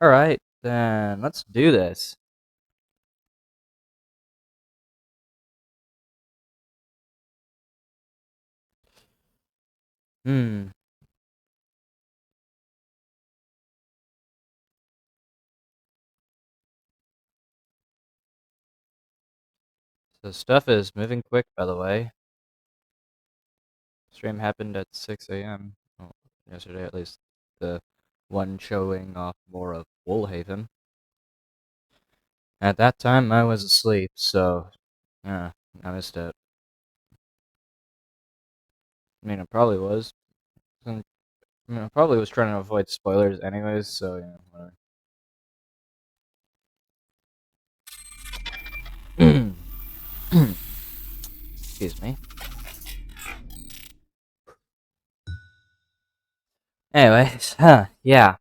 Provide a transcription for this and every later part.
Alright, then let's do this. Hmm. So stuff is moving quick, by the way. Stream happened at 6 a.m. Well, yesterday, at least. The one showing off more of Woolhaven. At that time, I was asleep, so yeah, I missed it. I mean, I probably was. I mean, I probably was trying to avoid spoilers anyways, so yeah, whatever. Excuse me. Anyways, yeah.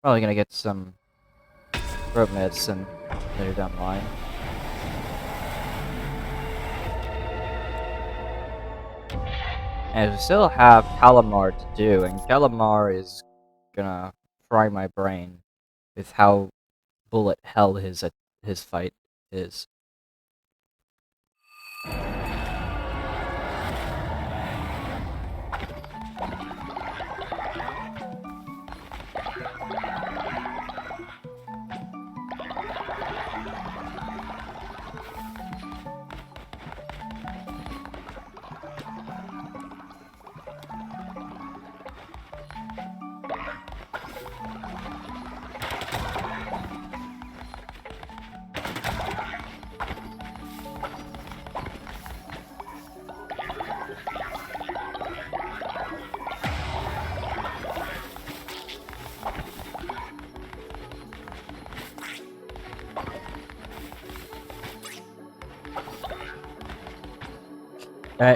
Probably gonna get some throat medicine later down the line. And we still have Calamar to do, and Calamar is gonna fry my brain with how bullet hell his fight is.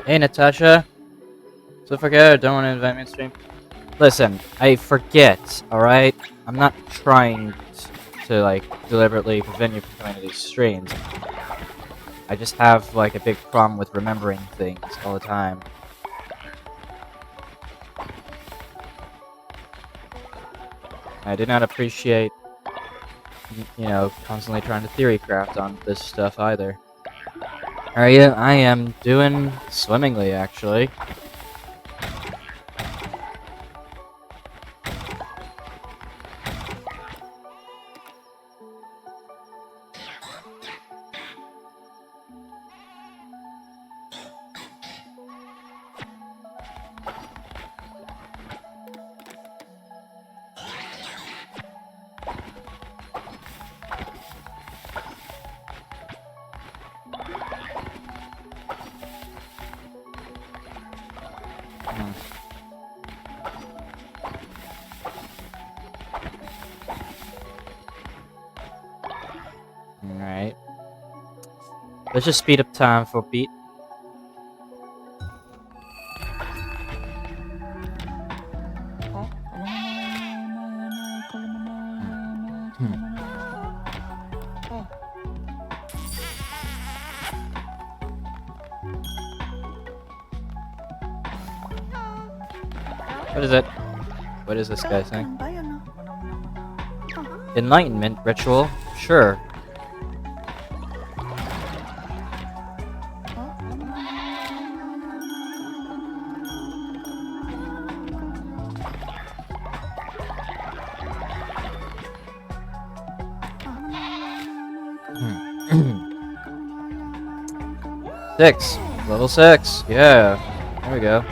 Hey Natasha, so forget, don't want to invite me to stream. Listen, I forget, alright? I'm not trying to, like, deliberately prevent you from coming to these streams. I just have, like, a big problem with remembering things all the time. I did not appreciate, you know, constantly trying to theory craft on this stuff either. Are you? I am doing swimmingly, actually. Alright. Let's just speed up time for a beat. What is it? What is this guy saying? Enlightenment ritual? Sure. Six. Level 6. Yeah. There we go.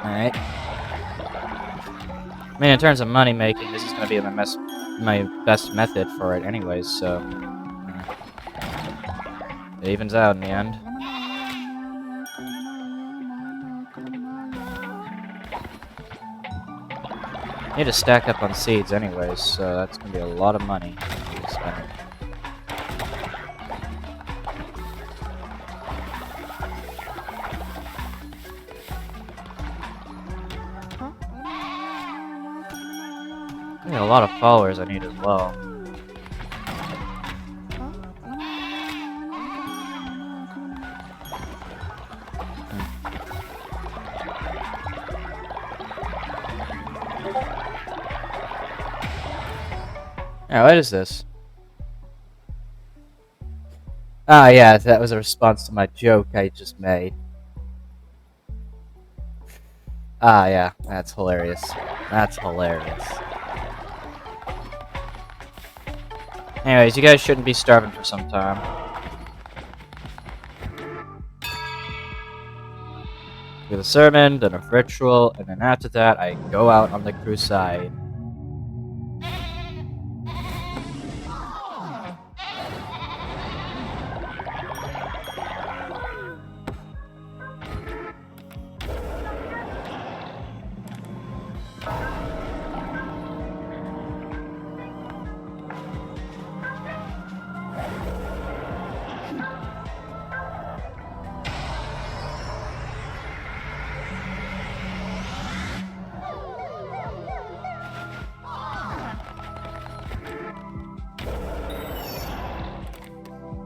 Alright. I mean, in terms of money making, this is gonna be my best method for it anyways, so... It evens out in the end. Need to stack up on seeds anyways, so that's gonna be a lot of money to be spending. I got a lot of followers I need as well. Yeah, what is this? Ah, yeah, that was a response to my joke I just made. Ah, yeah, that's hilarious. That's hilarious. Anyways, you guys shouldn't be starving for some time. Do the sermon, then a ritual, and then after that, I go out on the crusade.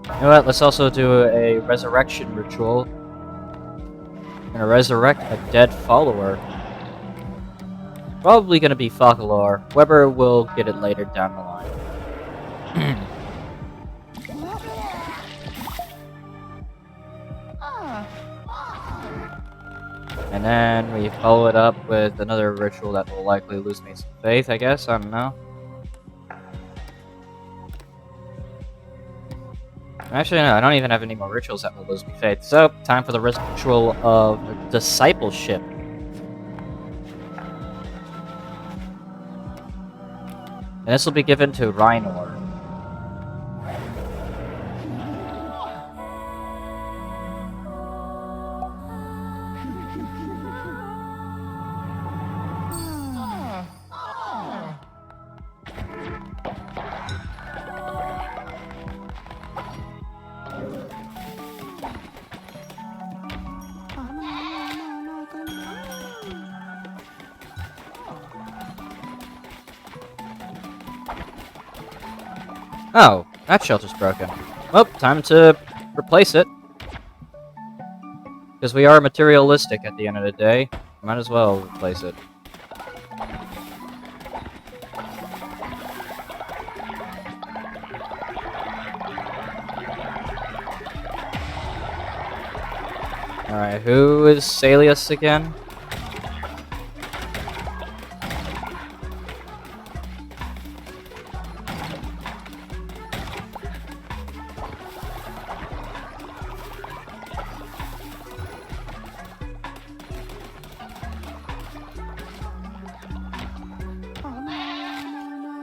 You know what? Let's also do a resurrection ritual. Gonna resurrect a dead follower. Probably gonna be Falkalor. Weber will get it later down the line. And then we follow it up with another ritual that will likely lose me some faith, I guess. I don't know. Actually, no, I don't even have any more rituals that will lose me faith. So, time for the ritual of discipleship. And this will be given to Rhinor. Oh, that shelter's broken. Well, time to replace it. Because we are materialistic at the end of the day. Might as well replace it. Alright, who is Salius again?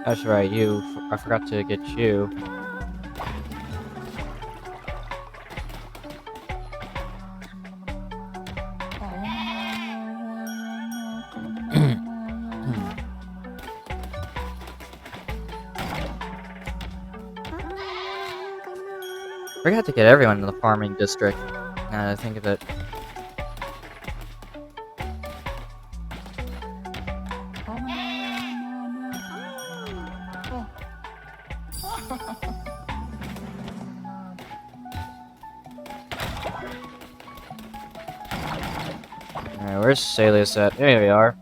That's right, you. I forgot to get you. Forgot to get everyone in the farming district. Now that I think of it. Alright, where's Salius at? There we are.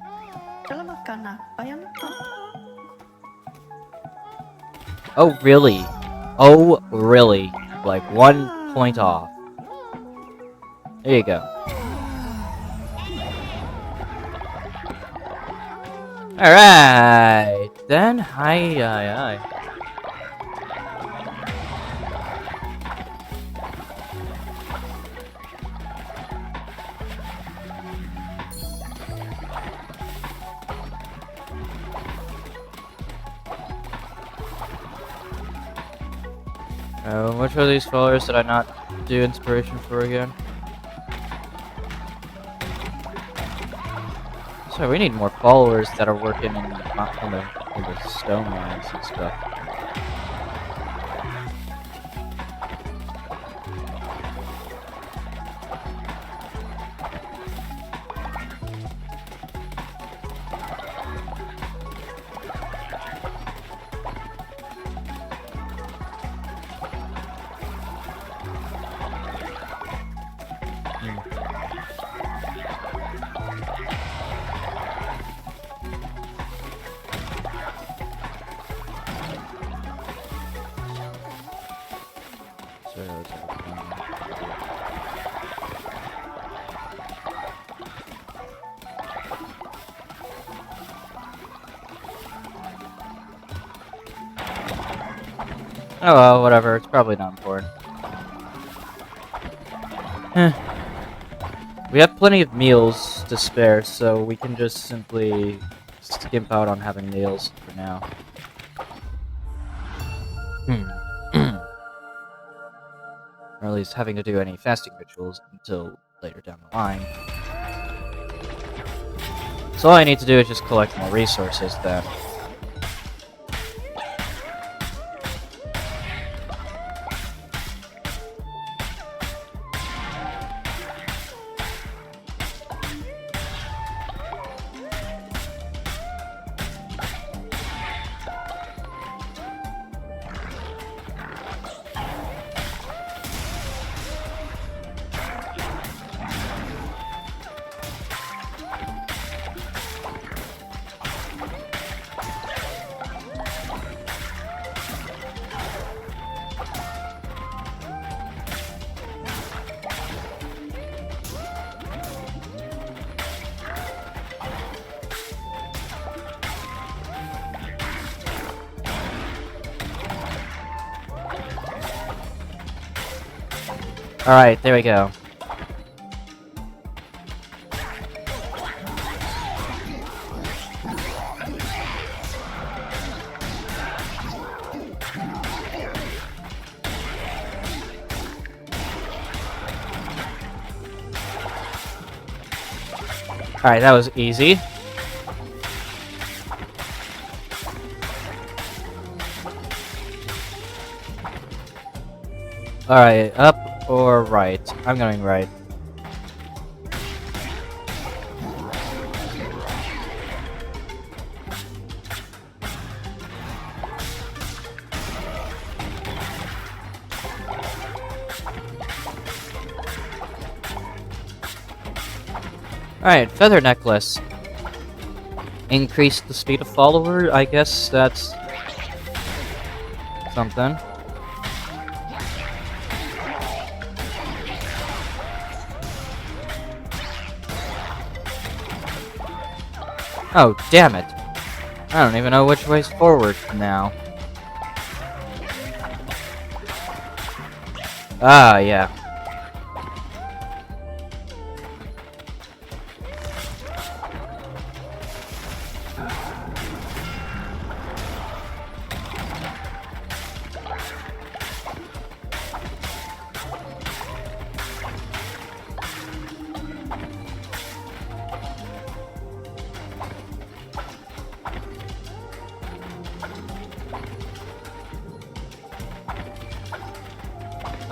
Oh, really? Oh, really? Like 1 point off. There you go. Alright, then, hi. Which of these followers did I not do inspiration for again? So we need more followers that are working in the stone mines and stuff. Oh well, whatever. It's probably not important. We have plenty of meals to spare, so we can just simply skimp out on having meals for now. Or at least having to do any fasting rituals until later down the line. So all I need to do is just collect more resources then. Alright, there we go. Alright, that was easy. Alright, up or right? I'm going right. Alright, feather necklace. Increase the speed of follower, I guess that's something. Oh, damn it. I don't even know which way's forward now. Ah, yeah.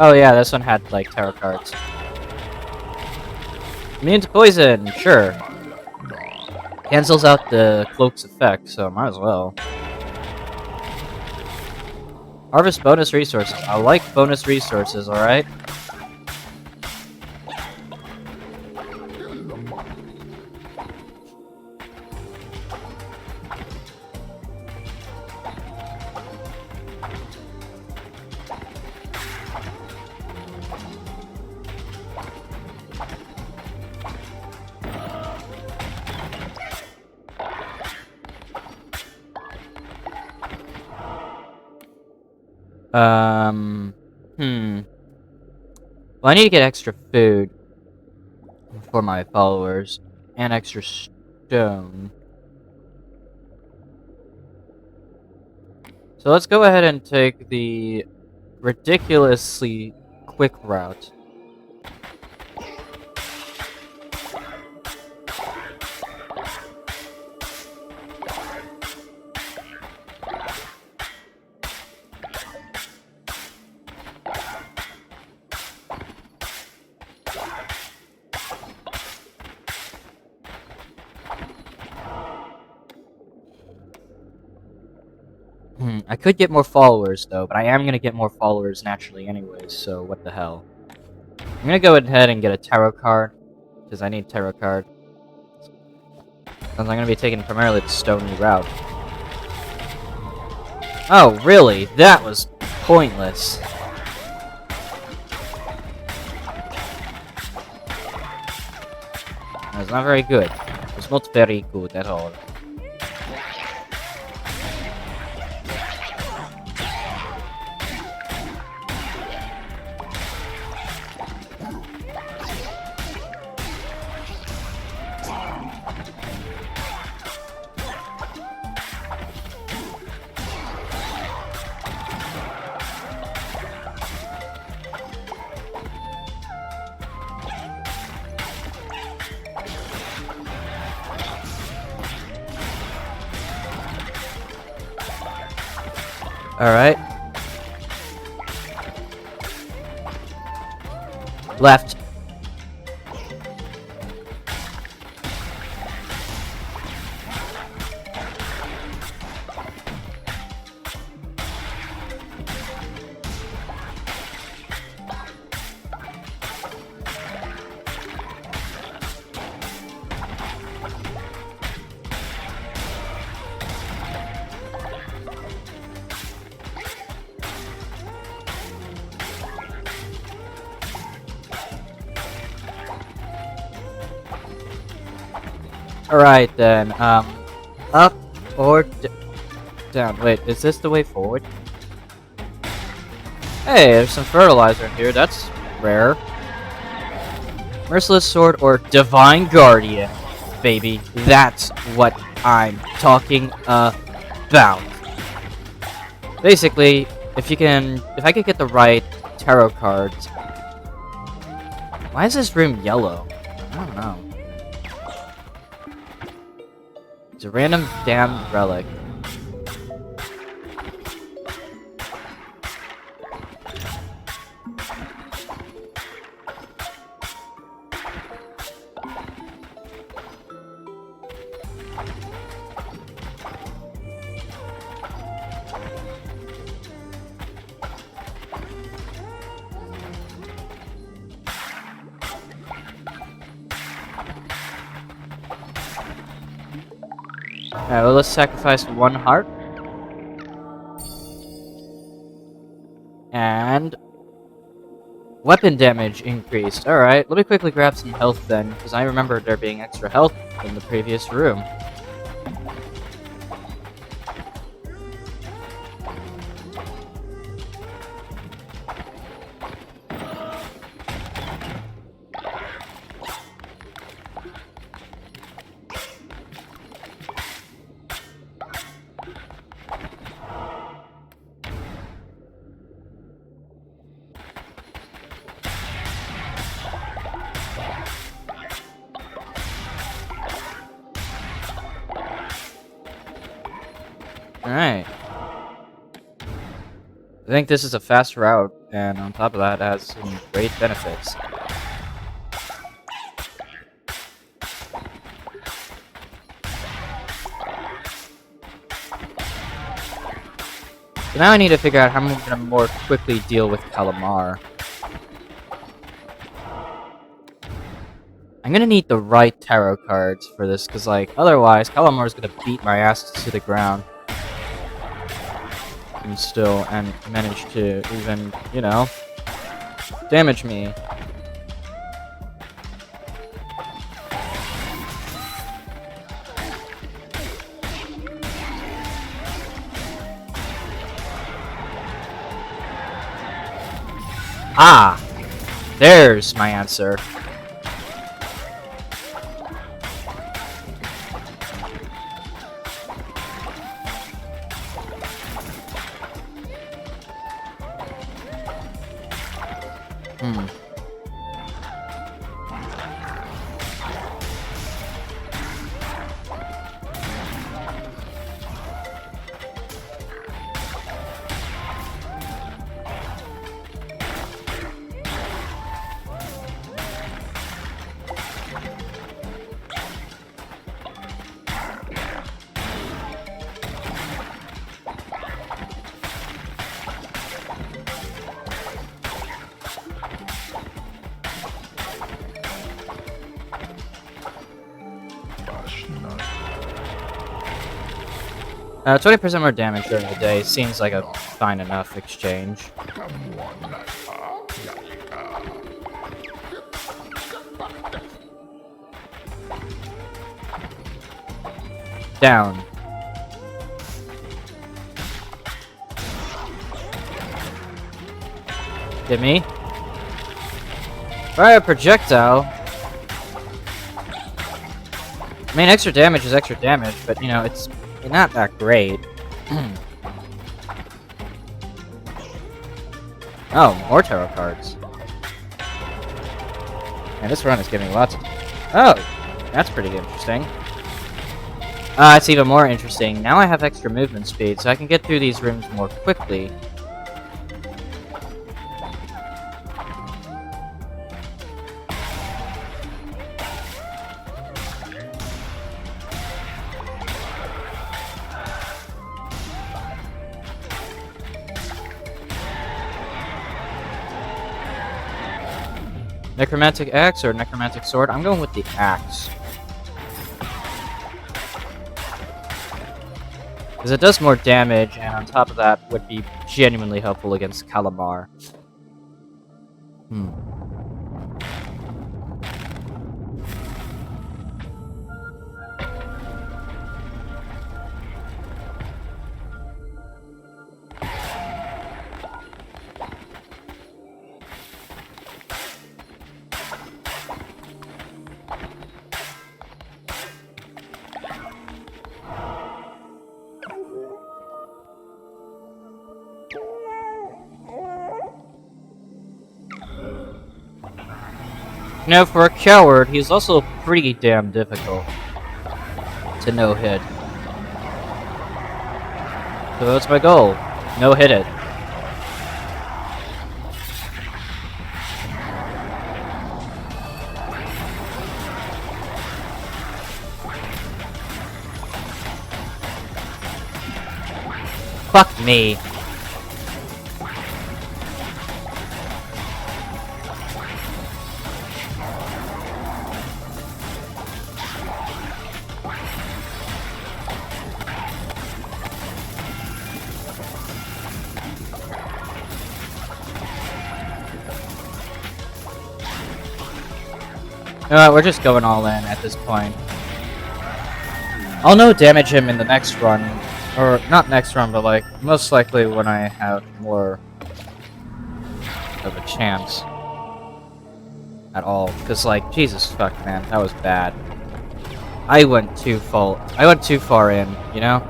Oh yeah, this one had, like, tarot cards. Immune to poison, sure. Cancels out the cloak's effect, so might as well. Harvest bonus resources. I like bonus resources, alright? Well, I need to get extra food for my followers and extra stone. So let's go ahead and take the ridiculously quick route. I could get more followers, though, but I am gonna get more followers naturally anyways, so what the hell. I'm gonna go ahead and get a tarot card, because I need tarot card. Since I'm gonna be taking primarily the stony route. Oh, really? That was pointless. That was not very good. It was not very good at all. Alright. Left. Alright then, up or down. Wait, is this the way forward? Hey, there's some fertilizer in here, that's rare. Merciless Sword or Divine Guardian, baby. That's what I'm talking about. Basically, if I could get the right tarot cards. Why is this room yellow? I don't know. It's a random damn relic. Alright, well, let's sacrifice one heart. And weapon damage increased. Alright, let me quickly grab some health then, because I remember there being extra health in the previous room. Alright. I think this is a fast route, and on top of that, it has some great benefits. So now I need to figure out how I'm going to more quickly deal with Calamar. I'm gonna need the right tarot cards for this, because, like, otherwise, Calamar's gonna beat my ass to the ground. And manage to even, you know, damage me. Ah! There's my answer. Hmm. No. 20% more damage during the day seems like a fine enough exchange. Down. Hit me. Fire a projectile. I mean, extra damage is extra damage, but you know, it's not that great. Oh, more tarot cards. And this run is giving lots of... Oh, that's pretty interesting. It's even more interesting. Now I have extra movement speed, so I can get through these rooms more quickly. Necromantic axe or necromantic sword? I'm going with the axe. Because it does more damage, and on top of that, would be genuinely helpful against Calamar. You know, for a coward, he's also pretty damn difficult to no-hit. So that's my goal. No-hit it. Fuck me. We're just going all in at this point. I'll no-damage him in the next run. Or, not next run, but like, most likely when I have more of a chance. At all. Because, like, Jesus fuck, man, that was bad. I went too far in, you know?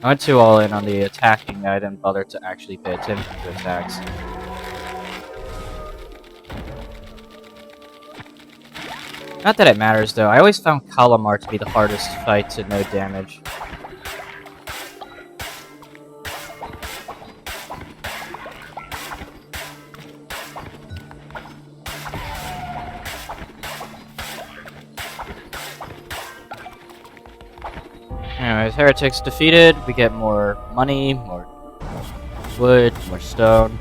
I went too all in on the attacking, I didn't bother to actually pay attention to attacks. Not that it matters, though. I always found Calamar to be the hardest fight to no damage. Anyways, heretics defeated. We get more money, more wood, more stone.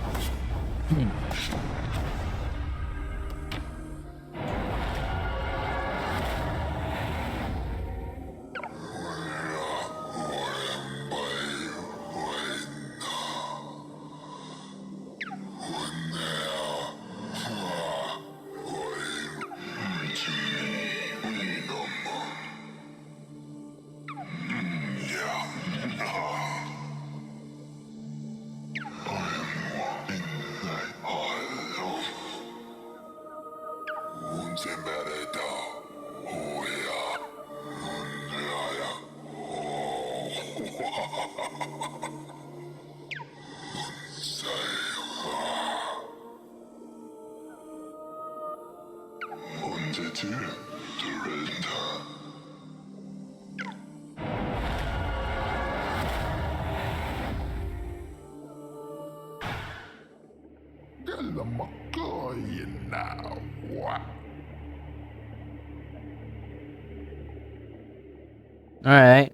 Alright.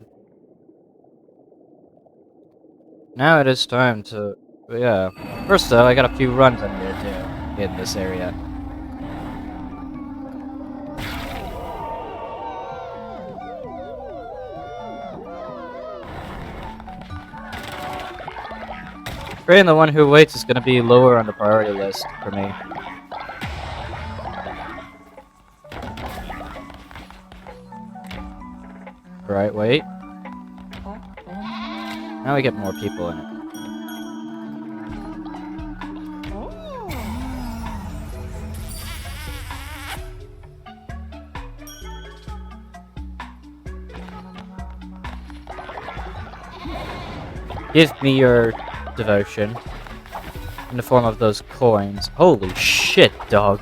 Now it is time to... Yeah. First though, I got a few runs I need to do in this area. Being the one who waits is gonna be lower on the priority list for me. Right, wait. Now we get more people in it. Give me your devotion in the form of those coins. Holy shit, dog.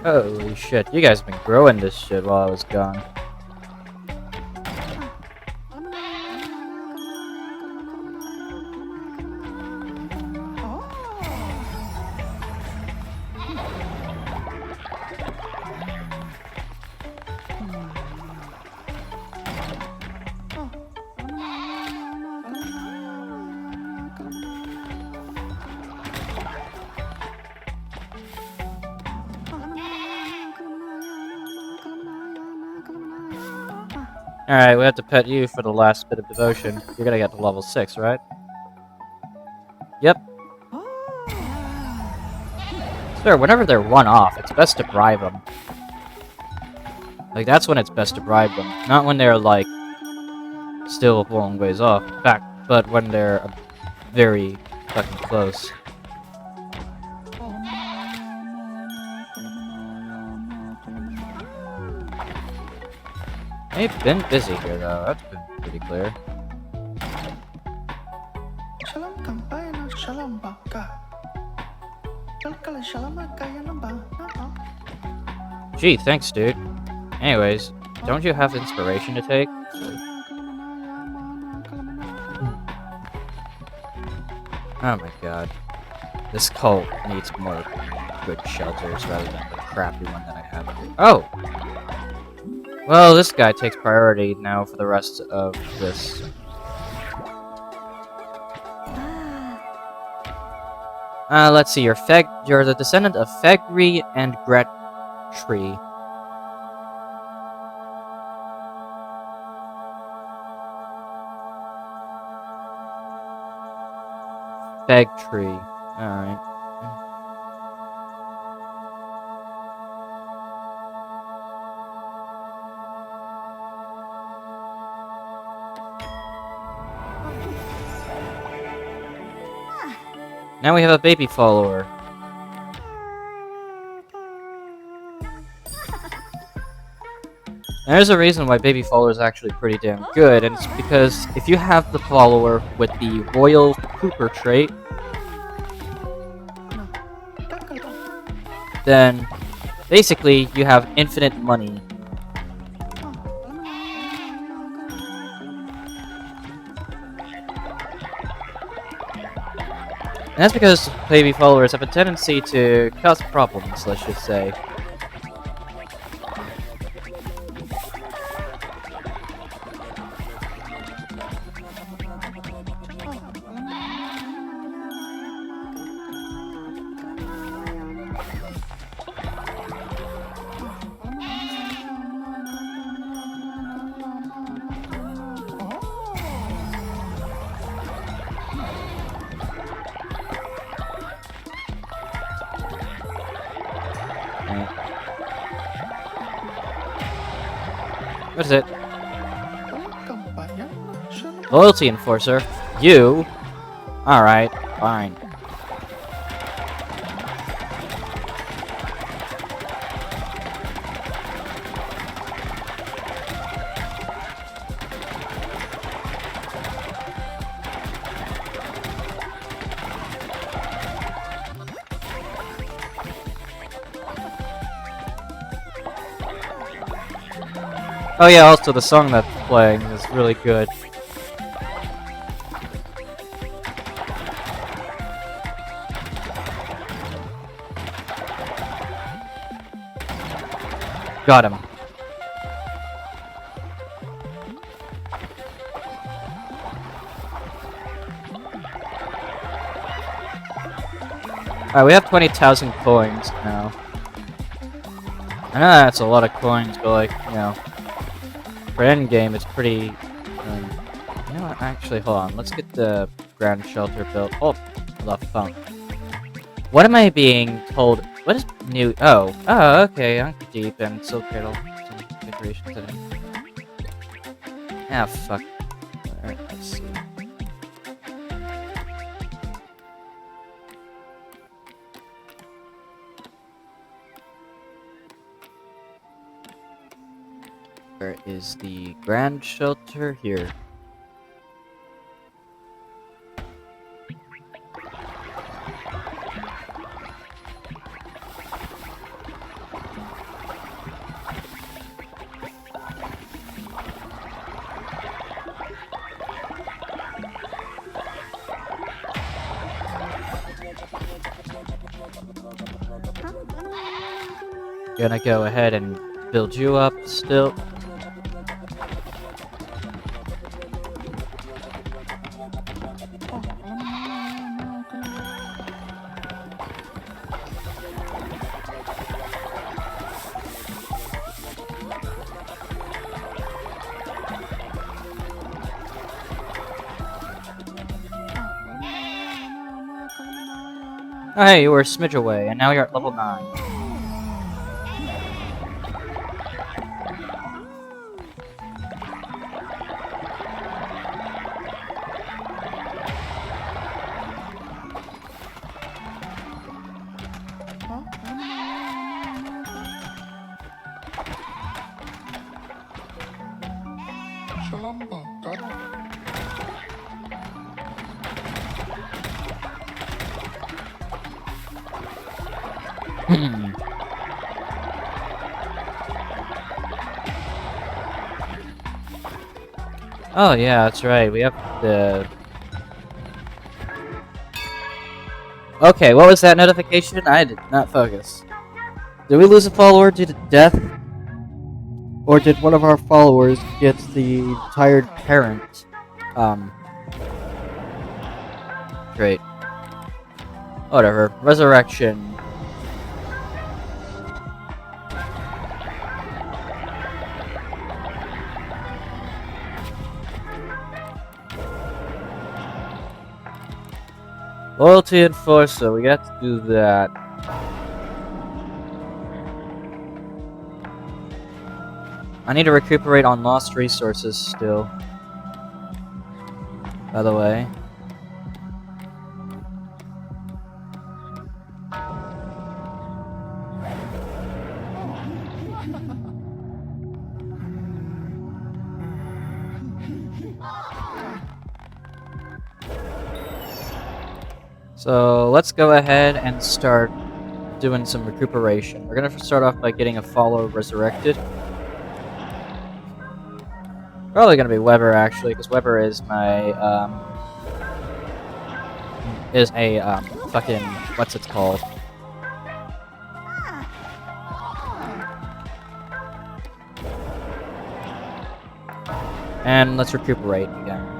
Holy shit, you guys have been growing this shit while I was gone. Alright, we have to pet you for the last bit of devotion. You're gonna get to level 6, right? Yep. Sir, whenever they're one off, it's best to bribe them. Like, that's when it's best to bribe them. Not when they're, like, still a long ways off. In fact, but when they're very fucking close. They've been busy here, though. That's been pretty clear. Gee, thanks, dude. Anyways, don't you have inspiration to take? Oh my god. This cult needs more good shelters rather than the crappy one that I have. Oh! Well, this guy takes priority now for the rest of this. Let's see, you're the descendant of Fegri and Gretri. Fegtree. Alright. Now we have a baby follower. There's a reason why baby follower is actually pretty damn good, and it's because if you have the follower with the Royal Cooper trait, then basically you have infinite money. And that's because baby followers have a tendency to cause problems, let's just say. What is it? Loyalty Enforcer? You? Alright, fine. Oh yeah, also the song that's playing is really good. Got him. Alright, we have 20,000 coins now. I know that's a lot of coins, but like, you know, for endgame, it's pretty. You know what? Actually, hold on. Let's get the ground shelter built. Oh, the phone. What am I being told? What is new? Oh, okay. Ankh Deep and Silk Cradle. Some decorations in it. Ah, fuck. Alright, let's see. Where is the grand shelter? Here. Gonna go ahead and build you up still. Oh, hey, you were a smidge away, and now you're at level 9. Oh yeah, that's right. We have the... Okay, what was that notification? I did not focus. Did we lose a follower due to death? Or did one of our followers get the tired parent? Great. Whatever. Resurrection. Loyalty Enforcer, we got to do that. I need to recuperate on lost resources still. By the way. So let's go ahead and start doing some recuperation. We're gonna start off by getting a follower resurrected. Probably gonna be Weber actually, because Weber is my fucking what's it called? And let's recuperate again.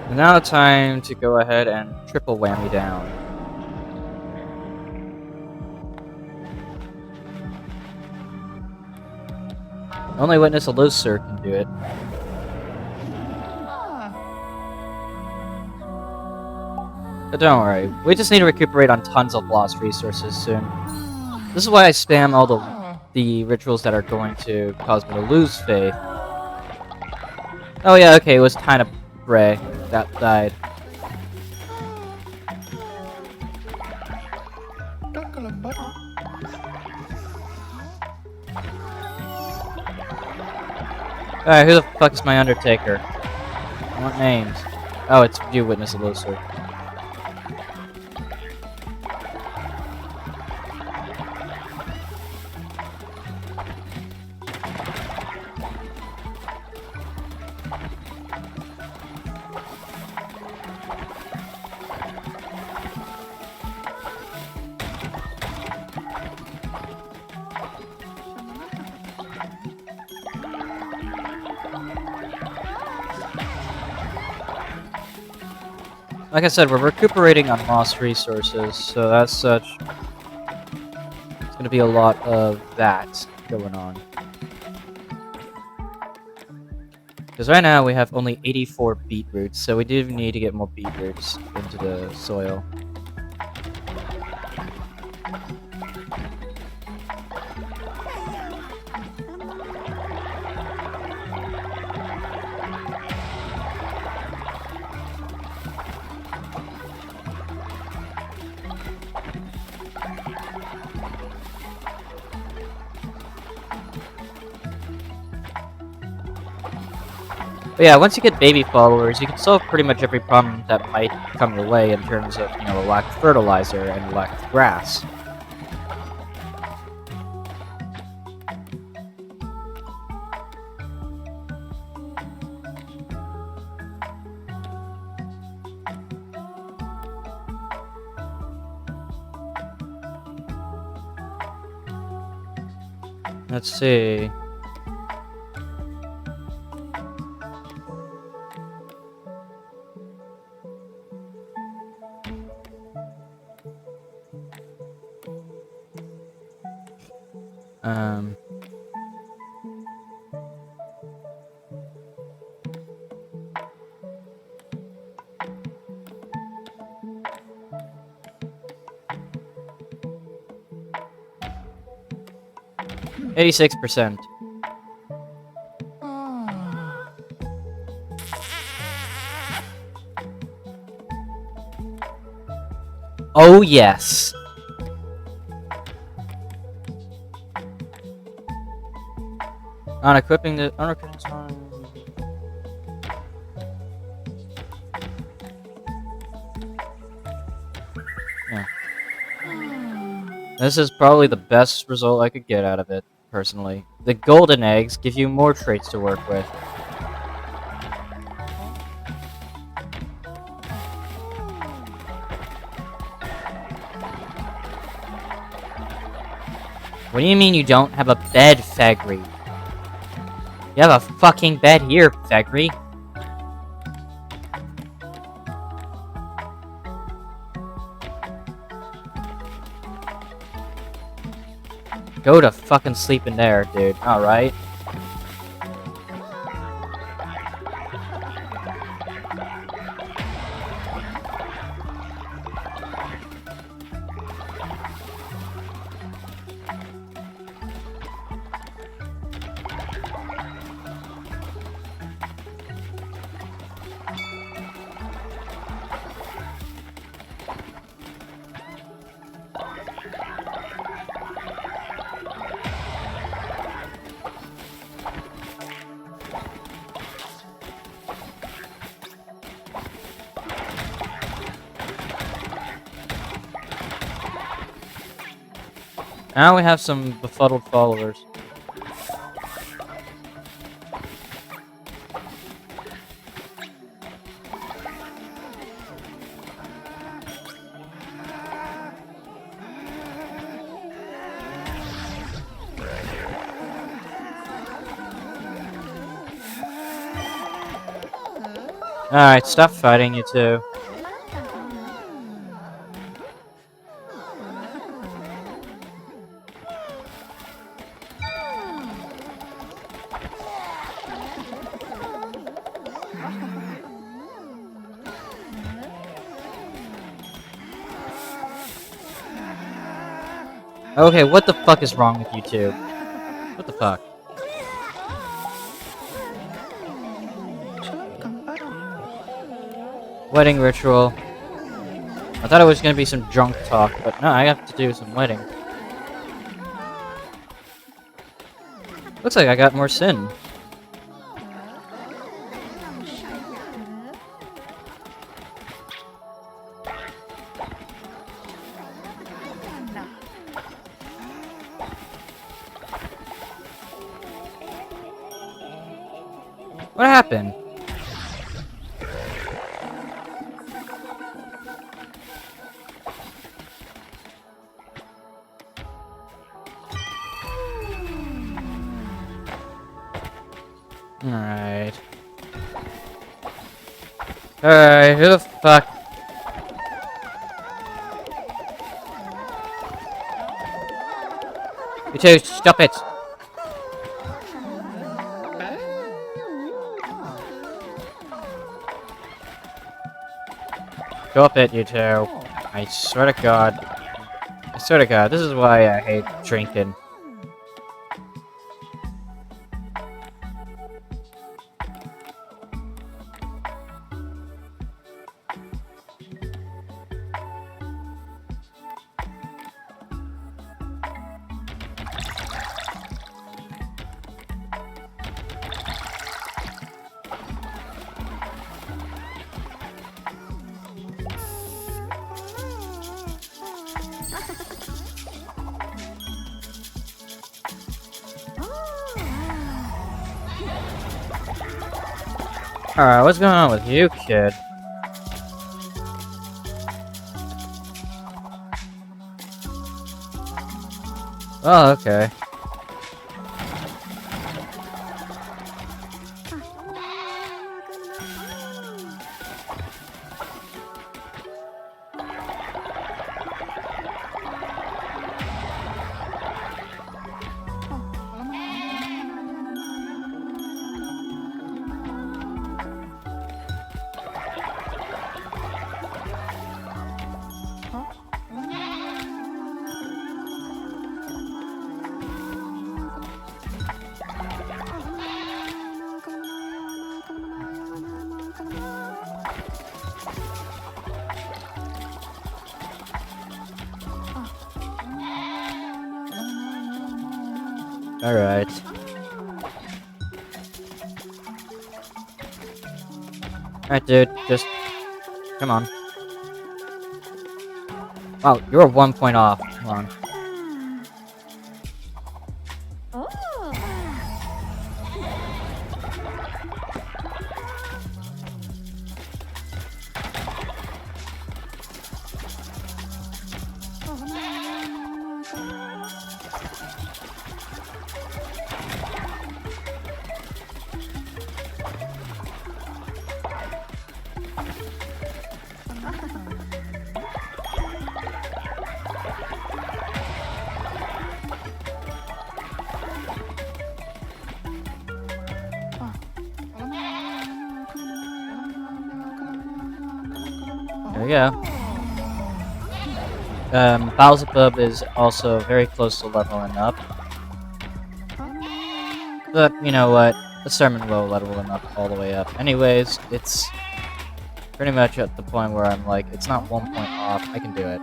And now time to go ahead and triple whammy down. Only Witness Elucer can do it. But don't worry, we just need to recuperate on tons of lost resources soon. This is why I spam all the rituals that are going to cause me to lose faith. Oh yeah, okay, it was kind of Bray that died. Alright, who the fuck is my Undertaker? I want names. Oh, it's you, Witness Elusive. Like I said, we're recuperating on lost resources, so as such, it's gonna be a lot of that going on. Because right now we have only 84 beetroots, so we do need to get more beetroots into the soil. But yeah, once you get baby followers, you can solve pretty much every problem that might come your way in terms of, you know, lack of fertilizer and lack of grass. Let's see. Um... 86%. Oh yes. On equipping the yeah. This is probably the best result I could get out of it, personally. The golden eggs give you more traits to work with. What do you mean you don't have a bed, Fagri? You have a fucking bed here, Fagri. Go to fucking sleep in there, dude. Alright. Now we have some befuddled followers. Alright, stop fighting, you two. Okay, what the fuck is wrong with you two? What the fuck? Wedding ritual. I thought it was gonna be some drunk talk, but no, I have to do some wedding. Looks like I got more sin. What happened? Alright. Alright, who the fuck? You two, stop it! Stop it, you two. I swear to God. I swear to God, this is why I hate drinking. Alright, what's going on with you, kid? Oh, okay. Alright. Alright, dude, just... come on. Wow, you're 1 point off. Come on. There we go. Beelzebub is also very close to leveling up. But, you know what? The Sermon will level him up all the way up. Anyways, it's pretty much at the point where I'm like, it's not 1 point off, I can do it.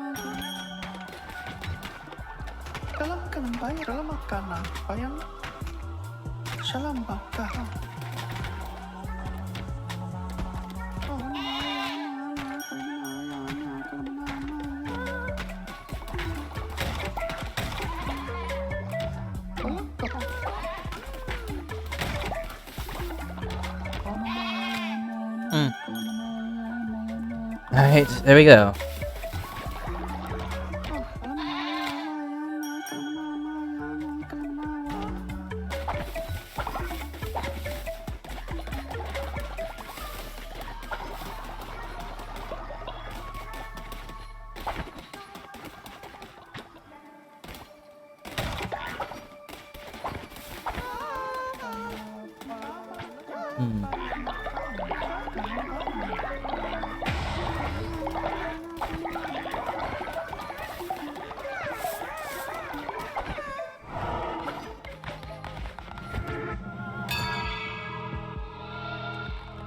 Alright, there we go.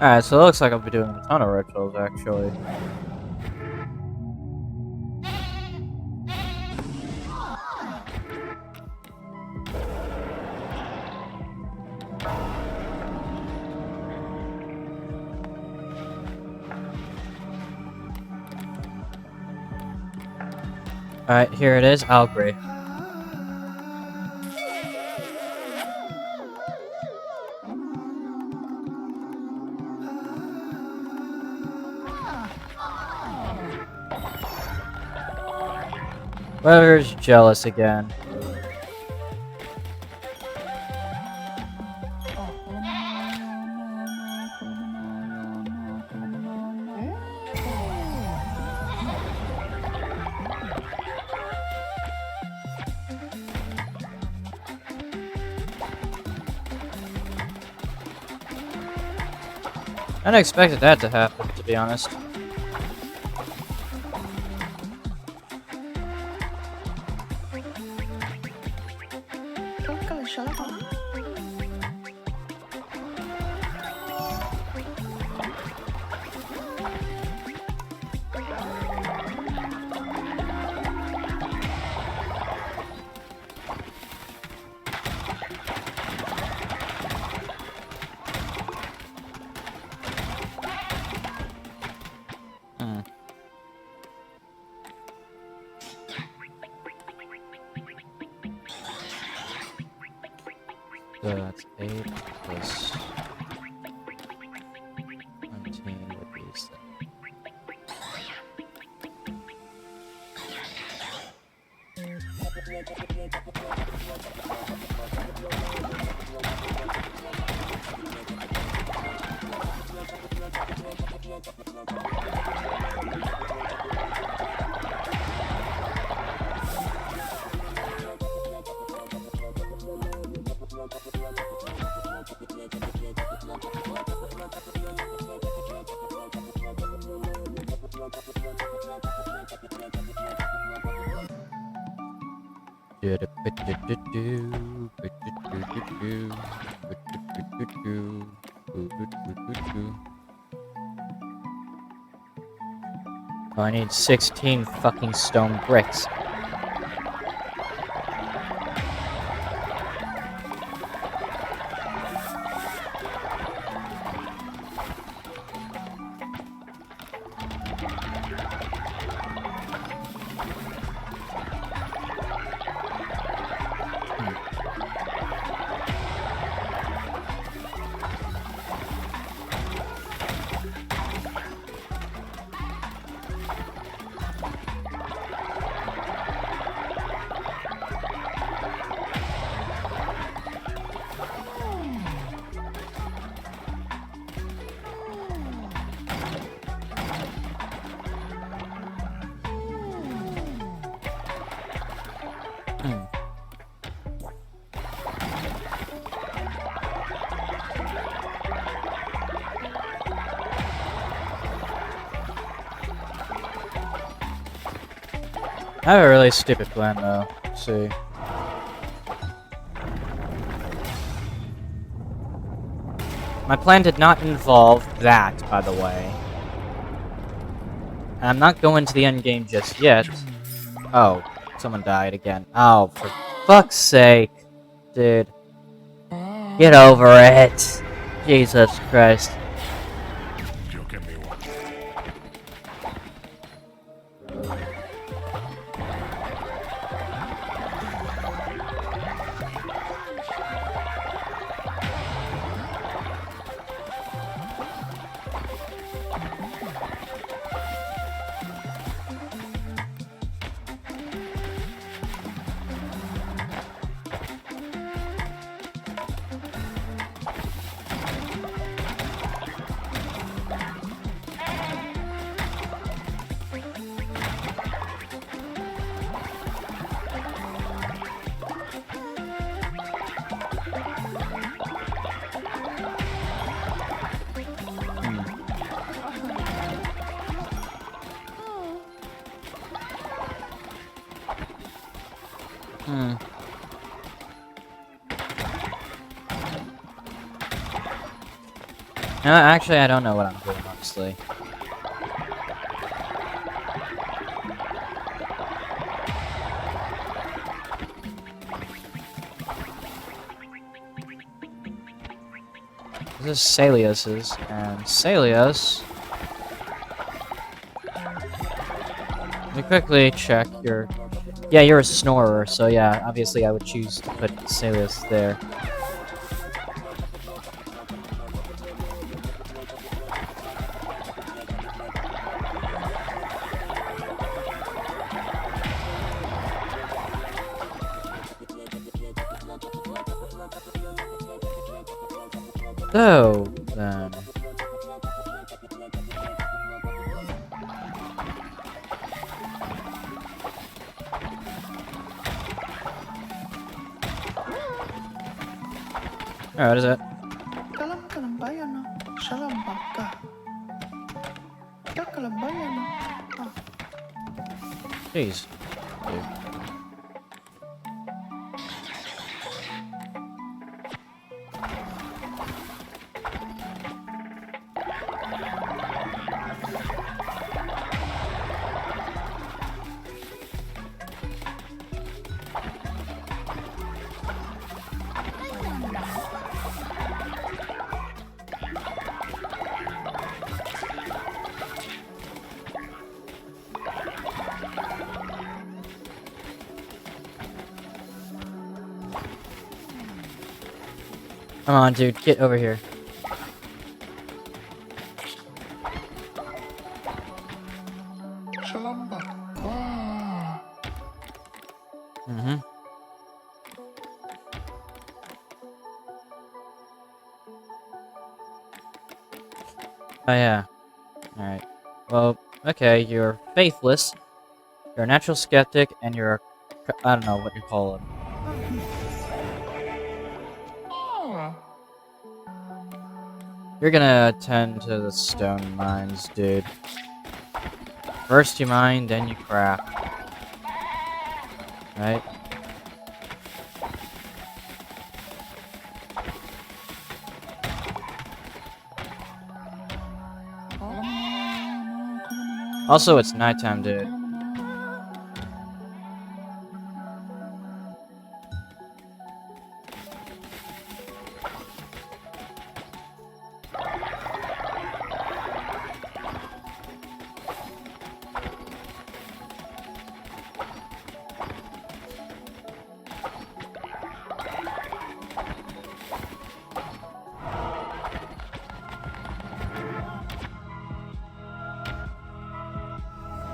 Alright, so it looks like I'll be doing a ton of rituals, actually. Alright, here it is. I'll agree. Whoever's jealous again. I expected that to happen, to be honest. So that's 8 plus 19 would be 7. Oh, I need 16 fucking stone bricks. I have a really stupid plan though. Let's see. My plan did not involve that, by the way. And I'm not going to the end game just yet. Oh, someone died again. Oh, for fuck's sake. Dude. Get over it. Jesus Christ. No, actually, I don't know what I'm doing, honestly. This is Salius's, and Salius... Let me quickly check your... Yeah, you're a snorer, so yeah, obviously I would choose to put Salius there. So, then... Alright, what is it? Jeez. Dude. Come on, dude, get over here. Mm-hmm. Oh, yeah. Alright. Well, okay, you're faithless, you're a natural skeptic, and you're a... I don't know what you call it. You're gonna attend to the stone mines, dude. First you mine, then you craft. Right? Also, it's nighttime, dude.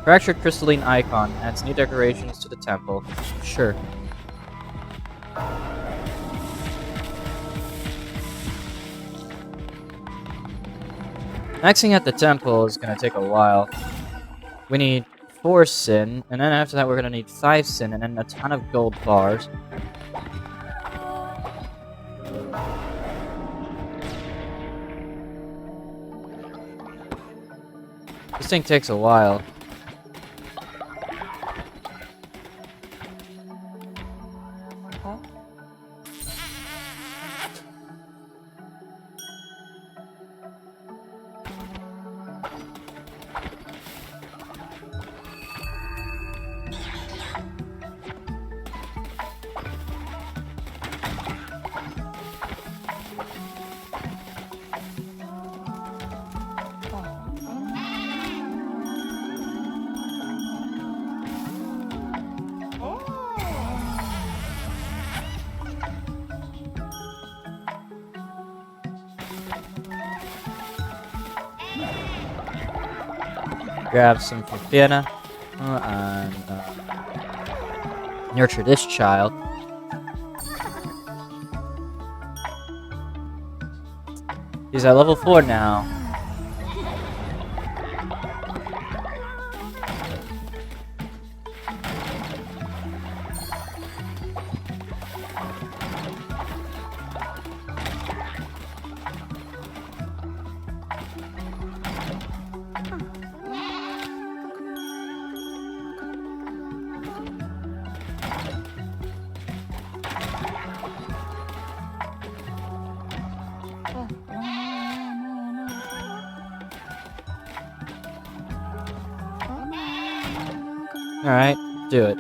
Fractured crystalline icon adds new decorations to the temple. Sure. Maxing at the temple is gonna take a while. We need 4 sin, and then after that we're gonna need 5 sin, and then a ton of gold bars. This thing takes a while. Grab some for Fiona, and nurture this child. He's at level 4 now. Alright, do it.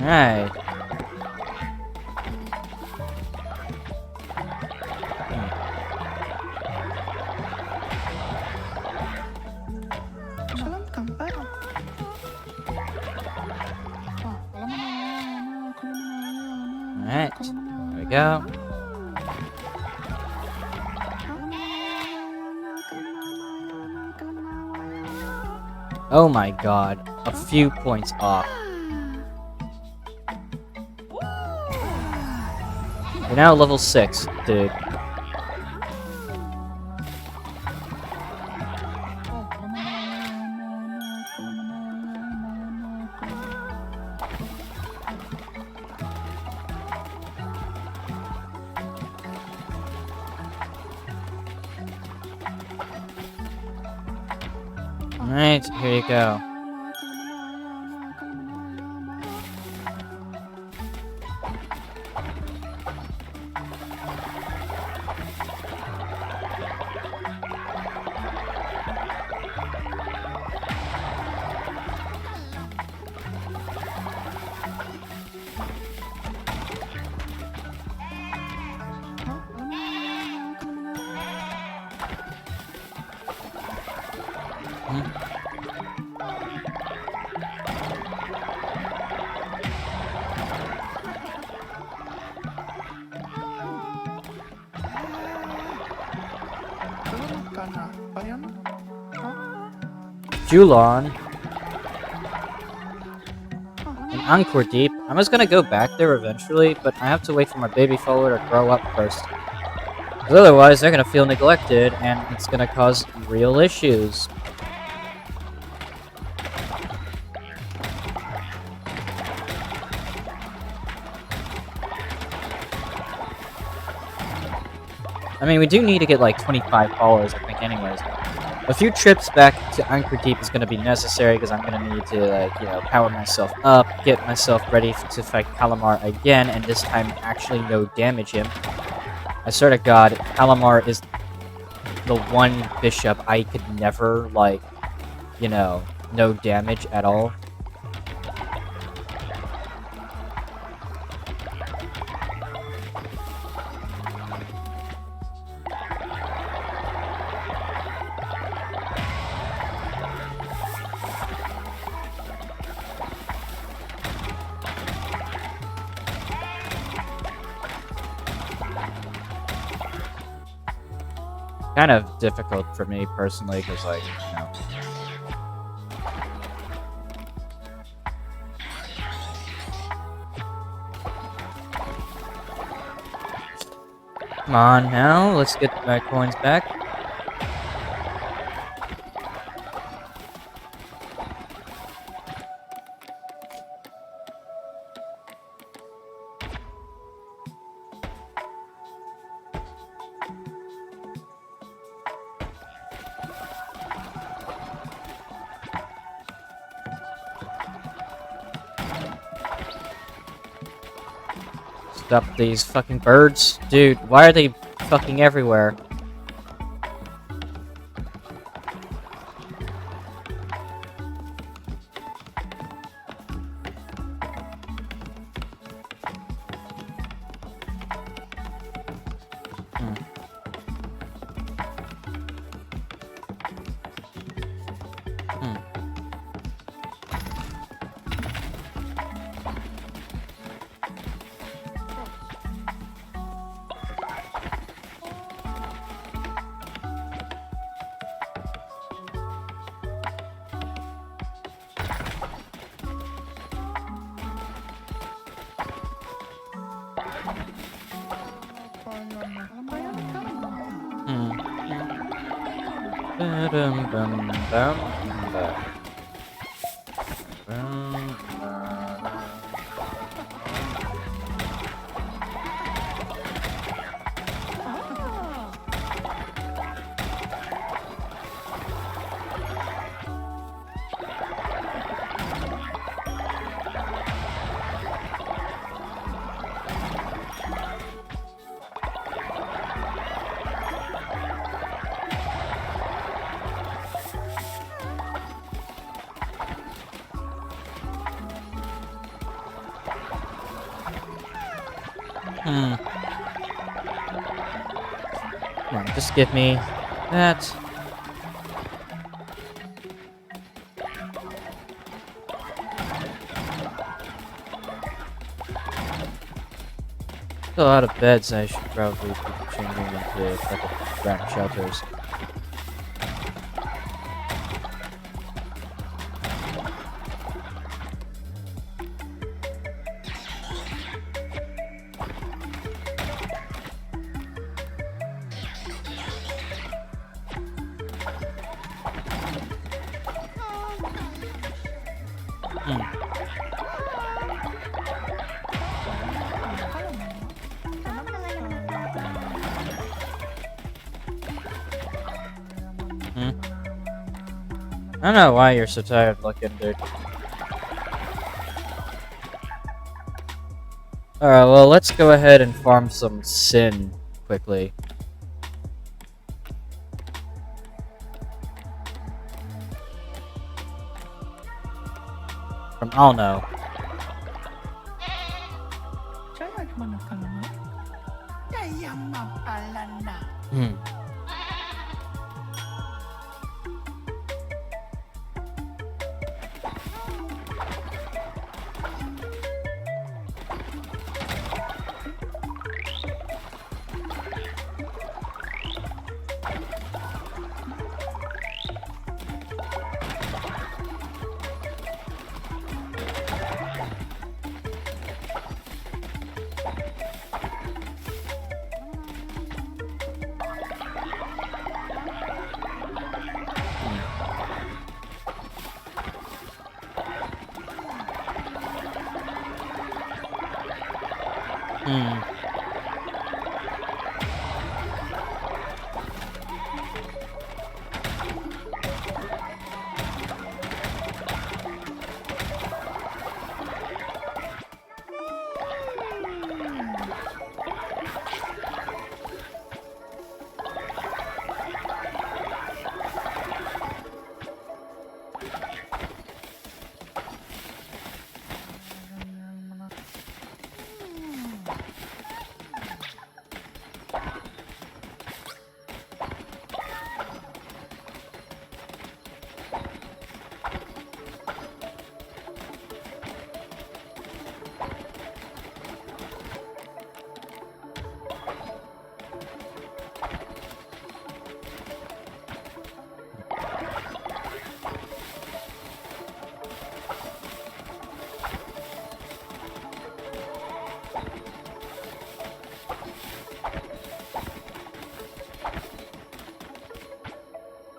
Alright. Alright. There we go. Oh my god. A few points off. You're now level 6, dude. Alright, here you go. Julon. And Encore Deep. I was gonna go back there eventually, but I have to wait for my baby follower to grow up first. Because otherwise, they're gonna feel neglected, and it's gonna cause real issues. I mean, we do need to get like 25 followers, I think, anyways. A few trips back to Anchor Deep is going to be necessary because I'm going to need to, like, you know, power myself up, get myself ready to fight Calamar again, and this time actually no damage him. I swear to God, Calamar is the one bishop I could never, like, you know, no damage at all. Kind of difficult for me personally, because, like, you know. Come on now, let's get my coins back. Stop these fucking birds. Dude, why are they fucking everywhere? Hmm. Come on, just give me that. Still a lot of beds I should probably be changing into like ground shelters. Hmm. Hmm. I don't know why you're so tired looking, dude. Alright, well, let's go ahead and farm some sin quickly. From Alno. Hmm. Hmm.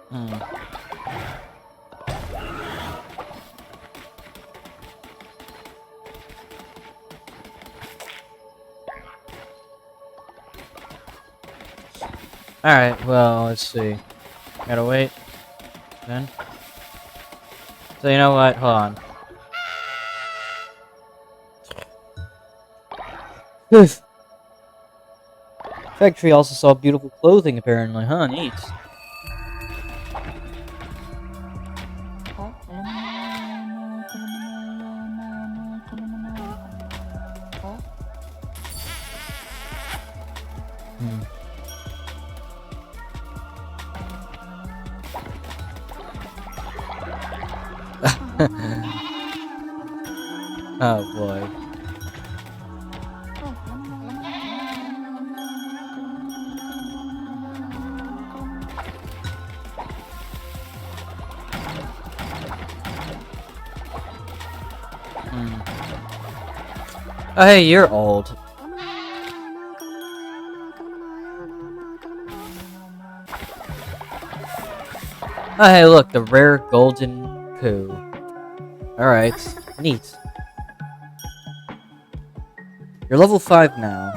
Hmm. Alright, well, let's see. Gotta wait. Then. So, you know what? Hold on. Oof. Factory also saw beautiful clothing, apparently, huh? Neat. Hmm. Oh boy. Hmm. Oh, hey, you're old. Oh, hey, look, the rare golden poo. Alright, neat. You're level 5 now.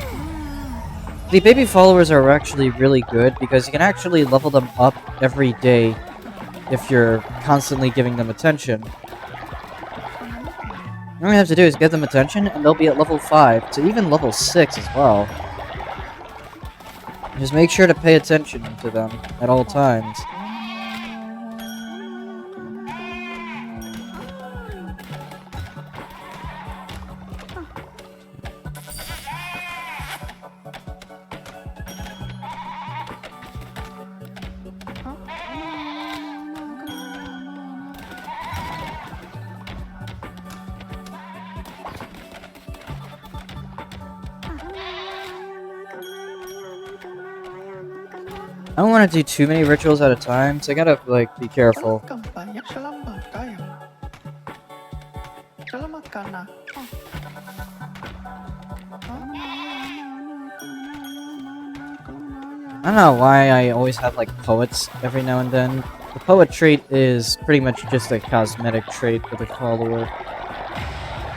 The baby followers are actually really good because you can actually level them up every day if you're constantly giving them attention. All you have to do is give them attention and they'll be at level 5 to even level 6 as well. Just make sure to pay attention to them at all times. I don't want to do too many rituals at a time, so I gotta, like, be careful. I don't know why I always have, like, poets every now and then. The poet trait is pretty much just a cosmetic trait for the follower.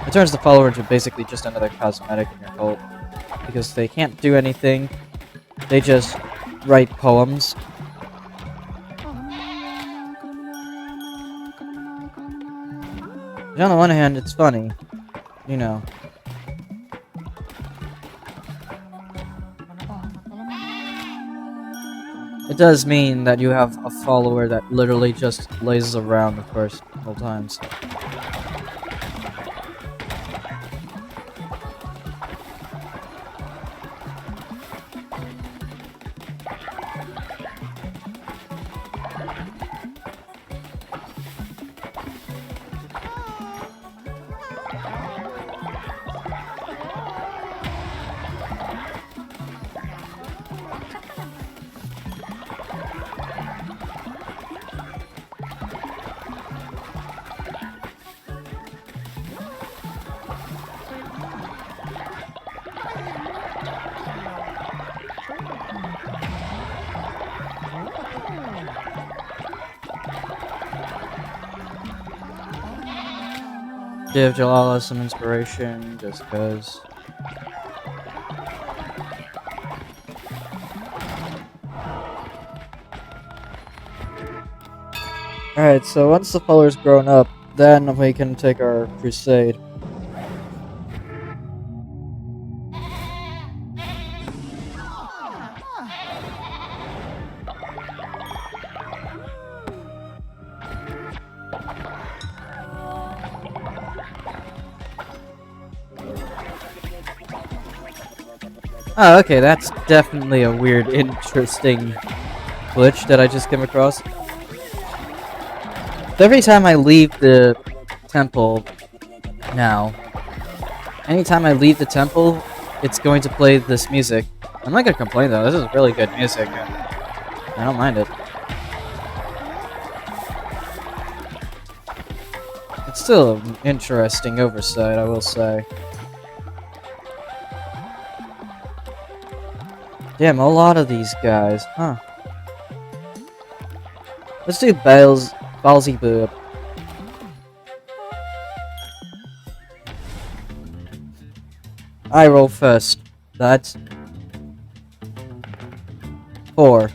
It turns the follower into basically just another cosmetic in your cult. Because they can't do anything. They just write poems. And on the one hand, it's funny. You know. It does mean that you have a follower that literally just lays around, of course, all times. Give Jalala some inspiration, just cause. Alright, so once the follower's grown up, then we can take our crusade. Oh, okay, that's definitely a weird, interesting glitch that I just came across. Every time I leave the temple now, anytime I leave the temple, it's going to play this music. I'm not gonna complain though, this is really good music. I don't mind it. It's still an interesting oversight, I will say. Damn, a lot of these guys, huh? Let's do Ballsy Boob. I roll first. That's 4.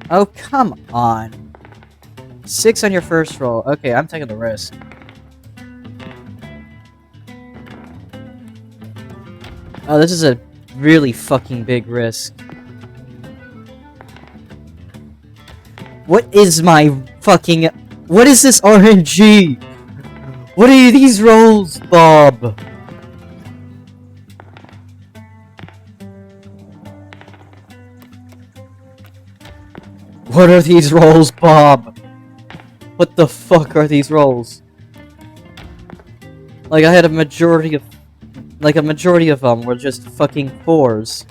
Oh, come on. 6 on your first roll. Okay, I'm taking the risk. Oh, this is a really fucking big risk. What is my fucking... What is this RNG? What are these rolls, Bob? What are these rolls, Bob? What the fuck are these rolls? Like, I had a majority of... Like, a majority of them were just fucking 4s.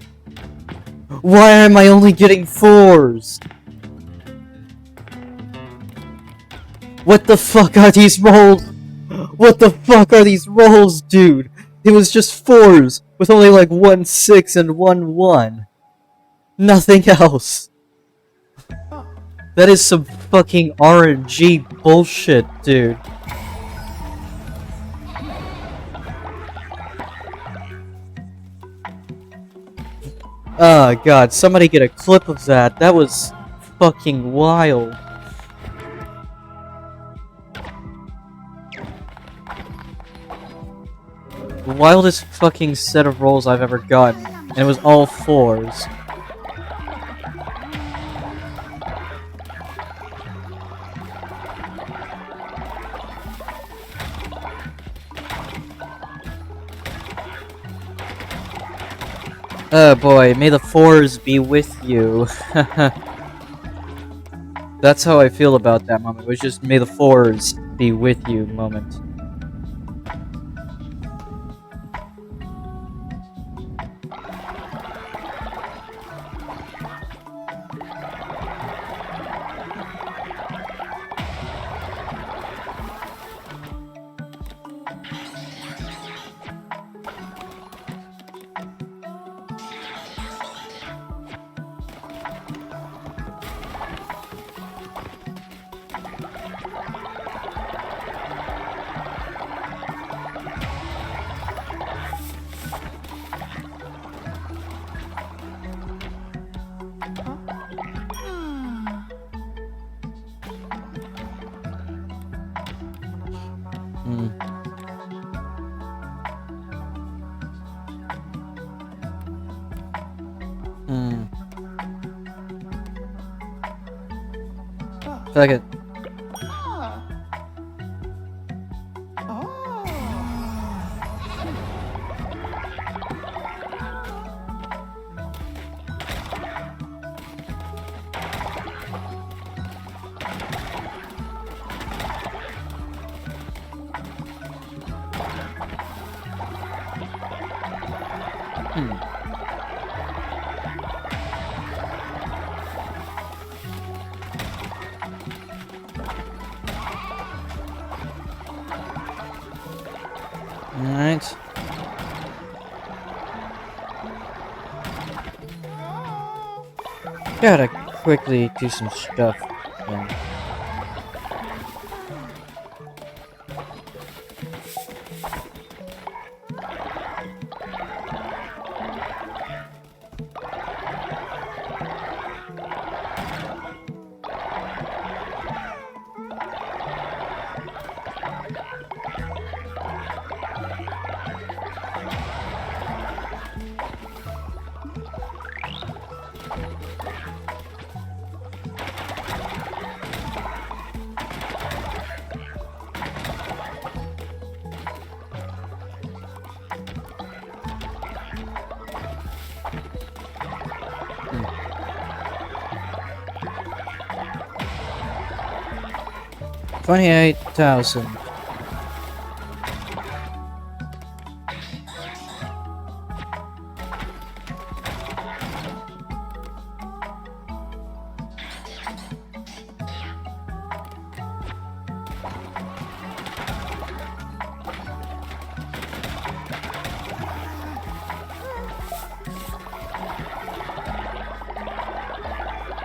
Why am I only getting 4s? What the fuck are these rolls? What the fuck are these rolls, dude? It was just 4s, with only like 1 6 and 1 1. Nothing else. That is some fucking RNG bullshit, dude. Oh god, somebody get a clip of that. That was fucking wild. The wildest fucking set of rolls I've ever gotten, and it was all 4s. Oh boy, may the 4s be with you. That's how I feel about that moment. It was just may the 4s be with you moment. feel like it. Alright. Gotta quickly do some stuff. Yeah. Hmm. 28,000.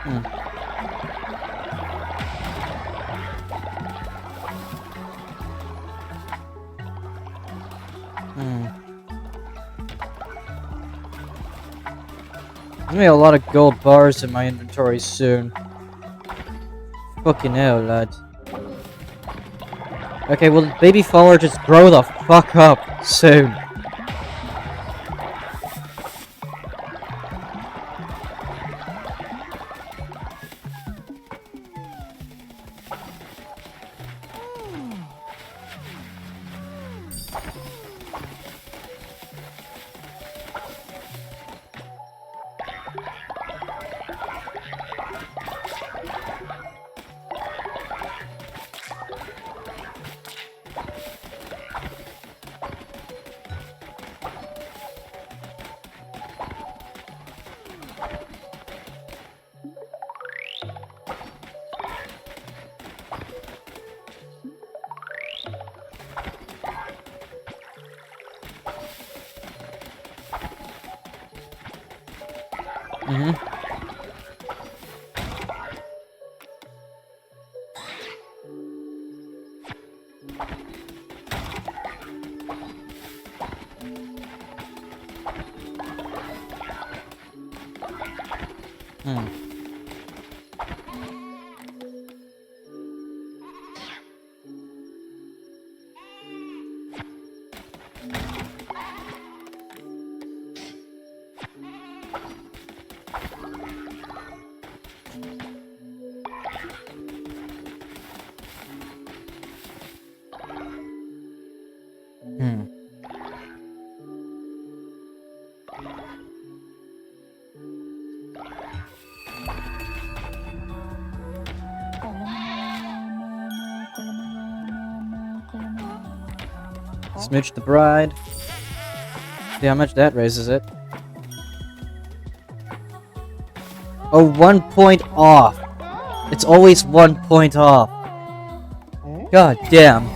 Hmm. Hmm. There's gonna be a lot of gold bars in my inventory soon. Fucking hell, lad. Okay, well, baby follower, just grow the fuck up soon. Mm-hmm. Hmm. Hmm. Smooch the bride. See how much that raises it. Oh, 1 point off. It's always 1 point off. God damn.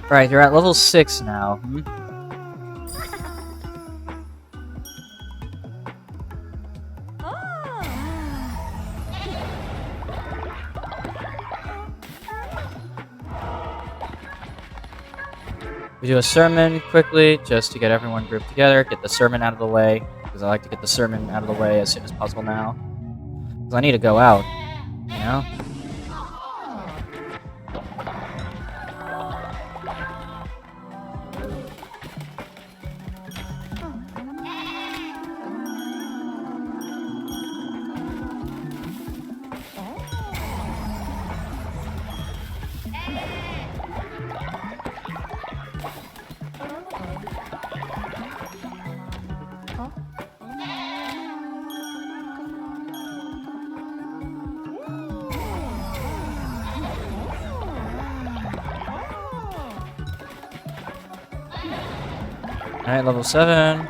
Right, you're at level 6 now. Hmm? We do a sermon quickly, just to get everyone grouped together, get the sermon out of the way, because I like to get the sermon out of the way as soon as possible now. Because I need to go out, you know? Alright, level 7.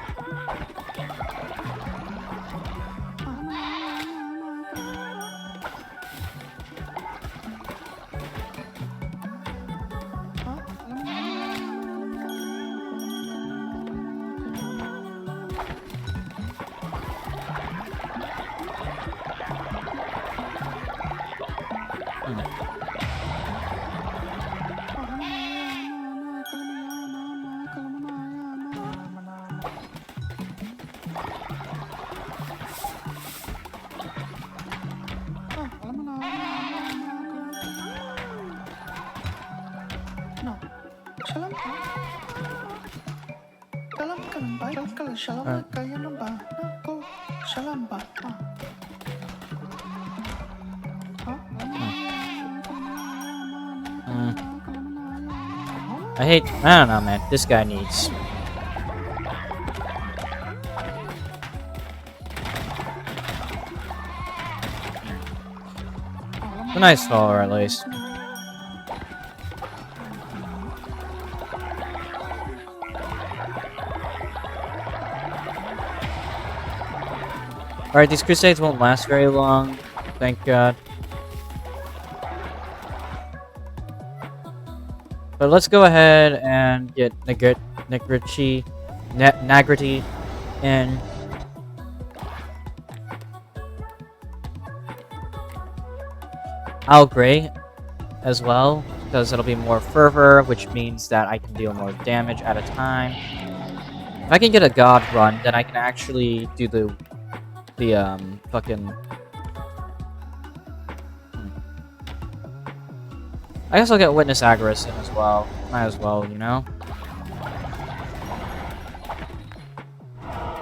I don't know, man. This guy needs... a nice follower, at least. Alright, these crusades won't last very long. Thank God. But let's go ahead and get Nagrity in. Gray as well, because it'll be more fervor, which means that I can deal more damage at a time. If I can get a god run, then I can actually do the fucking... I guess I'll get Witness Agorist in as well. Might as well, you know?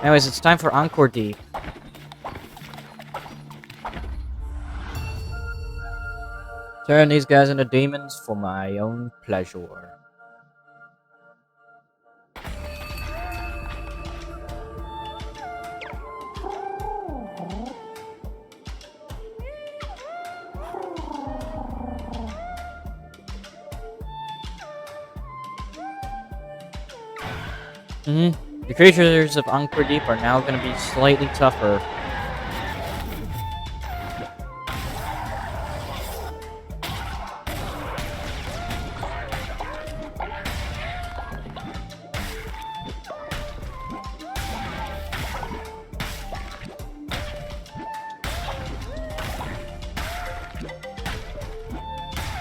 Anyways, it's time for Encore D. Turn these guys into demons for my own pleasure. The creatures of Encore Deep are now going to be slightly tougher.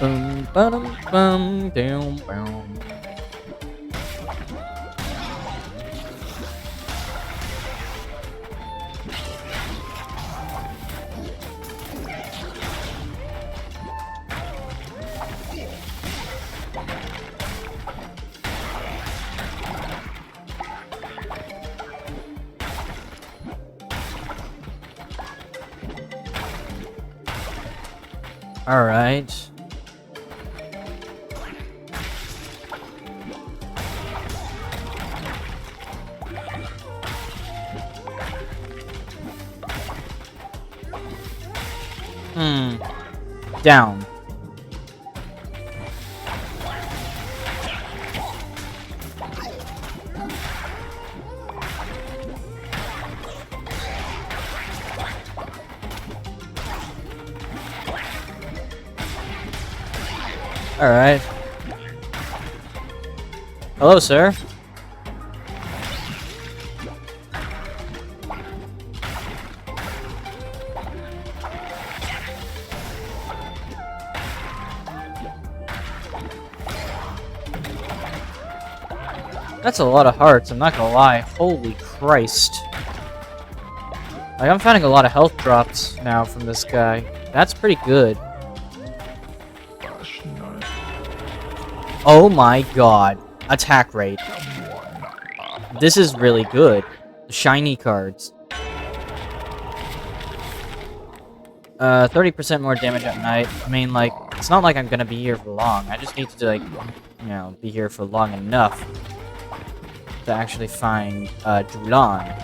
Boom, bum, bum, down, boom. All right. Down. All right. Hello, sir. That's a lot of hearts, I'm not gonna lie. Holy Christ. Like, I'm finding a lot of health drops now from this guy. That's pretty good. Oh my god. Attack rate. This is really good. Shiny cards. 30% more damage at night. I mean, like, it's not like I'm gonna be here for long. I just need to, like, you know, be here for long enough to actually find, Julan.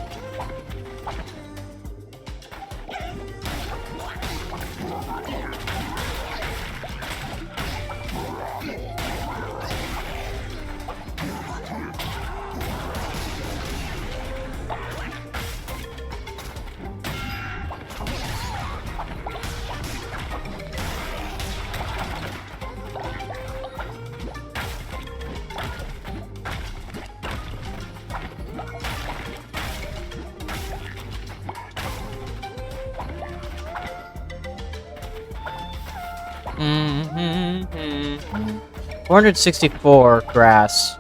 Mm-hmm. 464 grass.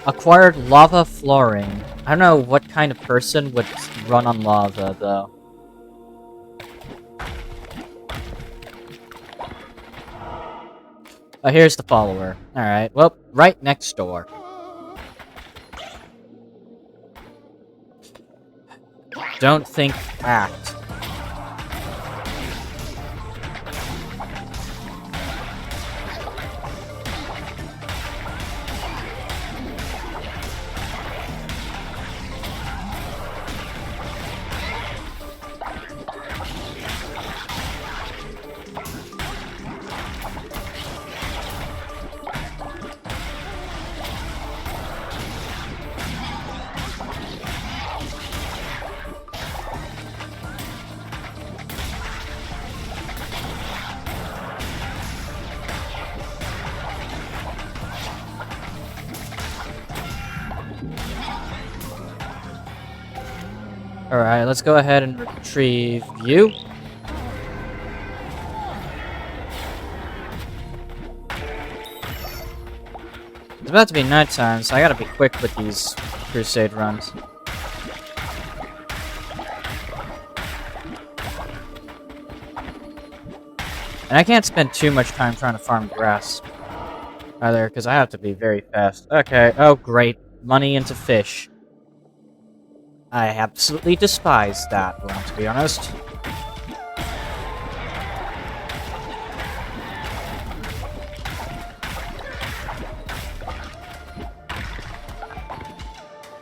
Acquired lava flooring. I don't know what kind of person would run on lava, though. Oh, here's the follower. Alright, well, right next door. Don't think, act. Alright, let's go ahead and retrieve you. It's about to be nighttime, so I gotta be quick with these crusade runs. And I can't spend too much time trying to farm grass either, because I have to be very fast. Okay, oh great. Money into fish. I absolutely despise that one, to be honest.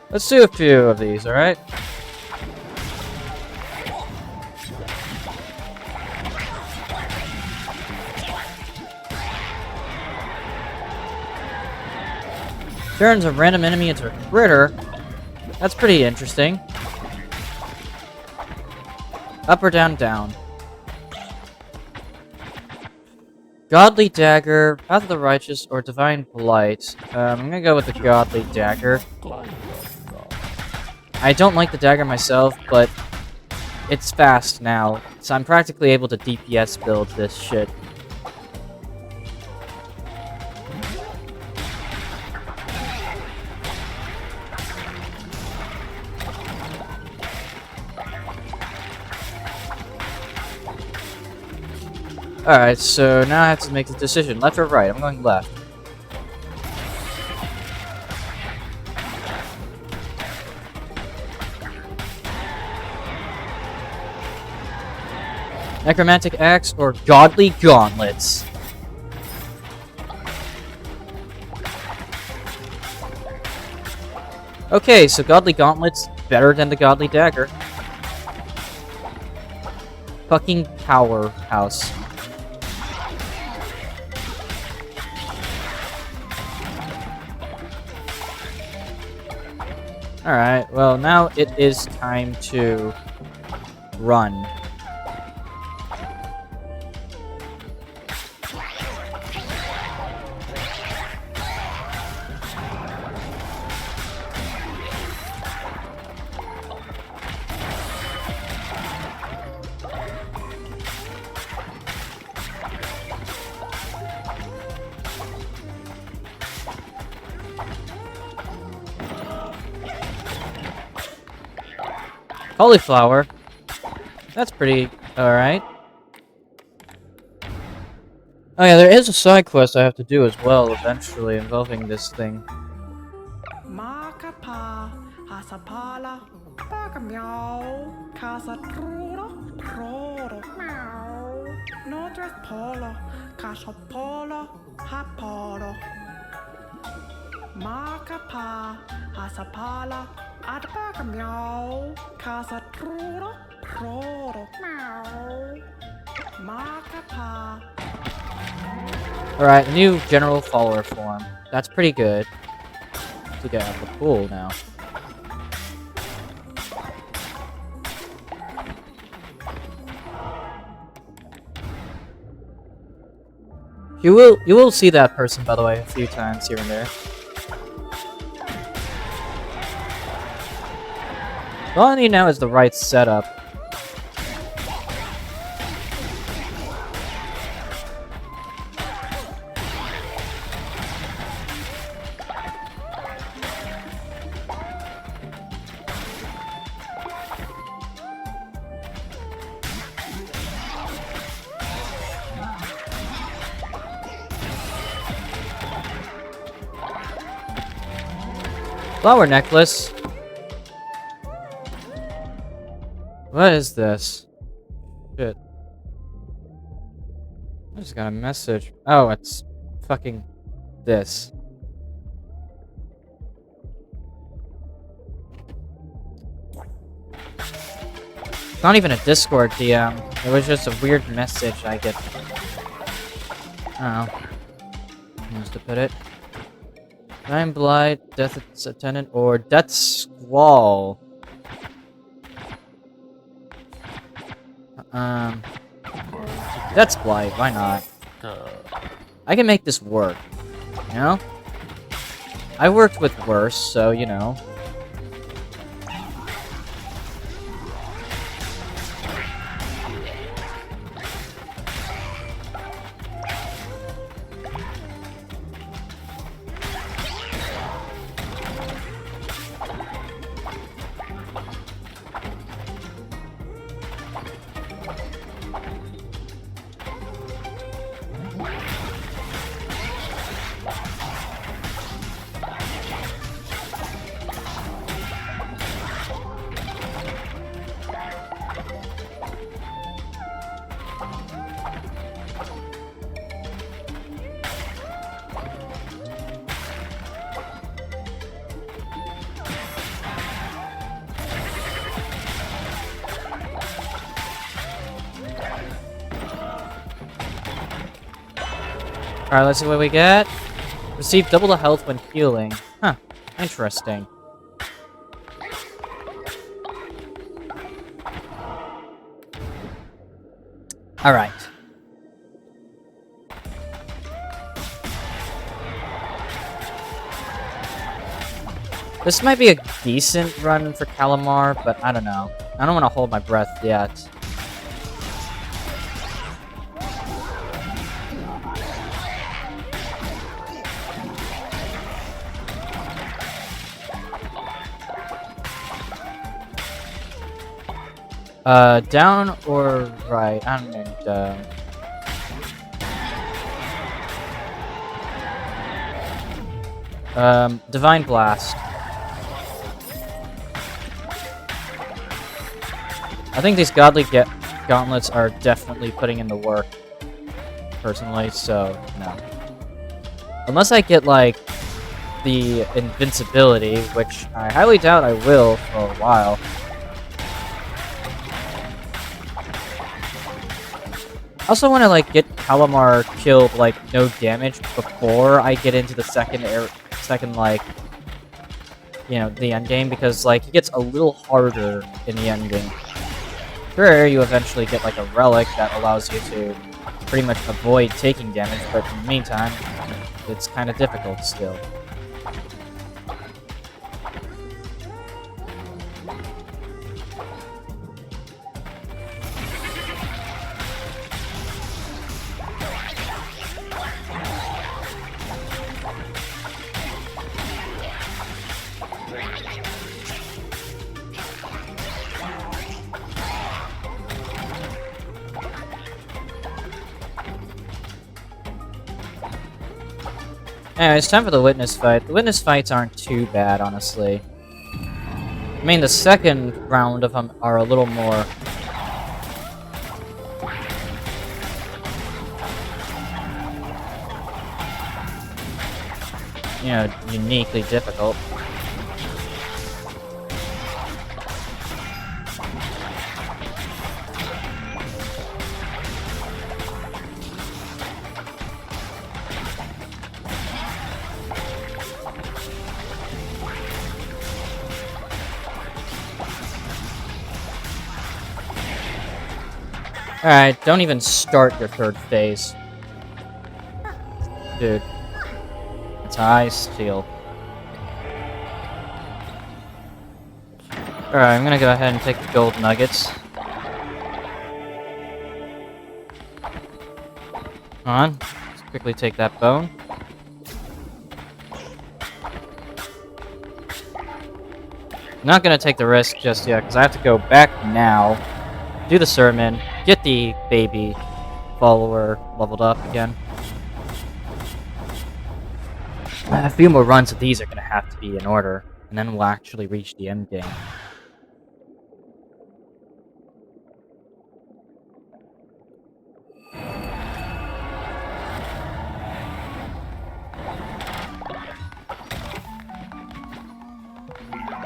Let's do a few of these, alright? Turns a random enemy into a critter. That's pretty interesting. Up or down, down. Godly Dagger, Path of the Righteous, or Divine Blight. I'm gonna go with the Godly Dagger. I don't like the dagger myself, but it's fast now, so I'm practically able to DPS build this shit. Alright, so now I have to make the decision. Left or right? I'm going left. Necromantic Axe or Godly Gauntlets? Okay, so Godly Gauntlets better than the Godly Dagger. Fucking powerhouse. Alright, well now it is time to run. cauliflower. That's pretty alright. Oh yeah, there is a side quest I have to do as well, eventually, involving this thing. Makapa, Hasapala, Bagamiao, Casatruro, Proro, Meow, Nodres Polo, Cashopolo, Hapolo. Makapa, Hasapala, Adbagamiao, Casatruro, Proro, Meow, Makapa. Alright, new general follower form. That's pretty good. To get out of the pool now. You will see that person, by the way, a few times here and there. All I need now is the right setup. Flower necklace. What is this? Shit. I just got a message. Oh, it's fucking this. It's not even a Discord DM. It was just a weird message I get. I don't know. Who wants to put it? Time Blight, Death's Attendant, or Death Squall. Death's Blight, why not? I can make this work, you know? I worked with worse, so, you know. Alright, let's see what we get. Receive double the health when healing. Huh, interesting. Alright. This might be a decent run for Calamar, but I don't know. I don't want to hold my breath yet. Down or right? I don't know. Divine Blast. I think these godly gauntlets are definitely putting in the work, personally, so, no. Unless I get, like, the invincibility, which I highly doubt I will for a while. I also want to, like, get Calamar killed, like, no damage before I get into the second, like, you know, the endgame, because, like, he gets a little harder in the endgame. Sure, you eventually get, like, a relic that allows you to pretty much avoid taking damage, but in the meantime, it's kind of difficult still. Anyway, it's time for the witness fight. The witness fights aren't too bad, honestly. I mean, the second round of them are a little more... you know, uniquely difficult. Alright, don't even start your third phase. Dude. It's high steel. Alright, I'm gonna go ahead and take the gold nuggets. Come on. Let's quickly take that bone. Not gonna take the risk just yet, because I have to go back now, do the sermon, get the baby follower leveled up again. A few more runs of these are gonna have to be in order, and then we'll actually reach the end game.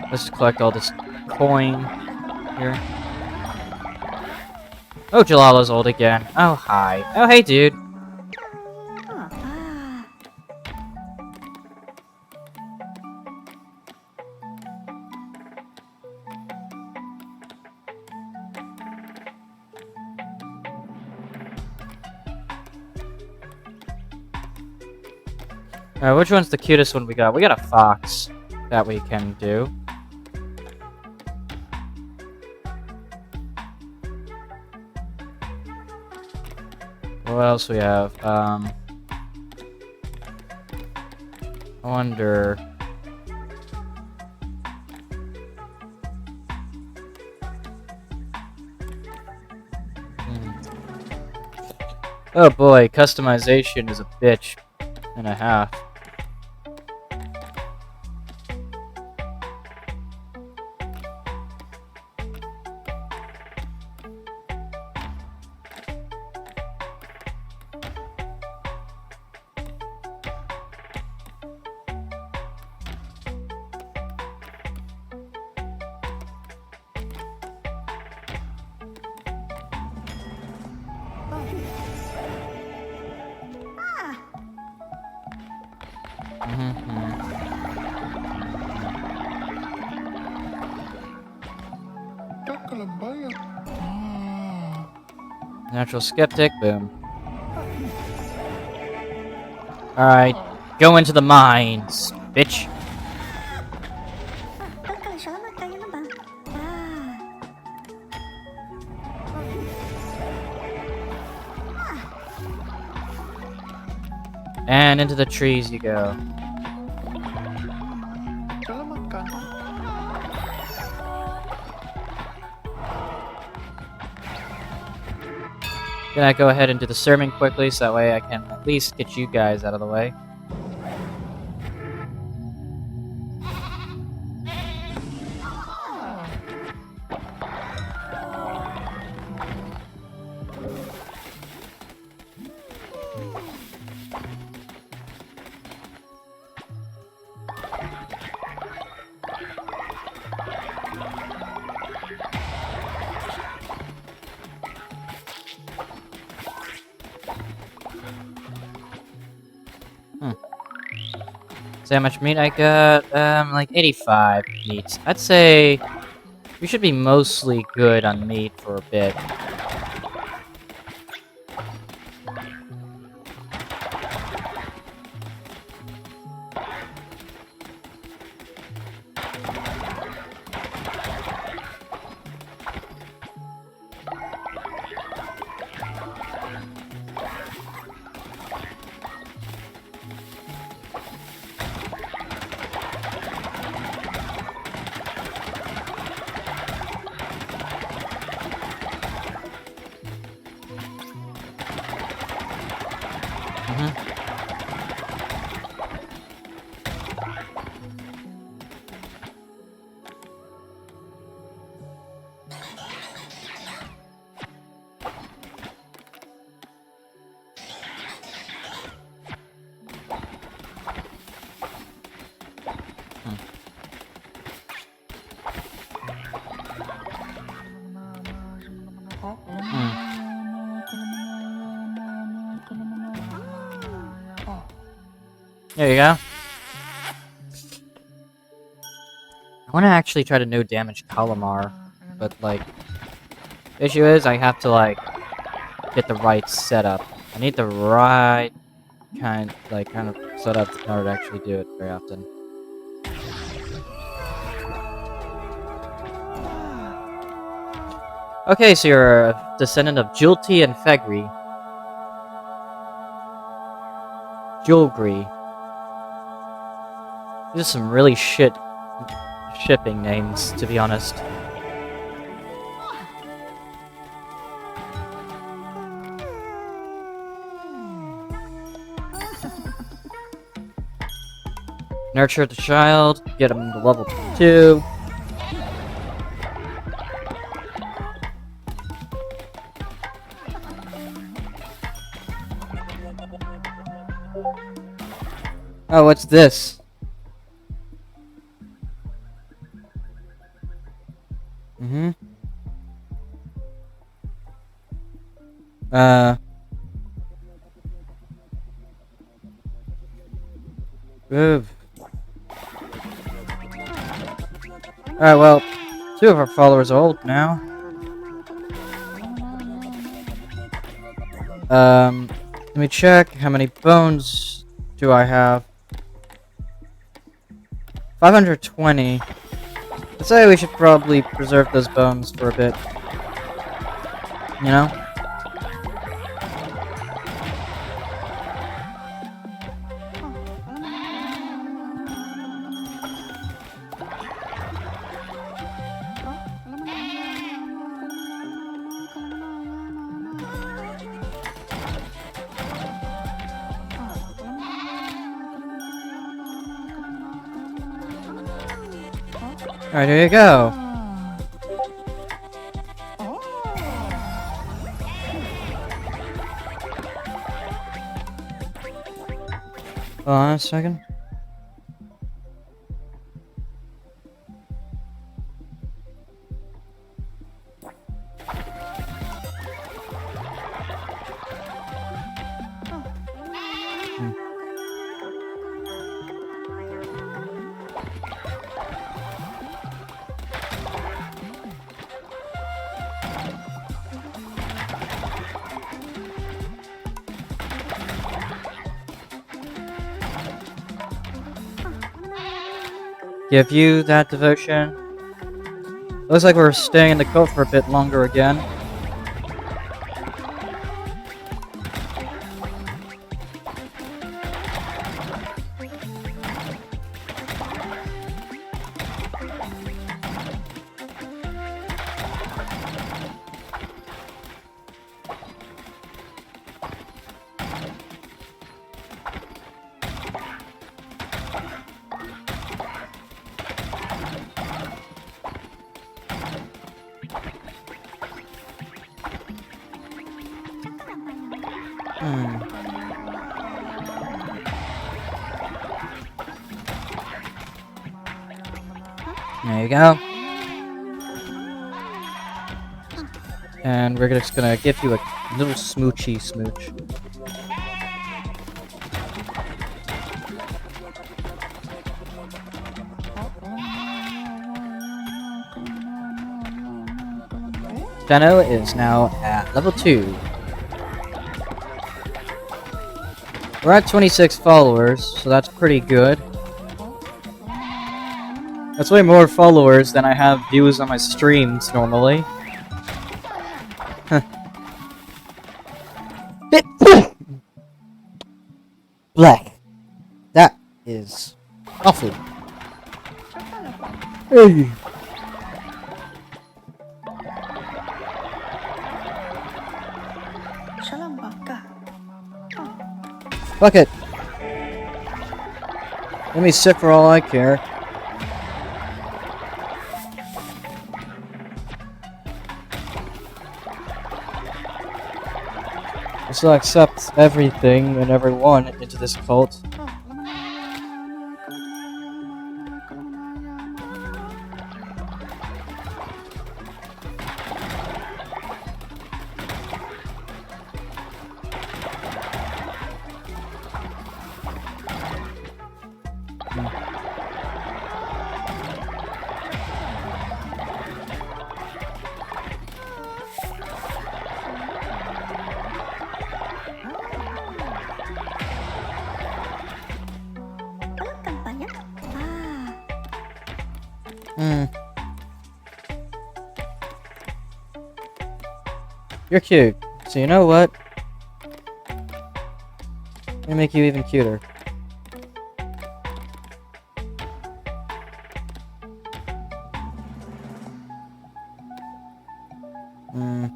Let's collect all this coin here. Oh, Jalala's old again. Oh, hi. Oh, hey, dude. Alright, which one's the cutest one we got? We got a fox that we can do. What else we have? I wonder... Oh boy, customization is a bitch and a half. Natural skeptic, boom. Alright, go into the mines, bitch. And into the trees you go. Gonna go ahead and do the sermon quickly so that way I can at least get you guys out of the way. See how much meat I got? Like 85 meat. I'd say we should be mostly good on meat for a bit. There you go. I want to actually try to no damage Calamar, but like, the issue is I have to like get the right setup. I need the right kind of setup in order to actually do it very often. Okay, so you're a descendant of Julti and Fegri. Julgri. These are some really shipping names, to be honest. Nurture the child, get him to level 2. Oh, what's this? Mm-hmm. Oof. Alright, well, 2 of our followers are old now. Let me check. How many bones do I have? 520. I'd say we should probably preserve those bones for a bit. You know? Alright, here you go. Hold on a second. Give you that devotion. Looks like we're staying in the cult for a bit longer again. There you go. And we're just gonna give you a little smoochy smooch. Dano is now at level 2. We're at 26 followers, so that's pretty good. That's way more followers than I have views on my streams normally. Black. That is awful. Hey. Fuck it. Let me sit for all I care. This will accept everything and everyone into this cult. Hmm. You're cute. So you know what? I'm gonna make you even cuter. Hmm.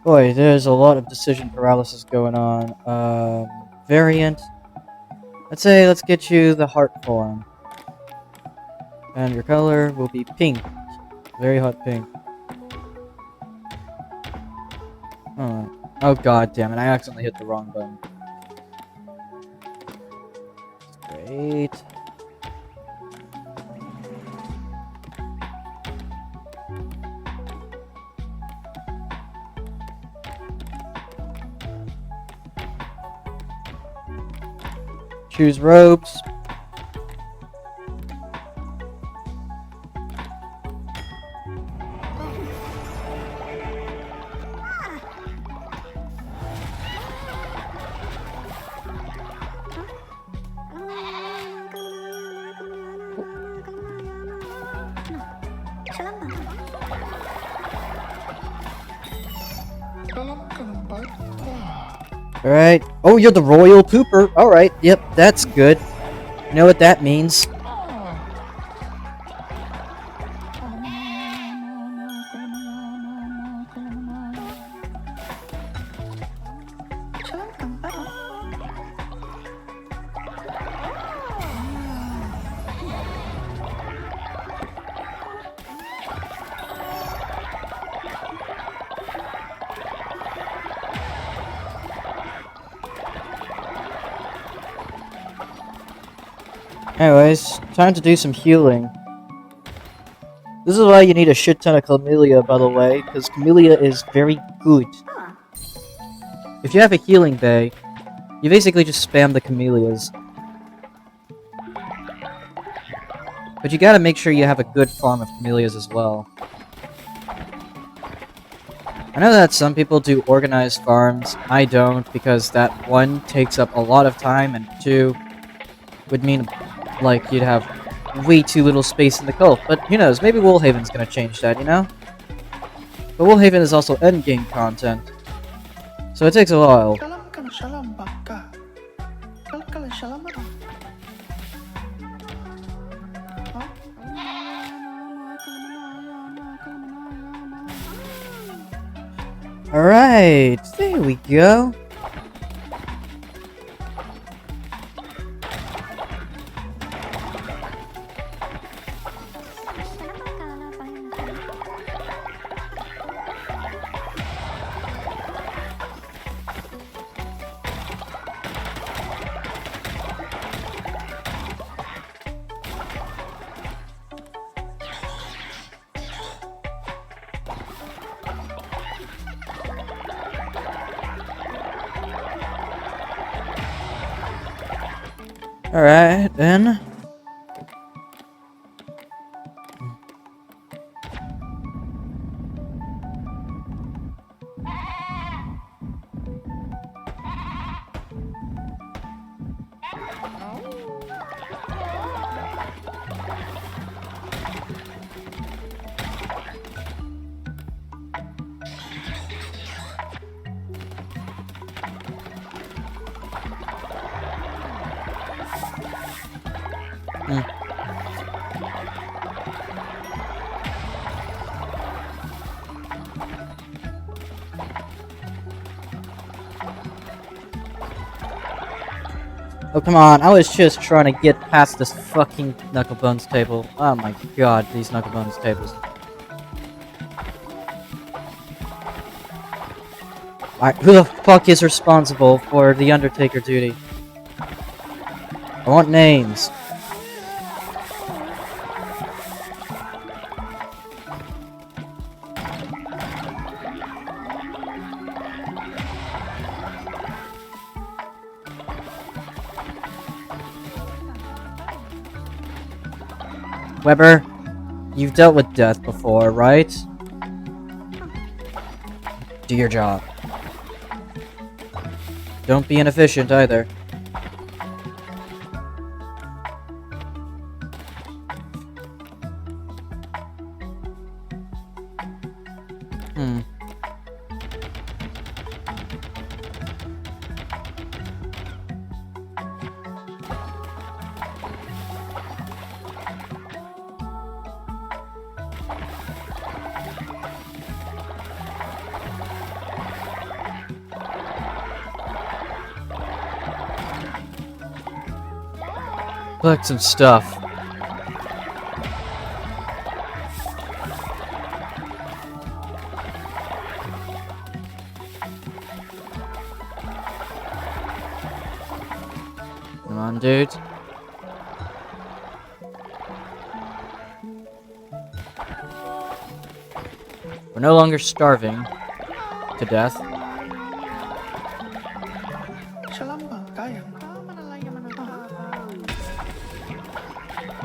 Boy, there's a lot of decision paralysis going on. Variant. I'd say let's get you the heart form. And your color will be pink. Very hot pink. Oh. Oh god damn it, I accidentally hit the wrong button. Great. Choose robes. Alright. Oh, you're the royal pooper. Alright, yep, that's good. You know what that means. Anyways, time to do some healing. This is why you need a shit ton of Camellia, by the way, because Camellia is very good. If you have a healing bay, you basically just spam the Camellias. But you gotta make sure you have a good farm of Camellias as well. I know that some people do organized farms. I don't, because that, one, takes up a lot of time, and two, would mean, like, you'd have way too little space in the cult. But who knows, maybe Woolhaven's gonna change that, you know? But Woolhaven is also endgame content, so it takes a while. Alright, there we go. Alright, then. Oh, come on, I was just trying to get past this fucking Knucklebones table. Oh my god, these Knucklebones tables. Alright, who the fuck is responsible for the Undertaker duty? I want names. Weber, you've dealt with death before, right? Do your job. Don't be inefficient either. Hmm. Collect some stuff. Come on, dude. We're no longer starving to death.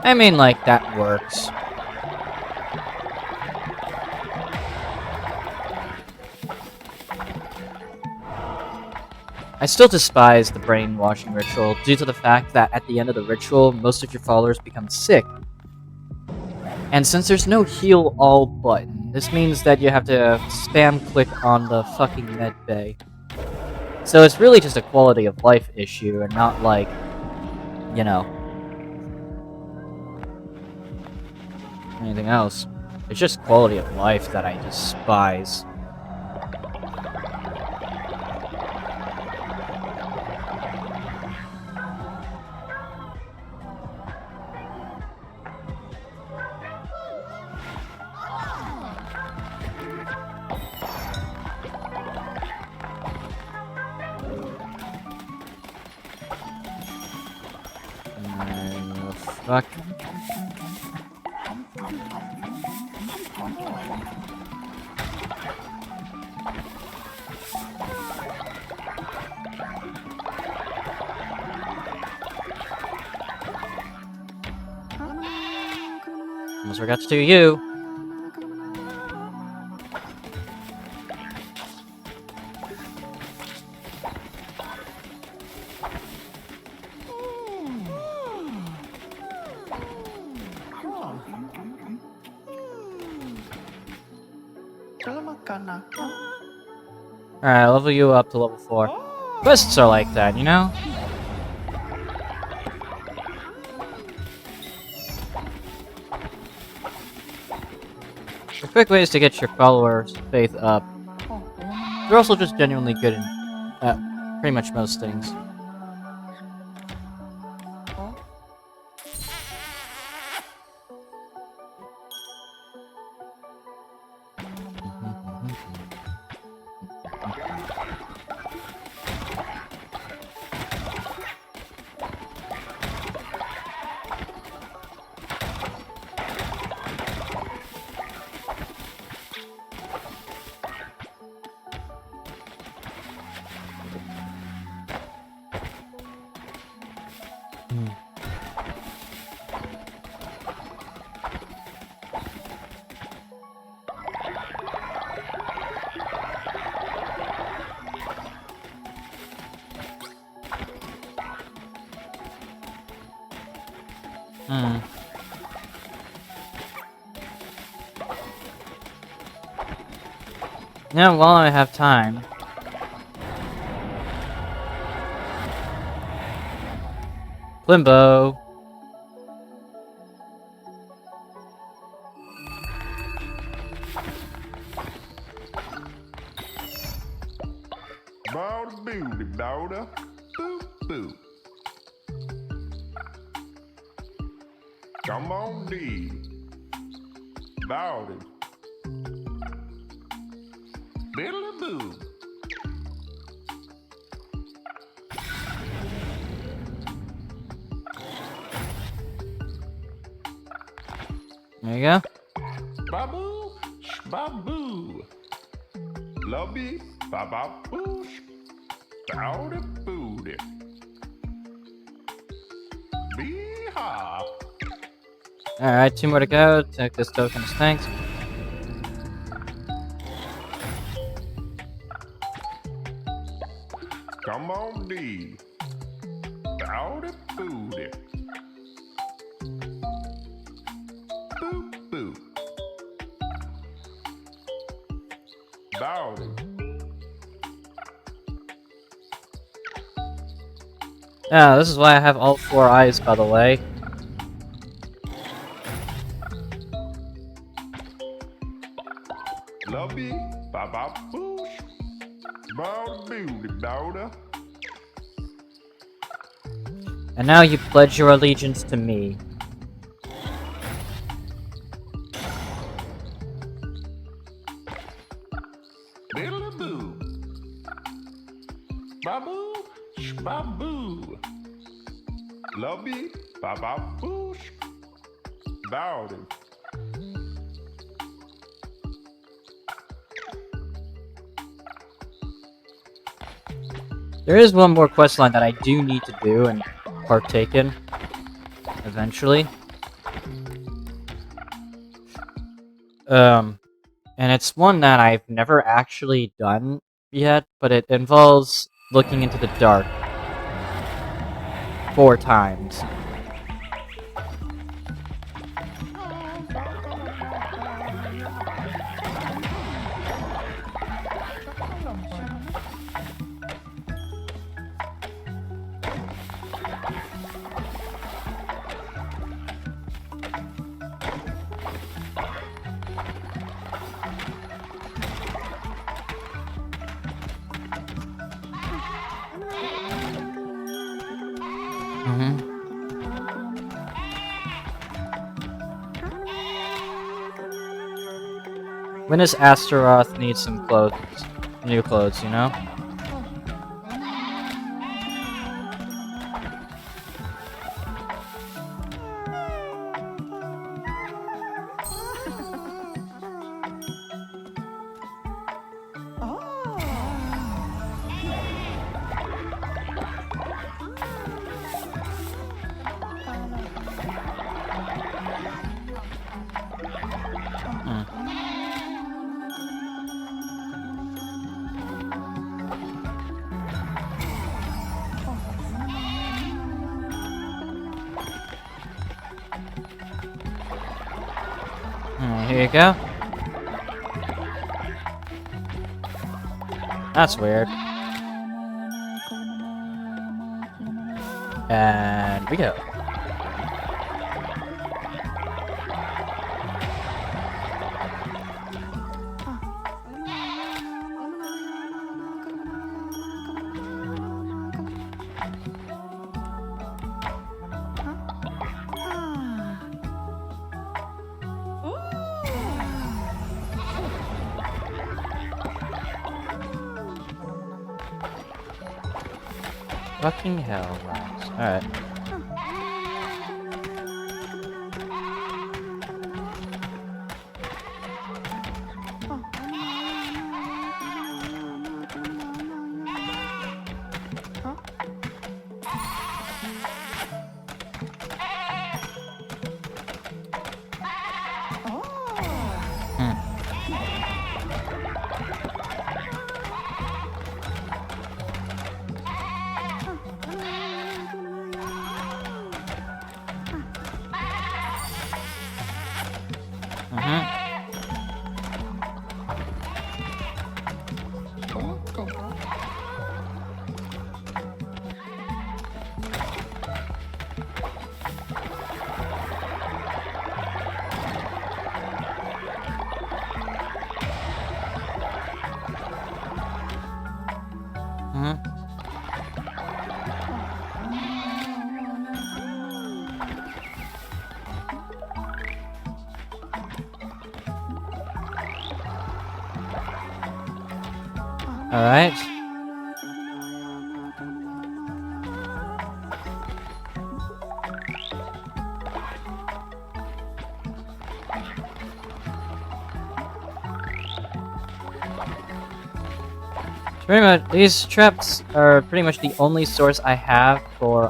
I mean, like, that works. I still despise the brainwashing ritual due to the fact that at the end of the ritual, most of your followers become sick. And since there's no heal all button, this means that you have to spam click on the fucking med bay. So it's really just a quality of life issue and not like, you know, anything else. It's just quality of life that I despise. Fuck. Almost forgot to do you. Alright, level you up to level 4. Quests are like that, you know? They're quick ways to get your followers' faith up. They're also just genuinely good at pretty much most things. Yeah, while I have time. Limbo. Bowda booty, bowda, boo boo. Come on, D. Bowda. Biddly boo. There you go. Babu, baboo. Lobby, bababoo, bowda booty. Bee-haw. Alright, 2 more to go. Take this token as thanks. Come on, D. Bowda booty. Boo boo. Dowdy. Yeah, this is why I have all 4 eyes, by the way. Love you, Baba Boosh. Bound beauty, daughter. And now you pledge your allegiance to me. Diddly boo. Babu, shbaboo. Love you, Baba Boosh. Dowdy. There is one more questline that I do need to do and partake in. Eventually. And it's one that I've never actually done yet, but it involves looking into the dark 4 times. When does Astaroth need some clothes? New clothes, you know? Here you go. That's weird. And we go. Fucking hell, Max. Alright. Alright. Pretty much, these traps are pretty much the only source I have for,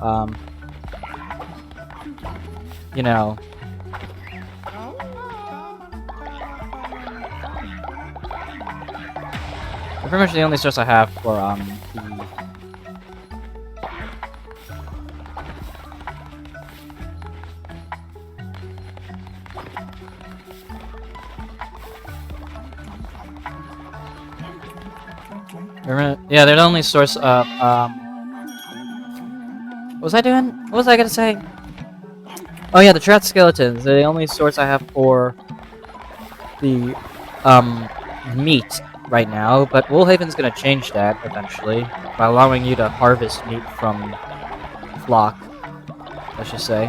you know, they're pretty much the only source I have for, the... Yeah, they're the only source of, what was I doing? What was I gonna say? Oh yeah, the Trat skeletons. They're the only source I have for the, meat right now, but Woolhaven's gonna change that eventually by allowing you to harvest meat from flock, let's just say.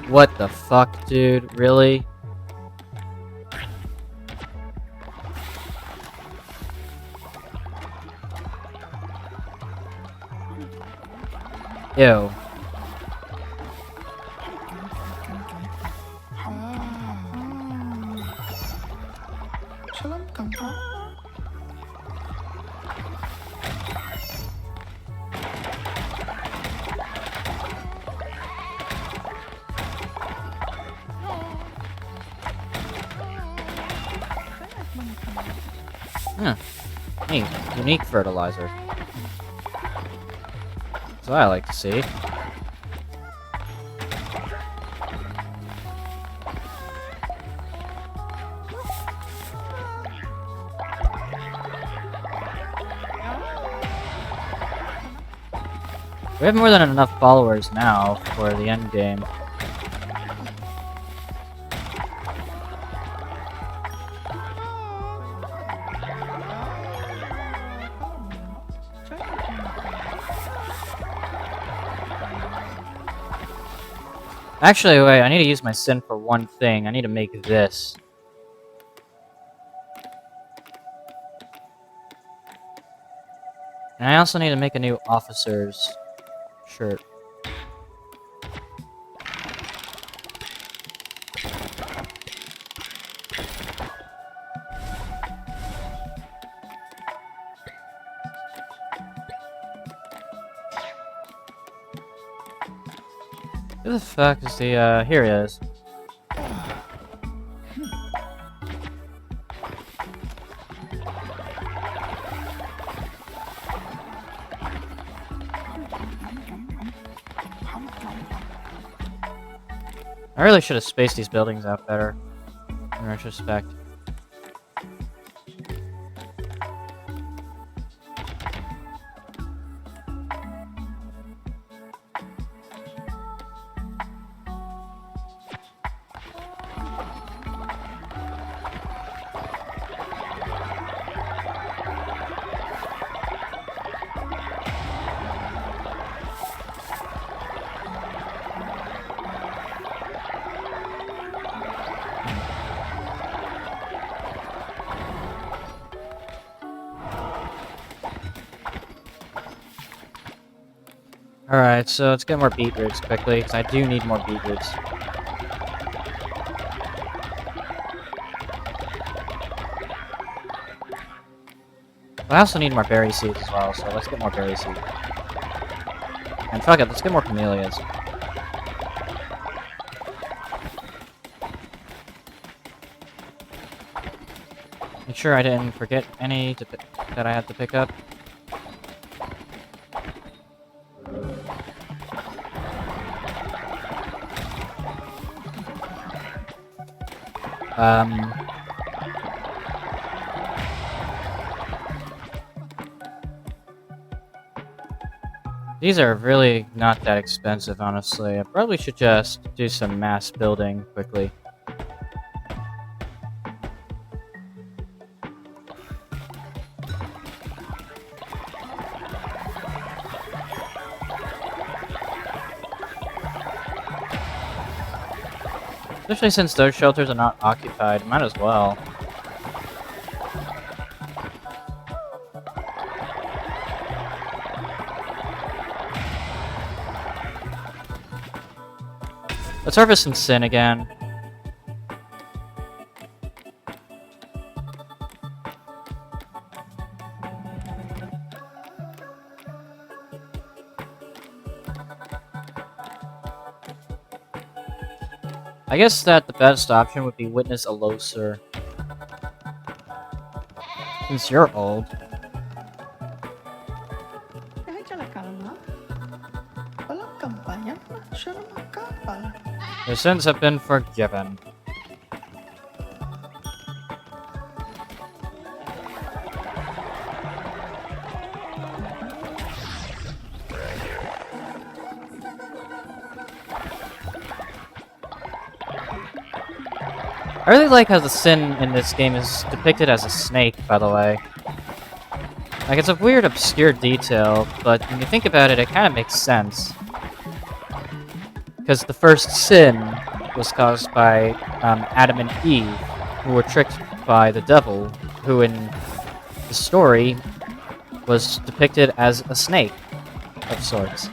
What the fuck, dude? Really? Ew. Huh. Neat. Unique fertilizer. That's what I like to see. We have more than enough followers now for the end game. Actually, wait, I need to use my sin for one thing. I need to make this. And I also need to make a new officer's shirt. Who the fuck is the, here he is. I really should have spaced these buildings out better, in retrospect. Alright, so let's get more beetroots quickly, because I do need more beetroots. I also need more berry seeds as well, so let's get more berry seeds. And fuck it, let's get more camellias. Make sure I didn't forget any that I had to pick up. These are really not that expensive, honestly. I probably should just do some mass building quickly. Especially since those shelters are not occupied, might as well. Let's harvest some sin again. I guess that the best option would be Witness a Loser. Since you're old. Your sins have been forgiven. I really like how the sin in this game is depicted as a snake, by the way. Like, it's a weird, obscure detail, but when you think about it, it kind of makes sense. Because the first sin was caused by Adam and Eve, who were tricked by the devil, who in the story was depicted as a snake of sorts.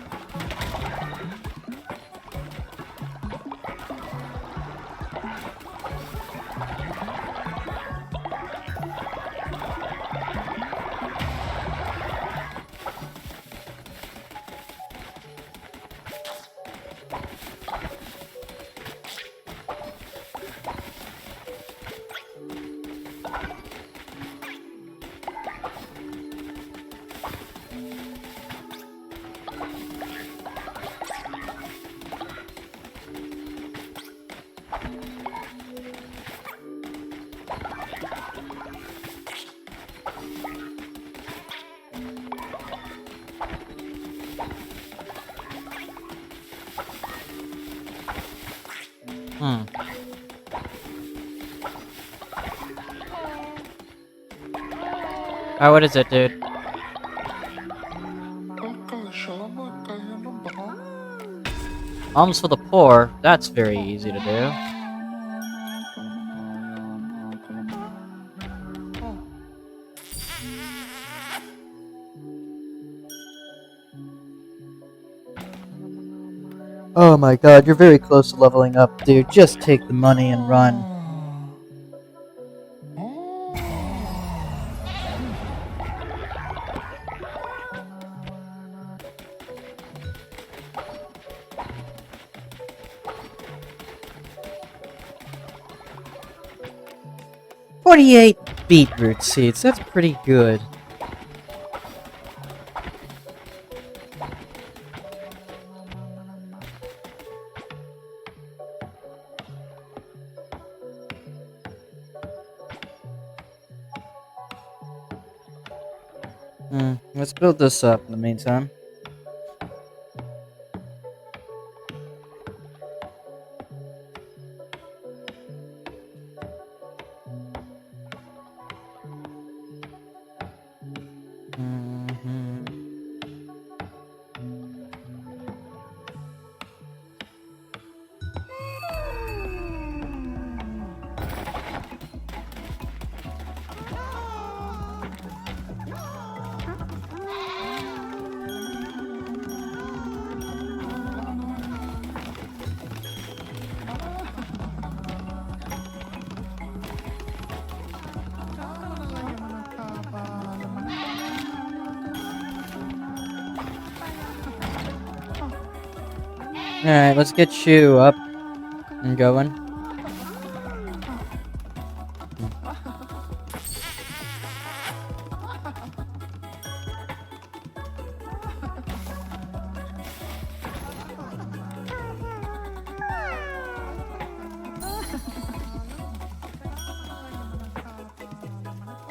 Hmm. Oh, what is it, dude? Alms for the poor? That's very easy to do. Oh my god, you're very close to leveling up, dude. Just take the money and run. "48 beetroot seeds, that's pretty good." Let's build this up in the meantime. Alright, let's get you up and going.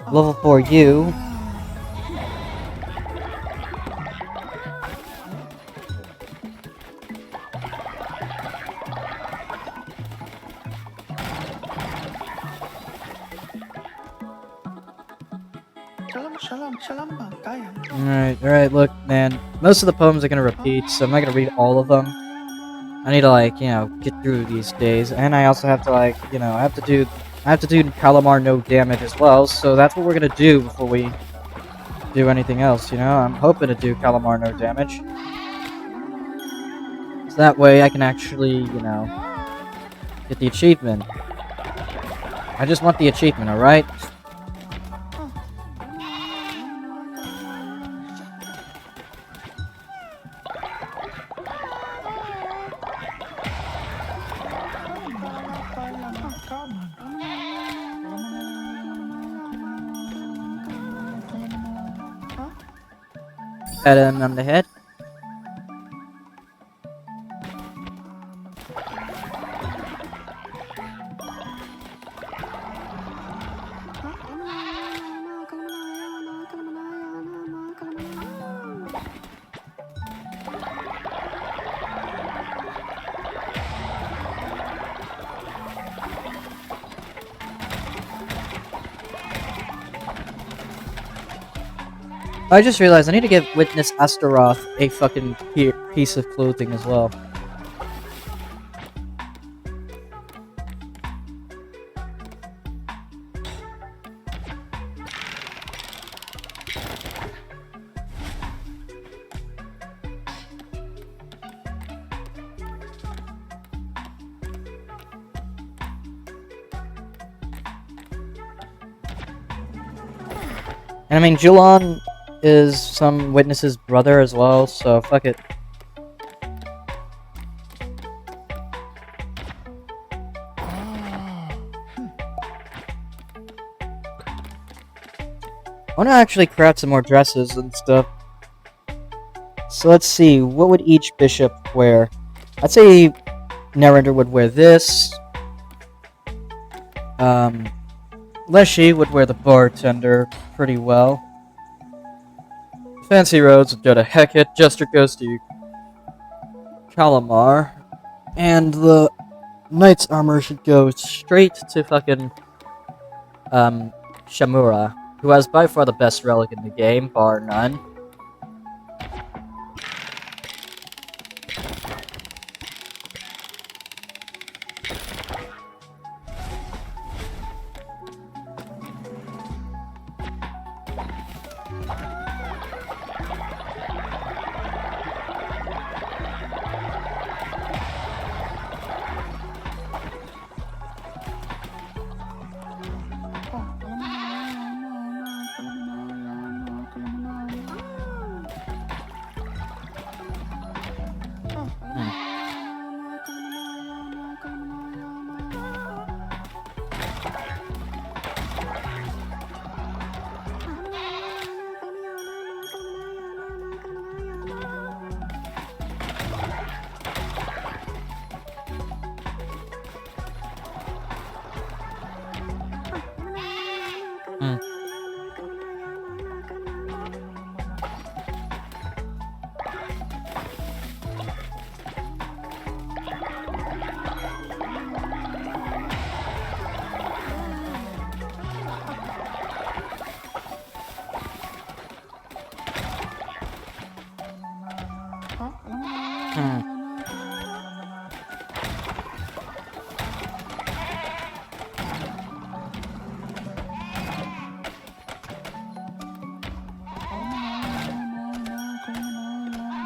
Level 4 you. Alright, look, man. Most of the poems are gonna repeat, so I'm not gonna read all of them. I need to, like, get through these days, and I also have to, like, I have to do Calamar no damage as well, so that's what we're gonna do before we do anything else, I'm hoping to do Calamar no damage. So that way I can actually, get the achievement. I just want the achievement, alright? Pat him on the head. I just realized I need to give Witness Astaroth a fucking piece of clothing as well. And I mean, Julon is some Witness's brother as well, so fuck it. I want to actually craft some more dresses and stuff. So let's see, what would each bishop wear? I'd say Narender would wear this. Leshy would wear the bartender pretty well. Fancy Rhodes would go to Hecate, Jester goes to Calamar, and the Knight's armor should go straight to fucking Shamura, who has by far the best relic in the game, bar none.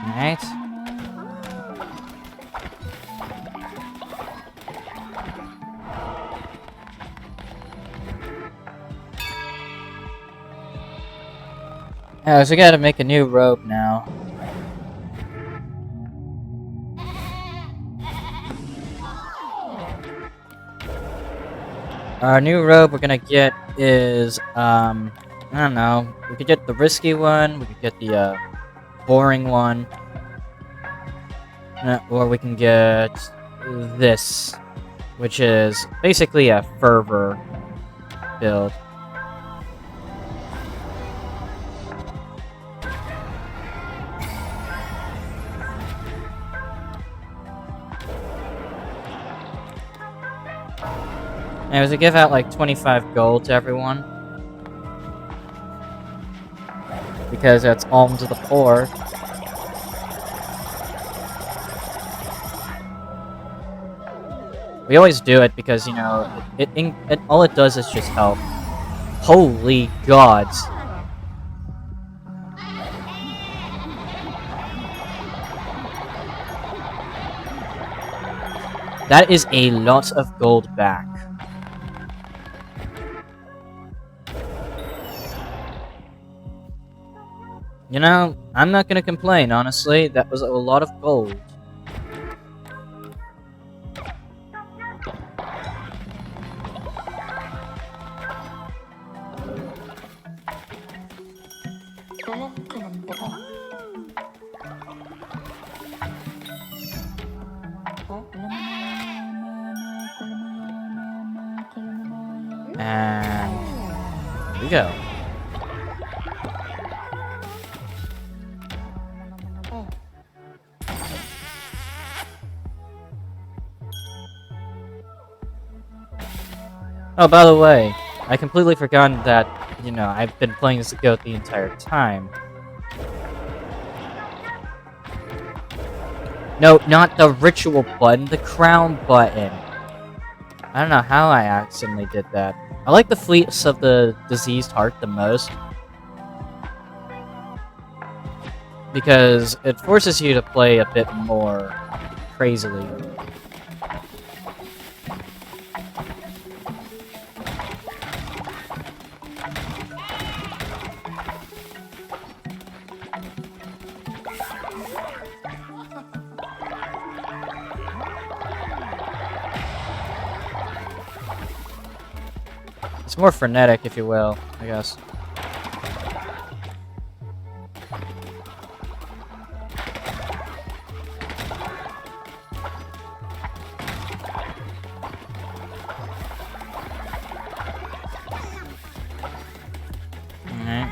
Alright. So we gotta make a new robe now. Our new robe we're gonna get is, I don't know. We could get the risky one, we could get the, boring one. Or we can get this, which is basically a fervor build. Anyways, we give out like 25 gold to everyone. Because that's alms of the poor. We always do it because, you know, it all it does is just help. Holy gods. That is a lot of gold back. You know, I'm not gonna complain, honestly. That was a lot of gold. And here we go. Oh, by the way, I completely forgot that, you know, I've been playing this goat the entire time. No, not the ritual button, the crown button. I don't know how I accidentally did that. I like the fleets of the diseased heart the most. Because it forces you to play a bit more crazily. It's more frenetic, if you will, I guess. Alright.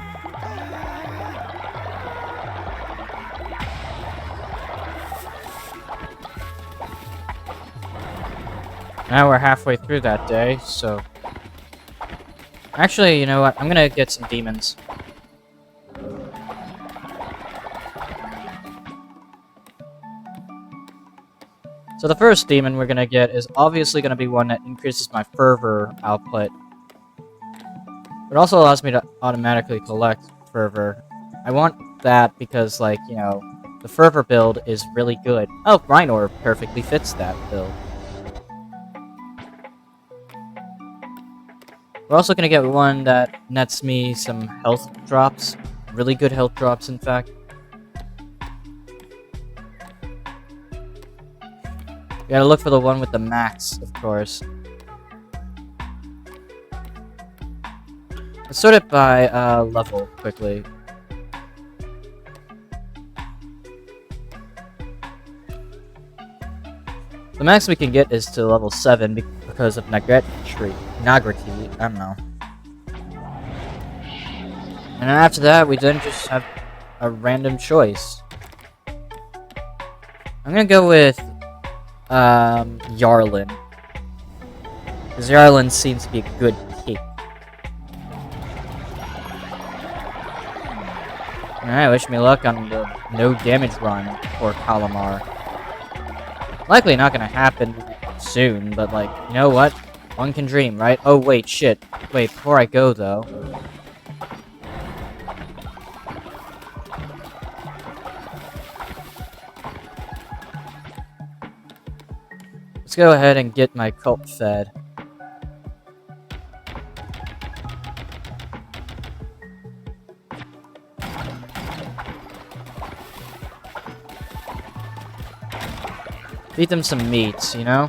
Now we're halfway through that day, so... Actually, you know what? I'm gonna get some demons. So the first demon we're gonna get is obviously gonna be one that increases my fervor output. It also allows me to automatically collect fervor. I want that because, like, you know, the fervor build is really good. Oh, Rhinor perfectly fits that build. We're also gonna get one that nets me some health drops. Really good health drops, in fact. You gotta look for the one with the max, of course. Let's sort it by level, quickly. The max we can get is to level 7 because of Nagrati, I don't know. And then after that, we then just have a random choice. I'm gonna go with Yarlin. Because Yarlin seems to be a good pick. Alright, wish me luck on the no damage run for Calamar. Likely not gonna happen soon, but like, you know what? One can dream, right? Oh wait, shit. Wait, before I go though. Let's go ahead and get my cult fed. Feed them some meat, you know?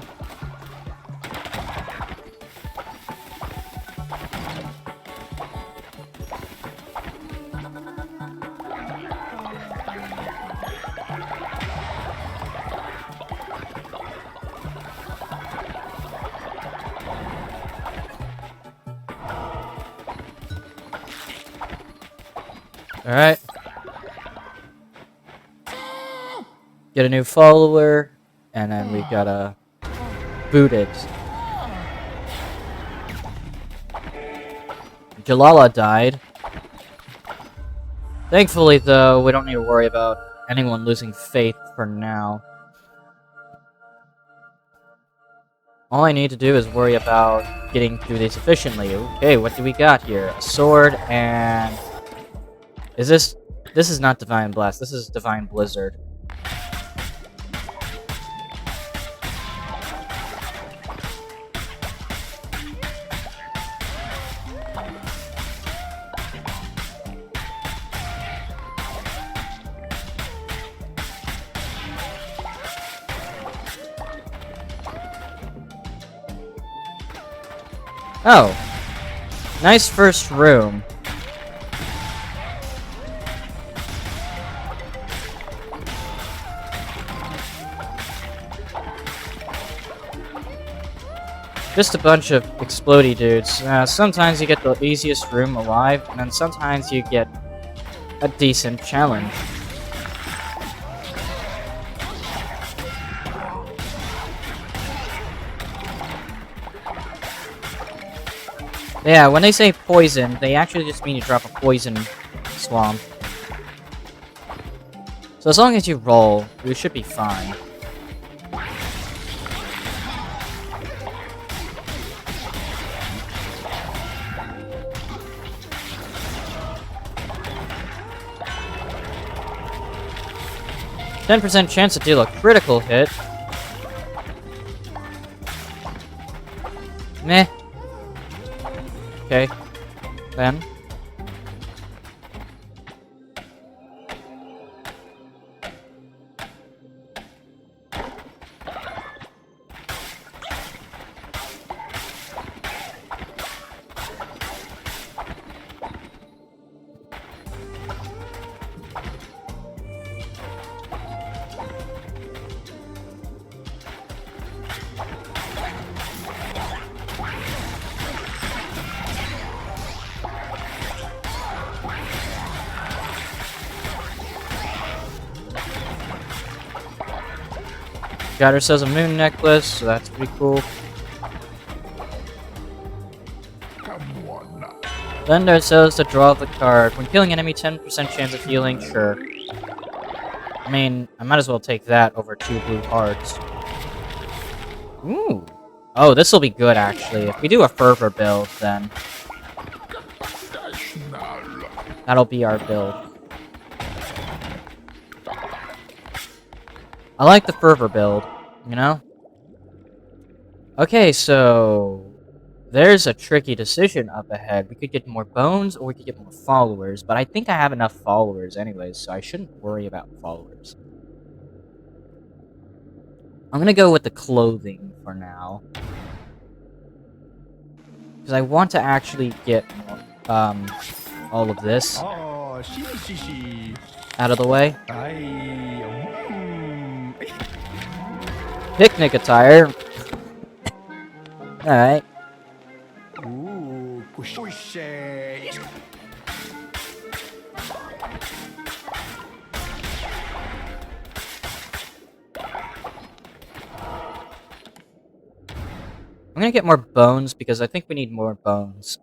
Alright. Get a new follower, and then we gotta boot it. Jalala died. Thankfully, though, we don't need to worry about anyone losing faith for now. All I need to do is worry about getting through this efficiently. Okay, what do we got here? A sword and... Is this... This is not Divine Blast, this is Divine Blizzard. Oh. Nice first room. Just a bunch of explodey dudes. Sometimes you get the easiest room alive, and then sometimes you get a decent challenge. Yeah, when they say poison, they actually just mean you drop a poison swamp. So as long as you roll, you should be fine. %10 chance to deal a critical hit. Meh. Okay. Then. Got ourselves a moon necklace, so that's pretty cool. Come on now. Lend ourselves to draw the card. When killing enemy, 10% chance of healing, sure. I mean, I might as well take that over 2 blue cards. Ooh. Oh, this will be good, actually. If we do a Fervor build, then that'll be our build. I like the Fervor build, you know? Okay, so there's a tricky decision up ahead. We could get more bones or we could get more followers, but I think I have enough followers anyways, so I shouldn't worry about followers. I'm gonna go with the clothing for now. Because I want to actually get all of this out of the way. Picnic attire. Alright. I'm gonna get more bones because I think we need more bones.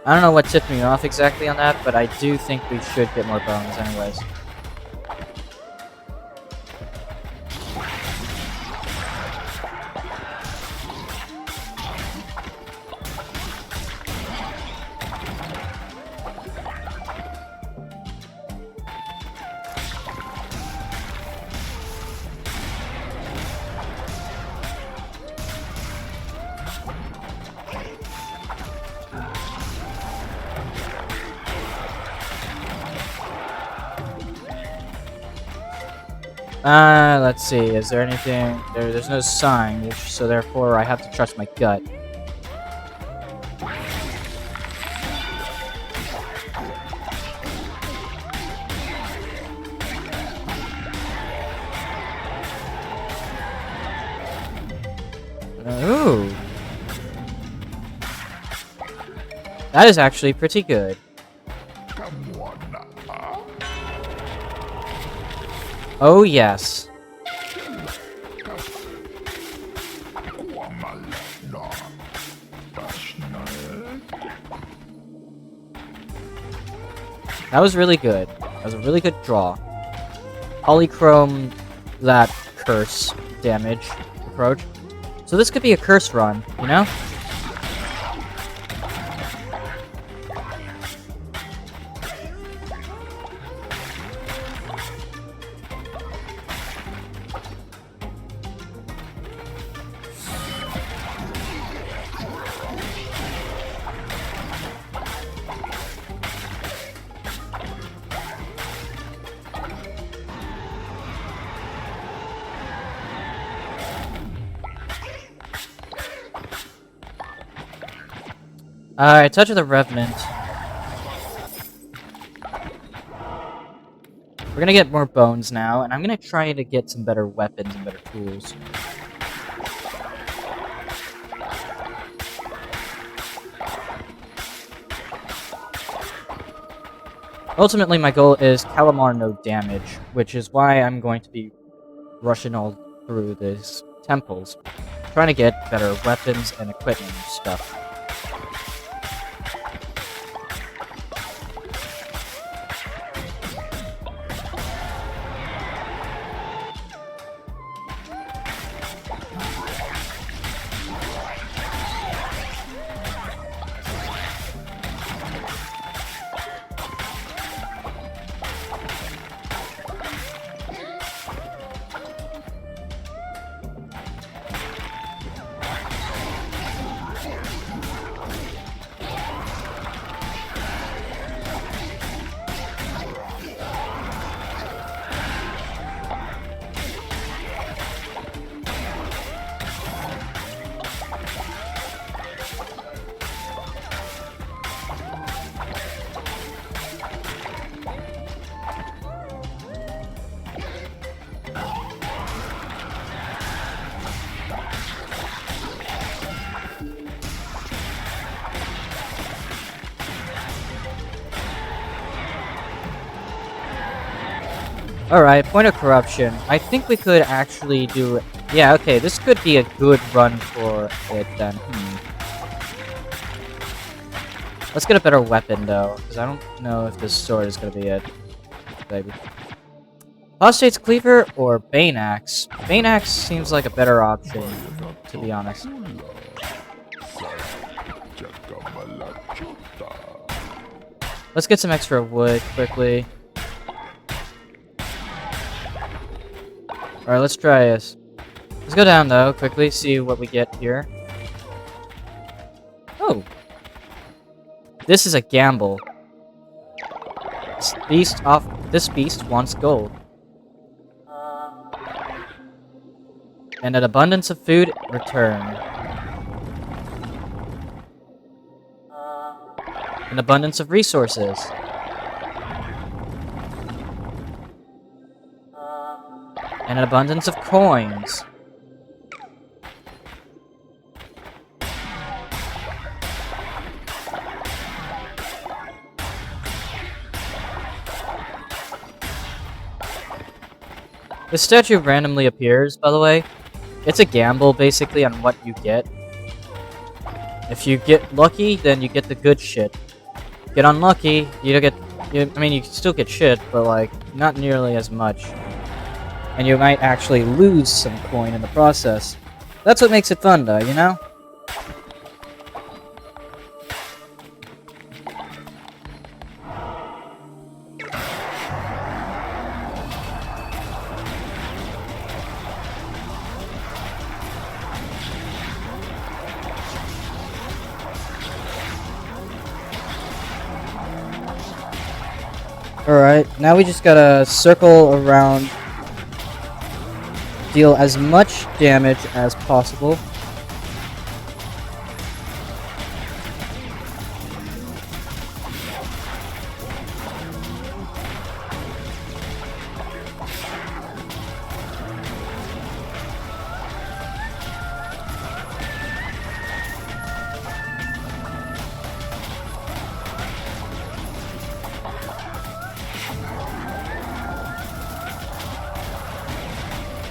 I don't know what tipped me off exactly on that, but I do think we should get more bones anyways. Let's see, is there anything... There's no sign, so therefore I have to trust my gut. Ooh. That is actually pretty good. Come on now. Oh, yes. That was really good. That was a really good draw. Polychrome that curse damage approach. So this could be a curse run, you know? Alright, Touch of the Revenant. We're gonna get more bones now, and I'm gonna try to get some better weapons and better tools. Ultimately, my goal is Calamar no damage, which is why I'm going to be rushing all through these temples, trying to get better weapons and equipment and stuff. Alright, point of corruption. I think we could actually do... Yeah, okay, this could be a good run for it then. Let's get a better weapon, though, because I don't know if this sword is going to be it. Baby. Phosphate's Cleaver or Bane Axe? Bane Axe seems like a better option, to be honest. Let's get some extra wood quickly. Alright, let's try this. Let's go down though, quickly, see what we get here. Oh! This is a gamble. This beast wants gold. And an abundance of food return. An abundance of resources. And an abundance of coins. The statue randomly appears, by the way. It's a gamble, basically, on what you get. If you get lucky, then you get the good shit. Get unlucky, you don't get... I mean, you still get shit, but, like, not nearly as much. And you might actually lose some coin in the process. That's what makes it fun, though, you know? Alright, now we just gotta circle around, deal as much damage as possible.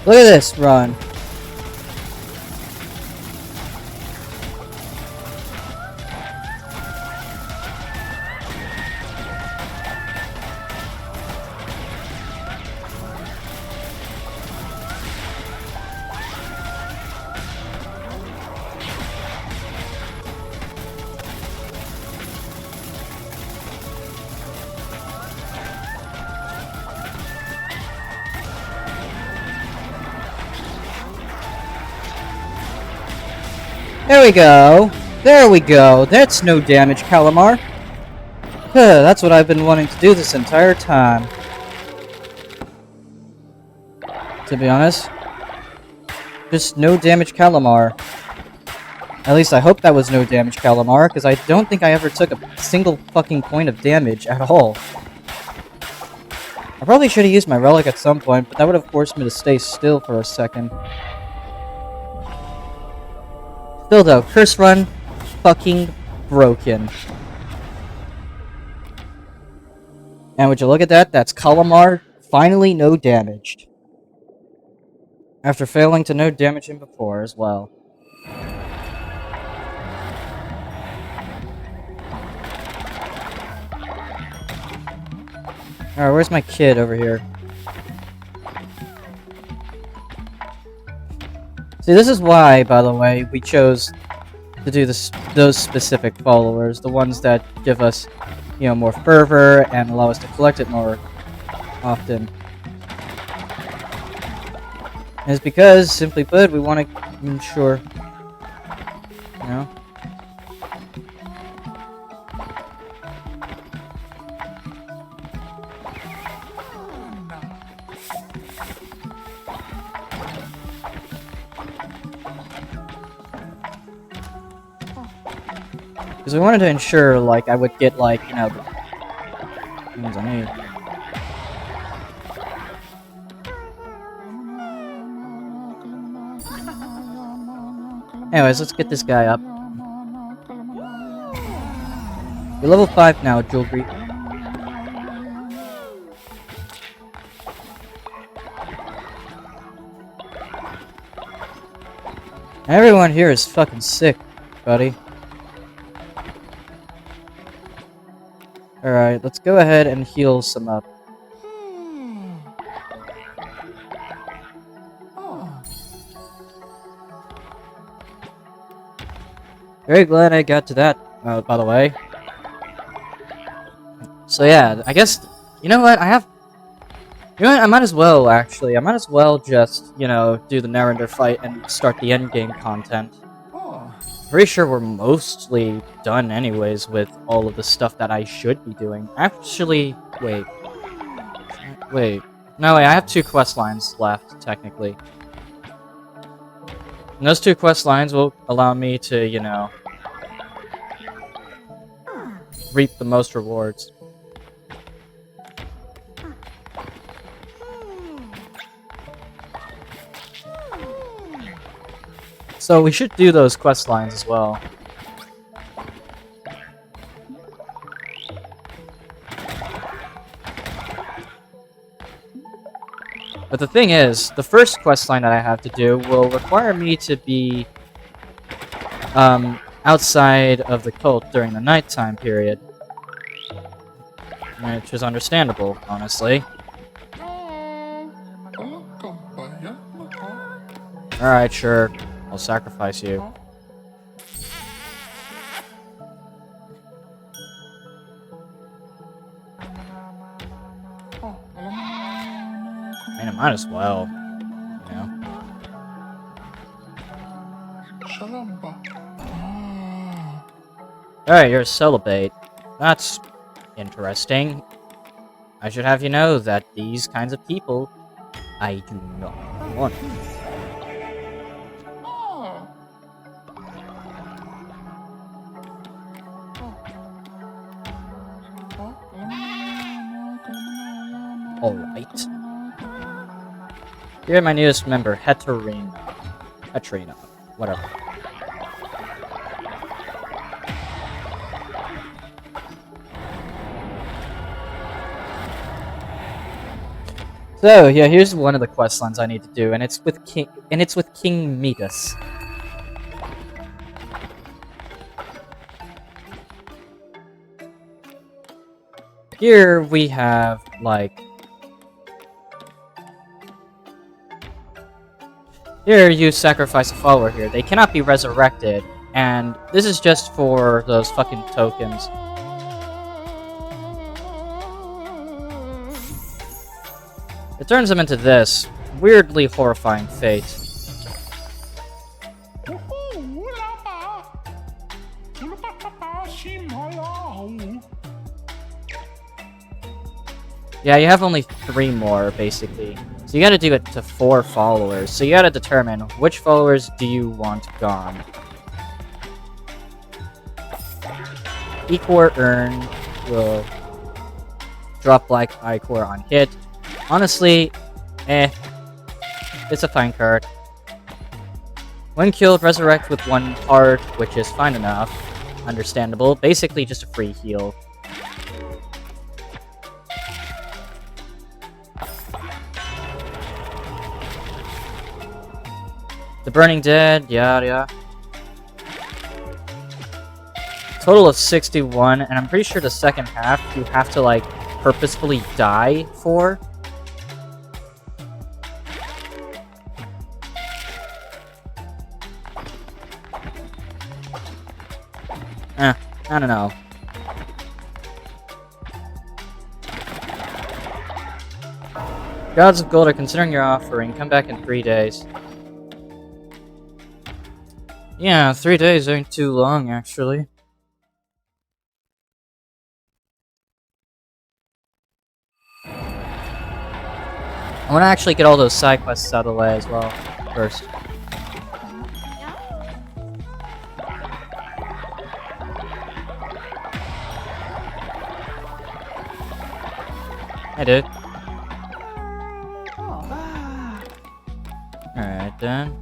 Look at this run. There we go. There we go. That's no damage, Calamar. That's what I've been wanting to do this entire time. To be honest. Just no damage, Calamar. At least I hope that was no damage, Calamar, because I don't think I ever took a single fucking point of damage at all. I probably should have used my relic at some point, but that would have forced me to stay still for a second. Still though, curse run, fucking broken. And would you look at that? That's Calamar, finally no damaged. After failing to no damage him before as well. Alright, where's my kid over here? See, this is why, by the way, we chose to do those specific followers. The ones that give us, you know, more fervor and allow us to collect it more often. And it's because, simply put, we want to ensure, you know? Because we wanted to ensure, like, I would get, like, you know, the things I need. Anyways, let's get this guy up. You're level 5 now, Jewelry. Everyone here is fucking sick, buddy. Alright, let's go ahead and heal some up. Very glad I got to that, by the way. So yeah, I guess, you know what, you know what, I might as well, actually. I might as well just, you know, do the Narender fight and start the endgame content. Pretty sure we're mostly done anyways with all of the stuff that I should be doing. Actually, wait. No, wait, I have 2 quest lines left, technically. And those 2 quest lines will allow me to, you know, reap the most rewards. So we should do those quest lines as well. But the thing is, the first quest line that I have to do will require me to be outside of the cult during the nighttime period. Which is understandable, honestly. Alright, sure. I'll sacrifice you. I mean, I might as well. You know? Alright, you're a celibate. That's interesting. I should have you know that these kinds of people I do not want. Alright. You're my newest member, Heterina. Whatever. So yeah, here's one of the quest lines I need to do, and it's with King Midas. Here we have like here you sacrifice a follower here. They cannot be resurrected, and this is just for those fucking tokens. It turns them into this weirdly horrifying fate. Yeah, you have only 3 more, basically. So you gotta do it to 4 followers. So you gotta determine which followers do you want gone. Ecor Urn will drop Black Ichor on hit. Honestly, it's a fine card. When killed, resurrect with 1 heart, which is fine enough. Understandable. Basically just a free heal. The Burning Dead, yeah. Total of 61, and I'm pretty sure the second half you have to, like, purposefully die for. I don't know. Gods of Gold are considering your offering. Come back in 3 days. Yeah, 3 days ain't too long, actually. I want to actually get all those side quests out of the way as well, first. Hey, dude. Alright, then.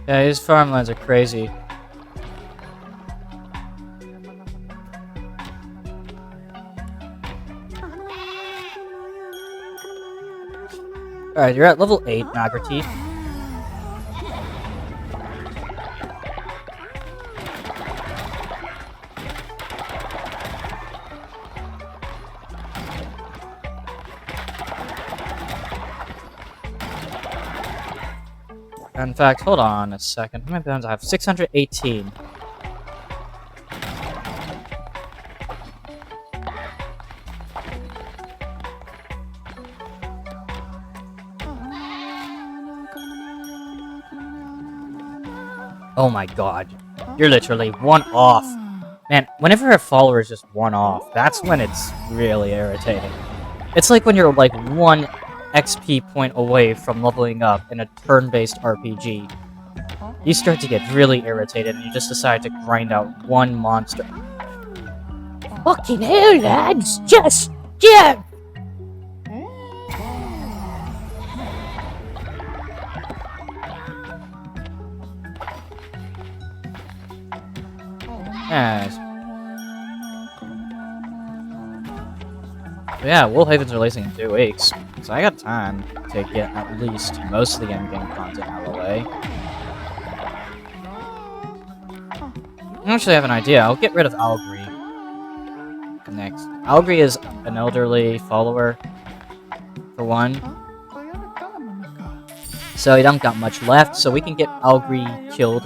Yeah, these farmlands are crazy. Alright, you're at level 8, Nagrati. In fact, hold on a second. How many bones do I have? 618. Oh my god. You're literally one off. Man, whenever a follower is just one off, that's when it's really irritating. It's like when you're like 1 XP point away from leveling up in a turn-based RPG. You start to get really irritated and you just decide to grind out one monster. Fucking hell, lads! Just get! Yes. But yeah, Woolhaven's releasing in 2 weeks, so I got time to get at least most of the endgame content out of the way. I actually have an idea. I'll get rid of Algri next. Algri is an elderly follower, for one. So he don't got much left, so we can get Algri killed.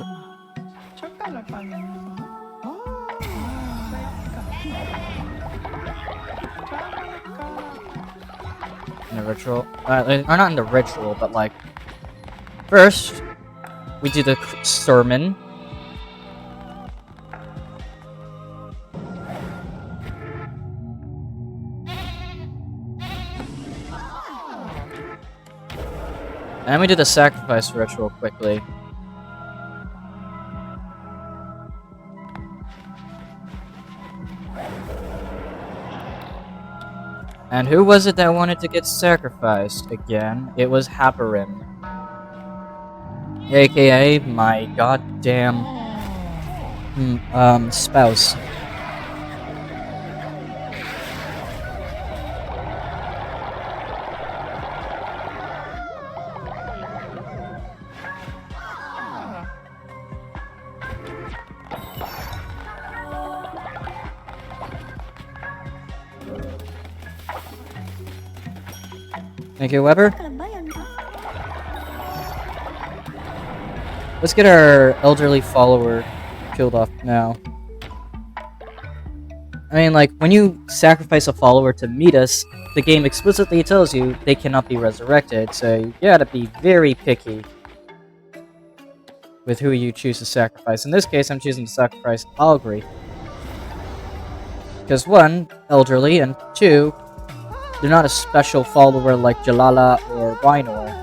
In the ritual. Or not in the ritual, but like... First, we do the sermon. And then we do the sacrifice ritual quickly. And who was it that wanted to get sacrificed again? It was Haparin. AKA my goddamn spouse. Thank you, Weber. Let's get our elderly follower killed off now. I mean, like, when you sacrifice a follower to meet us, the game explicitly tells you they cannot be resurrected, so you gotta be very picky with who you choose to sacrifice. In this case, I'm choosing to sacrifice Algri. Because 1, elderly, and 2, they're not a special follower like Jalala or Wynor.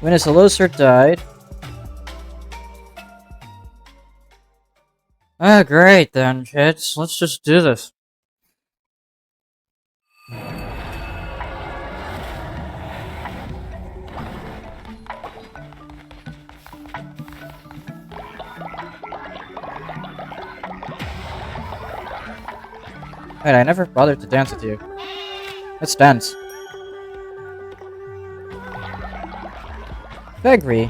When his Helloser died. Ah, great then, kids. Let's just do this. Wait, I never bothered to dance with you. Let's dance. Fegri?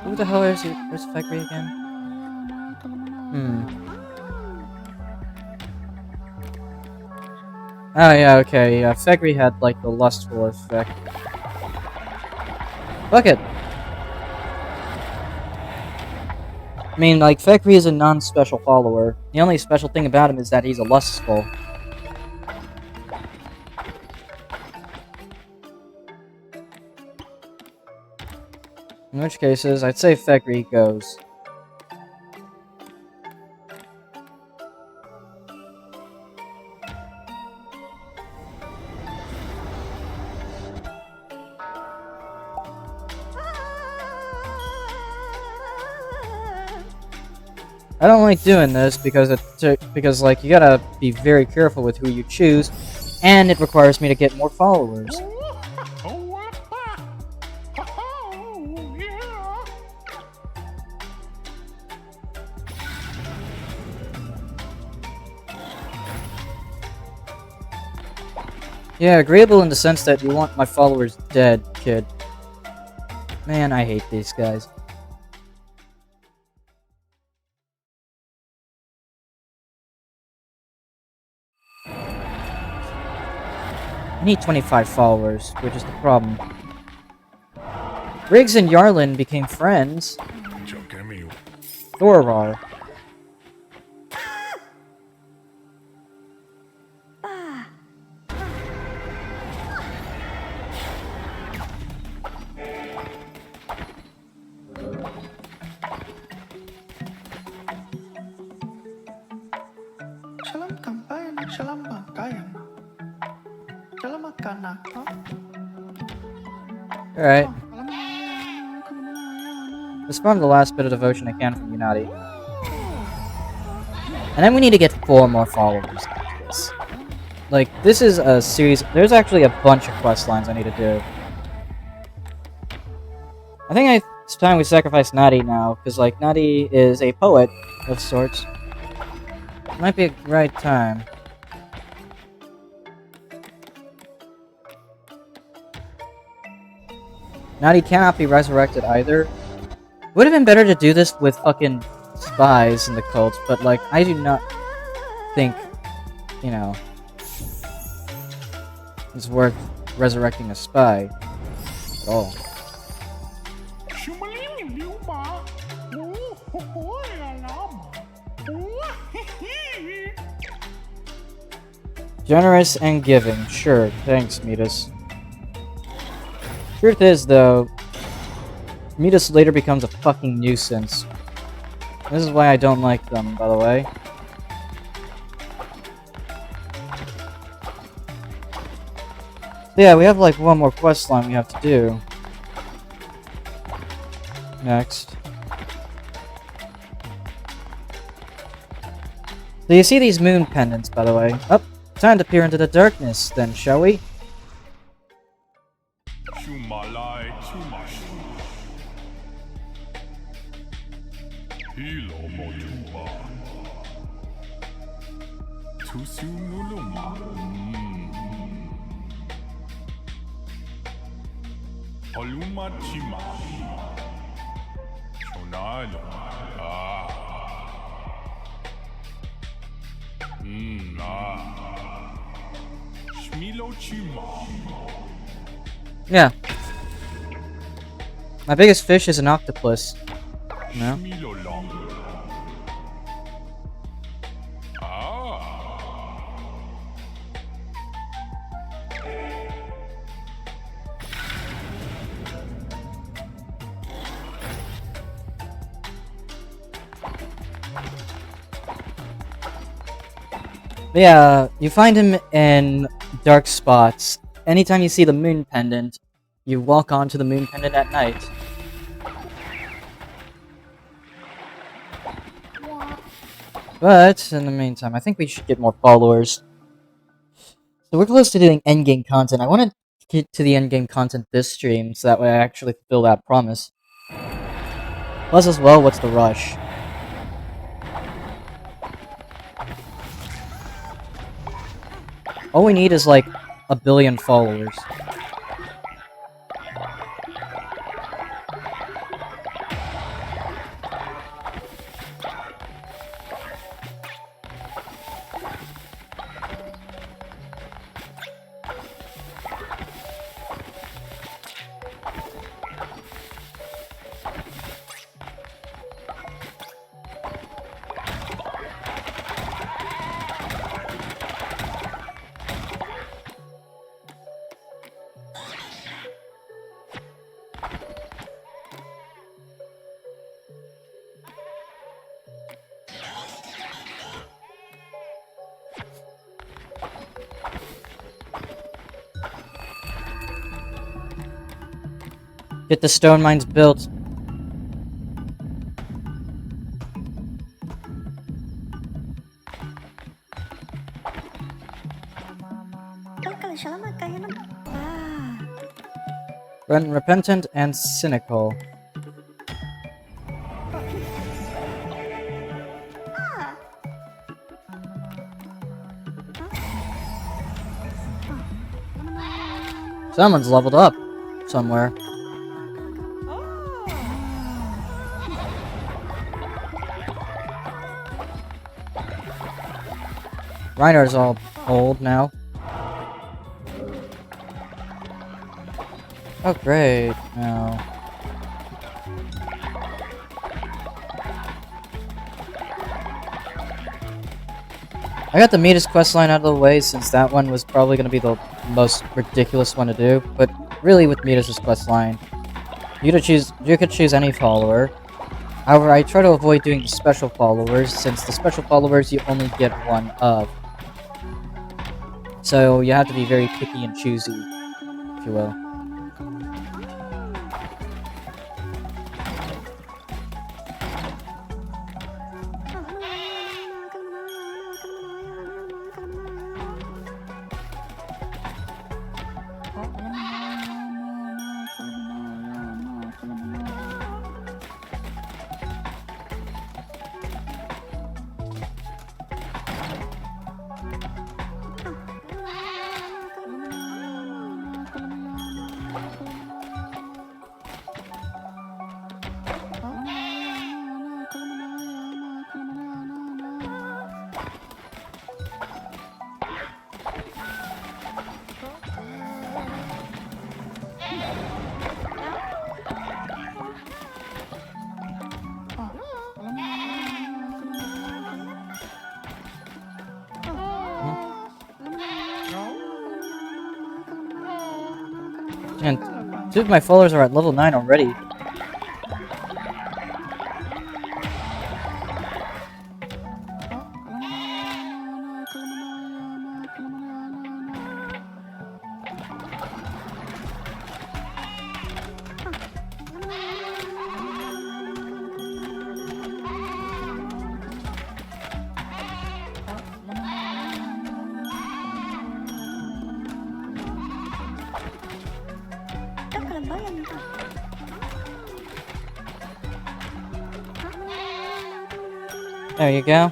Who the hell is he? Where's Fegri again? Oh yeah, okay, yeah. Fegri had like the lustful effect. Fuck it! I mean, like, Fegri is a non-special follower. The only special thing about him is that he's a lustful. In which cases, I'd say Fekri goes. I don't like doing this because like you gotta be very careful with who you choose, and it requires me to get more followers. Yeah, agreeable in the sense that you want my followers dead, kid. Man, I hate these guys. I need 25 followers, which is the problem. Riggs and Yarlin became friends. Thorar. Shalom kampayan, shalom bangkayan. Shalom makanak. Alright. Let's farm the last bit of devotion I can from Unati. And then we need to get 4 more followers after this. Like, this is a series. There's actually a bunch of quest lines I need to do. I think it's time we sacrifice Nadi now, because, like, Nadi is a poet of sorts. Might be a right time. Nadi cannot be resurrected either. Would have been better to do this with fucking spies in the cult, but, like, I do not think, you know, it's worth resurrecting a spy at all. Generous and giving, sure, thanks, Midas. Truth is, though, Midas later becomes a fucking nuisance. This is why I don't like them, by the way. So yeah, we have like one more quest line we have to do. Next. So you see these moon pendants, by the way. Oh, time to peer into the darkness, then, shall we? Yeah. My biggest fish is an octopus. No? But yeah, you find him in dark spots. Anytime you see the moon pendant, you walk onto the moon pendant at night. But, in the meantime, I think we should get more followers. So we're close to doing endgame content. I want to get to the endgame content this stream, so that way I actually fulfill that promise. Plus, as well, what's the rush? All we need is, like, 1 billion followers. Get the stone mines built. Repentant and cynical. Someone's leveled up somewhere. Reiner's all old now. Oh great, no. I got the Midas questline out of the way since that one was probably going to be the most ridiculous one to do, but really with Midas' questline, you could choose any follower. However, I try to avoid doing the special followers since the special followers you only get one of. So you have to be very picky and choosy, if you will. And 2 of my followers are at level 9 already. There you go.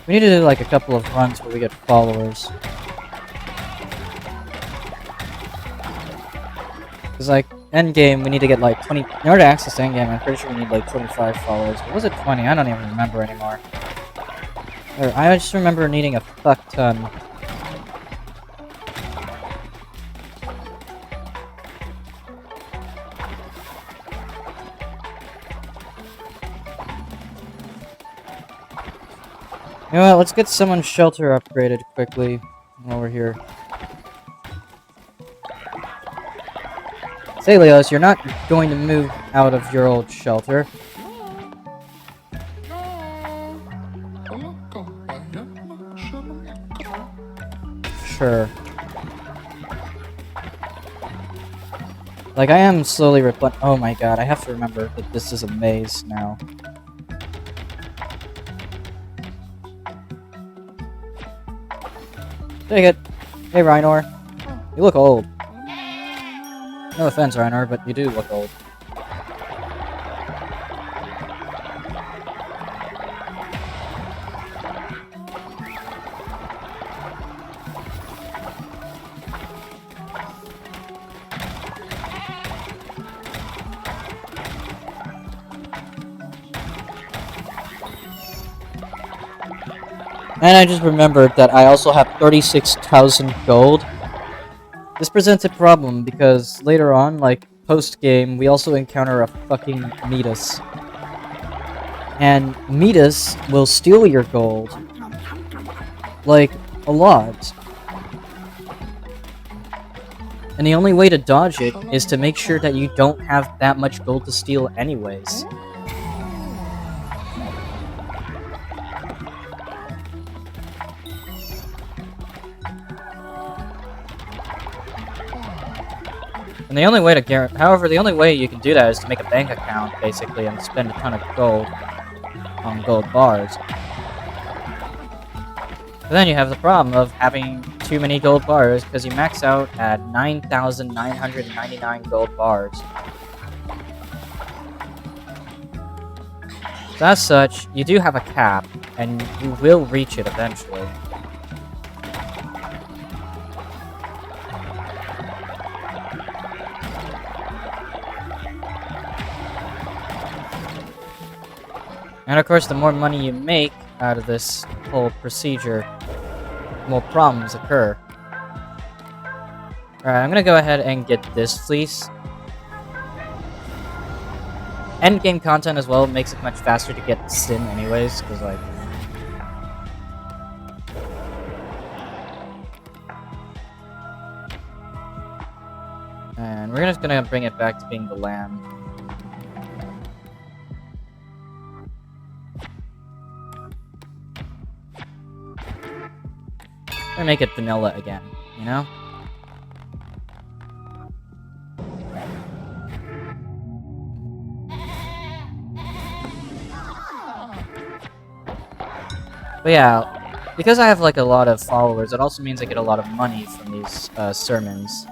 We need to do like a couple of runs where we get followers. Cause like Endgame, we need to get like 20. In order to access Endgame, I'm pretty sure we need like 25 followers. Or was it 20? I don't even remember anymore. Or I just remember needing a fuck ton. You know what, let's get someone's shelter upgraded quickly while we're here. Say, Leos, you're not going to move out of your old shelter. Sure. Like, I am slowly oh my god, I have to remember that this is a maze now. Take it. Hey, Rhinor. You look old. No offense, Rhinor, but you do look old. And I just remembered that I also have 36,000 gold. This presents a problem because later on, like post-game, we also encounter a fucking Midas. And Midas will steal your gold. Like, a lot. And the only way to dodge it is to make sure that you don't have that much gold to steal anyways. And the only way to however, the only way you can do that is to make a bank account, basically, and spend a ton of gold on gold bars. But then you have the problem of having too many gold bars, because you max out at 9,999 gold bars. So as such, you do have a cap, and you will reach it eventually. And of course, the more money you make out of this whole procedure, the more problems occur. Alright, I'm gonna go ahead and get this fleece. Endgame content as well makes it much faster to get Sin anyways, because like... And we're just gonna bring it back to being the lamb. Or make it vanilla again, you know? But yeah, because I have like a lot of followers, it also means I get a lot of money from these sermons.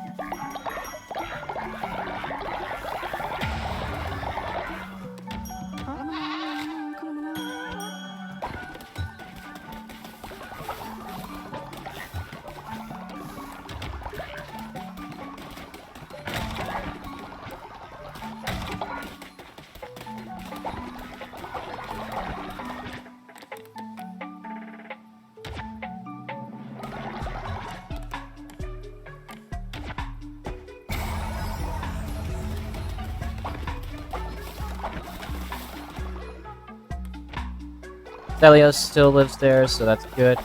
Thelios still lives there, so that's good.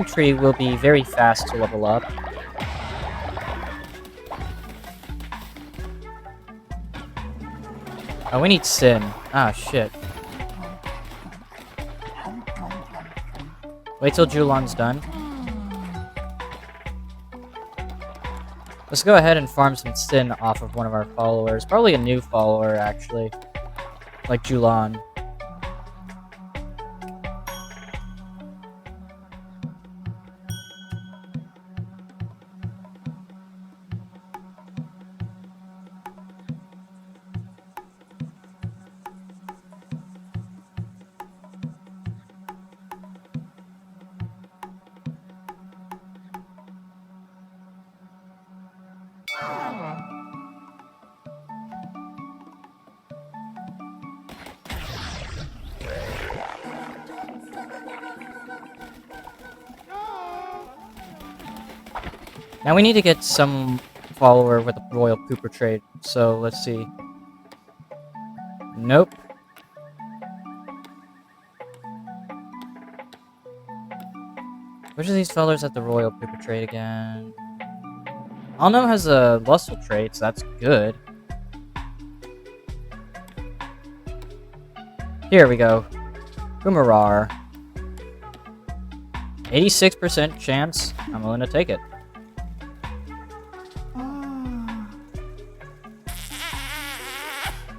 Tree will be very fast to level up. Oh, we need Sin. Ah, shit. Wait till Julan's done. Let's go ahead and farm some Sin off of one of our followers. Probably a new follower, actually. Like Julan. Now we need to get some follower with a royal pooper trait, so let's see. Nope. Which of these fellas have the royal pooper trait again? Alno has a lustful trait, so that's good. Here we go. Kumarar. 86% chance. I'm willing to take it.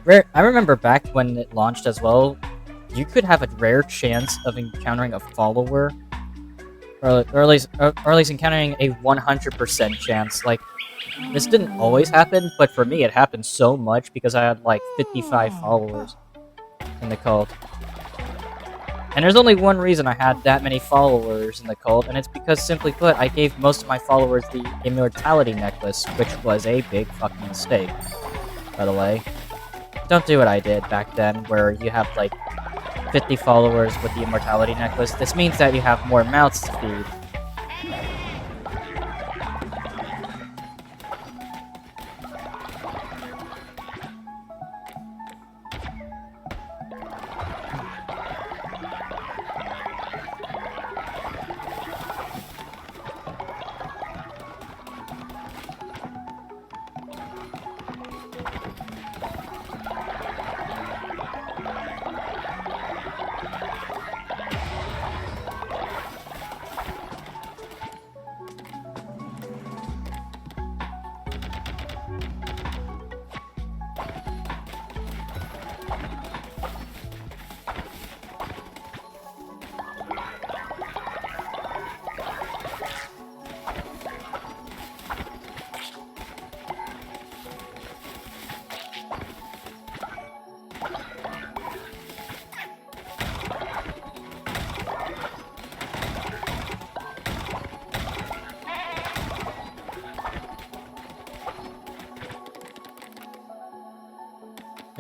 Rare. I remember back when it launched as well, you could have a rare chance of encountering a follower, or at least encountering a 100% chance. Like, this didn't always happen, but for me it happened so much because I had like 55 followers in the cult. And there's only one reason I had that many followers in the cult, and it's because, simply put, I gave most of my followers the immortality necklace, which was a big fucking mistake, by the way. Don't do what I did back then, where you have like 50 followers with the immortality necklace. This means that you have more mouths to feed.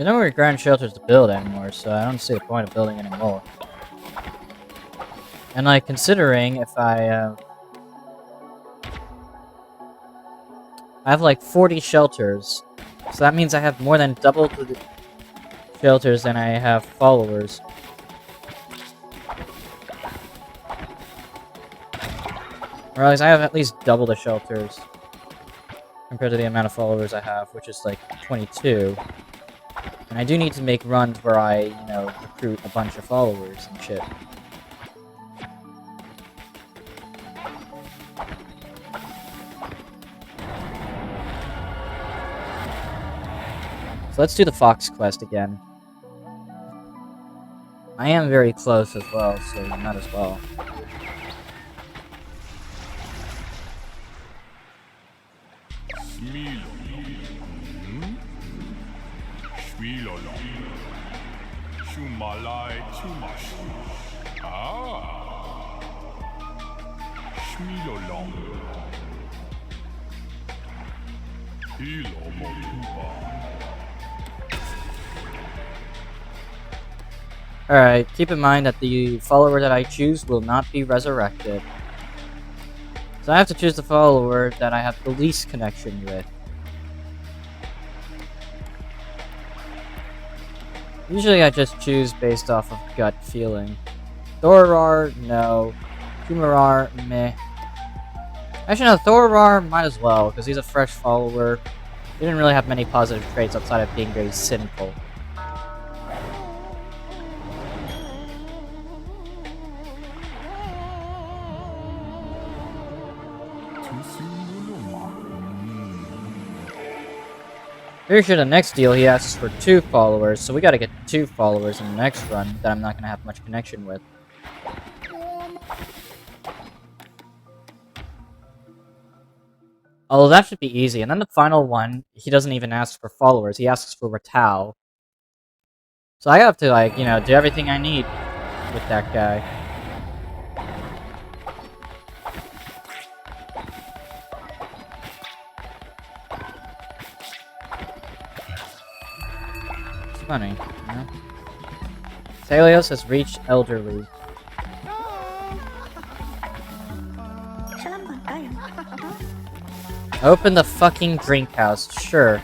There's no more ground shelters to build anymore, so I don't see the point of building anymore. And like, considering if I have like 40 shelters, so that means I have more than double the shelters than I have followers. Or at least I have at least double the shelters compared to the amount of followers I have, which is like 22. And I do need to make runs where I, you know, recruit a bunch of followers and shit. So let's do the Fox quest again. I am very close as well, so might as well. Alright, keep in mind that the follower that I choose will not be resurrected. So I have to choose the follower that I have the least connection with. Usually I just choose based off of gut feeling. Thorar, no. Kumarar, meh. Actually no, Thorar might as well, because he's a fresh follower. He didn't really have many positive traits outside of being very sinful. Pretty sure the next deal he asks for 2 followers, so we gotta get 2 followers in the next run that I'm not gonna have much connection with. Although that should be easy, and then the final one, he doesn't even ask for followers, he asks for Ratau. So I have to, like, you know, do everything I need with that guy. It's funny, you know? Thalios has reached elderly. Open the fucking drink house, sure.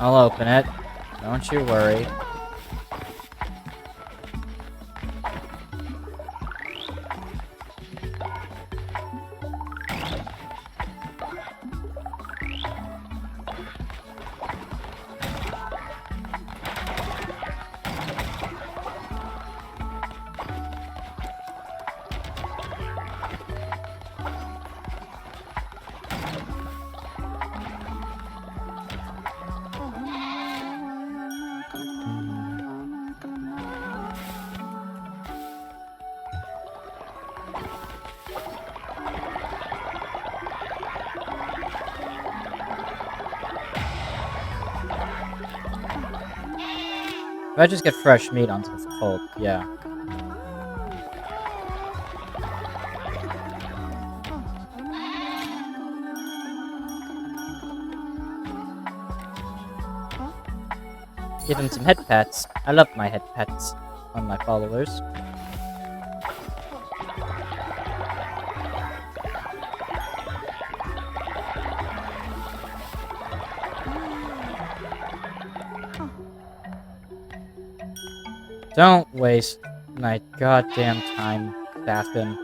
I'll open it. Don't you worry. If I just get fresh meat onto the cult, yeah. Give him some head pats. I love my head pats on my followers. Don't waste my goddamn time, Baffin.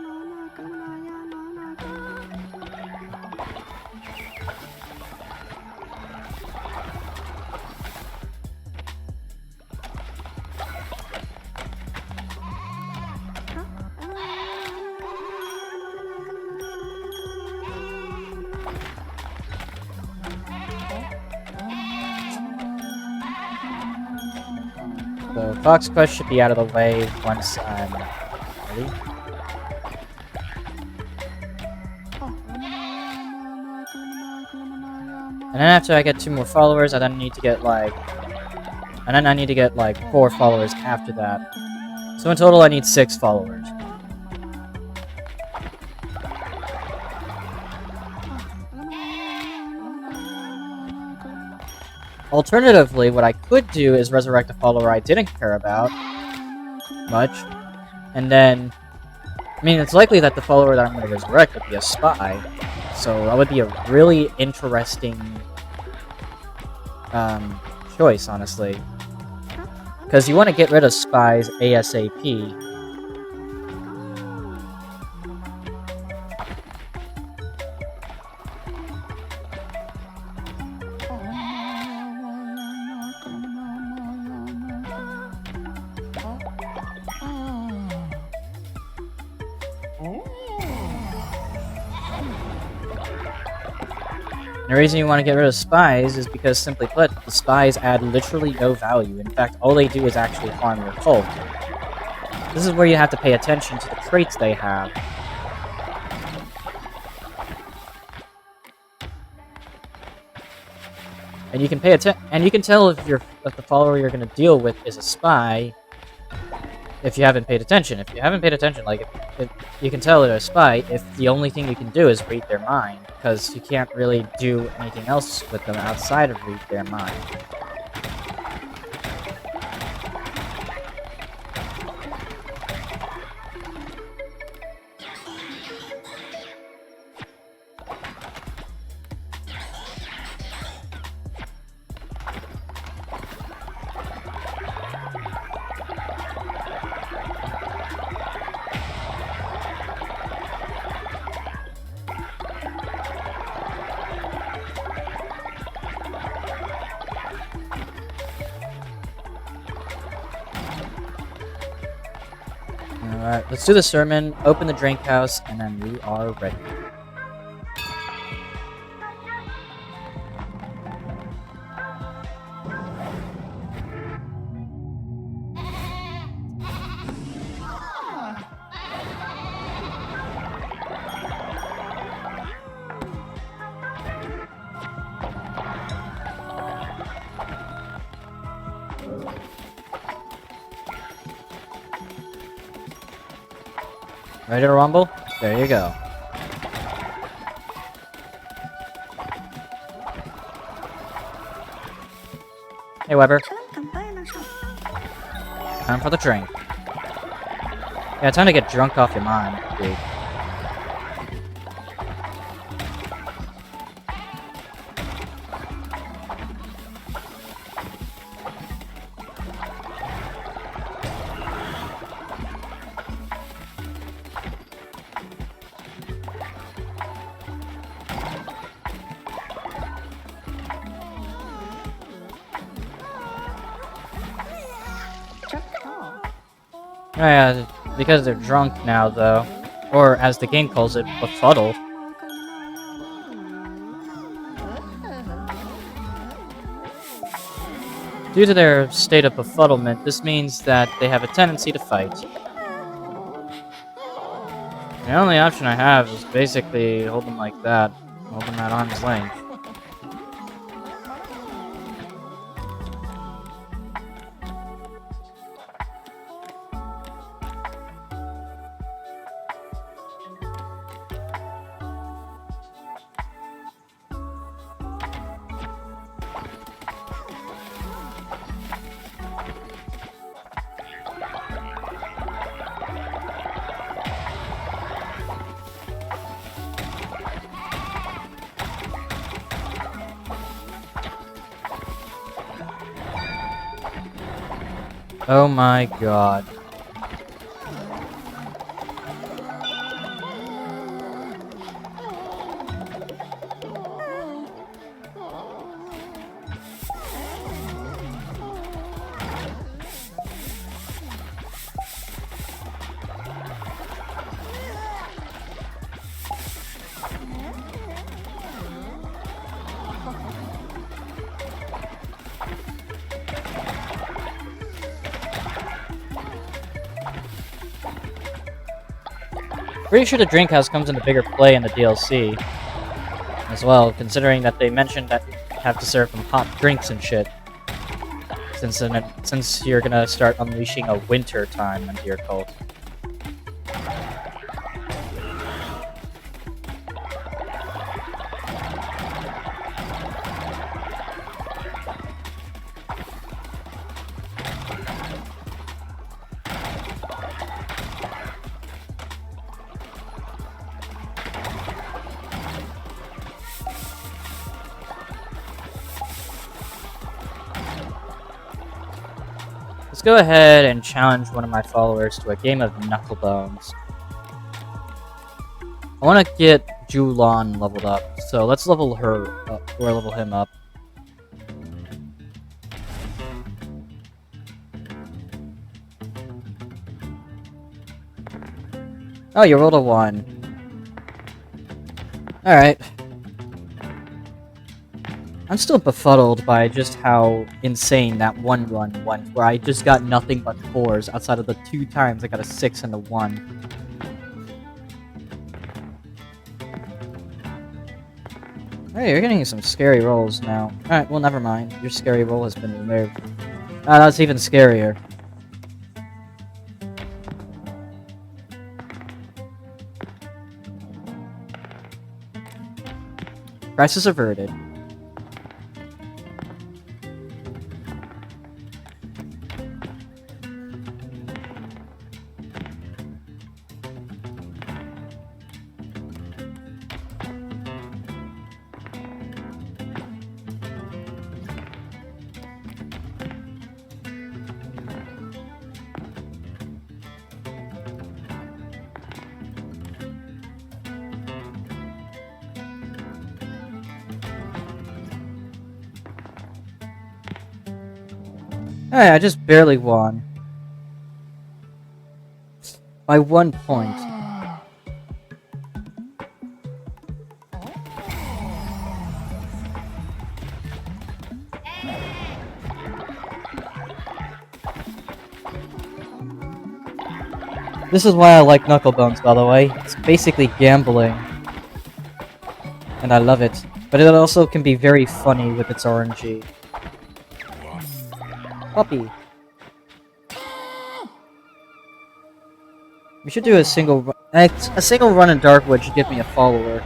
So Fox Quest should be out of the way once I'm ready. And then after I get 2 more followers, I then need to get like... And then I need to get like 4 followers after that. So in total I need 6 followers. Alternatively, what I could do is resurrect a follower I didn't care about much, and then, I mean, it's likely that the follower that I'm going to resurrect would be a spy, so that would be a really interesting choice, honestly. Because you want to get rid of spies ASAP. The reason you want to get rid of spies is because, simply put, the spies add literally no value. In fact, all they do is actually harm your cult. This is where you have to pay attention to the traits they have. And you can and you can tell if the follower you're going to deal with is a spy if you haven't paid attention. If you haven't paid attention, like, if you can tell they're a spy if the only thing you can do is read their mind, because you can't really do anything else with them outside of read their mind. Alright, let's do the sermon, open the drink house, and then we are ready. Ready to rumble? There you go. Hey, Weber. Time for the drink. Yeah, time to get drunk off your mind, dude. Oh yeah, because they're drunk now, though. Or, as the game calls it, befuddled. Due to their state of befuddlement, this means that they have a tendency to fight. The only option I have is basically hold them like that. Hold them at arm's length. Oh my god. Pretty sure the drink house comes into bigger play in the DLC as well, considering that they mentioned that you have to serve them hot drinks and shit. Since you're gonna start unleashing a winter time into your cult. Let's go ahead and challenge one of my followers to a game of Knucklebones. I want to get Julon leveled up, so let's level her up, or level him up. Oh, you rolled a 1. Alright. I'm still befuddled by just how insane that one run went, where I just got nothing but 4s outside of the 2 times I got a 6 and a 1. Hey, you're getting some scary rolls now. Alright, well, never mind. Your scary roll has been removed. Ah, that's even scarier. Crisis averted. Hey, I just barely won. By 1 point. This is why I like Knucklebones, by the way. It's basically gambling. And I love it. But it also can be very funny with its RNG. Puppy. We should do a single run. A single run in Darkwood should give me a follower.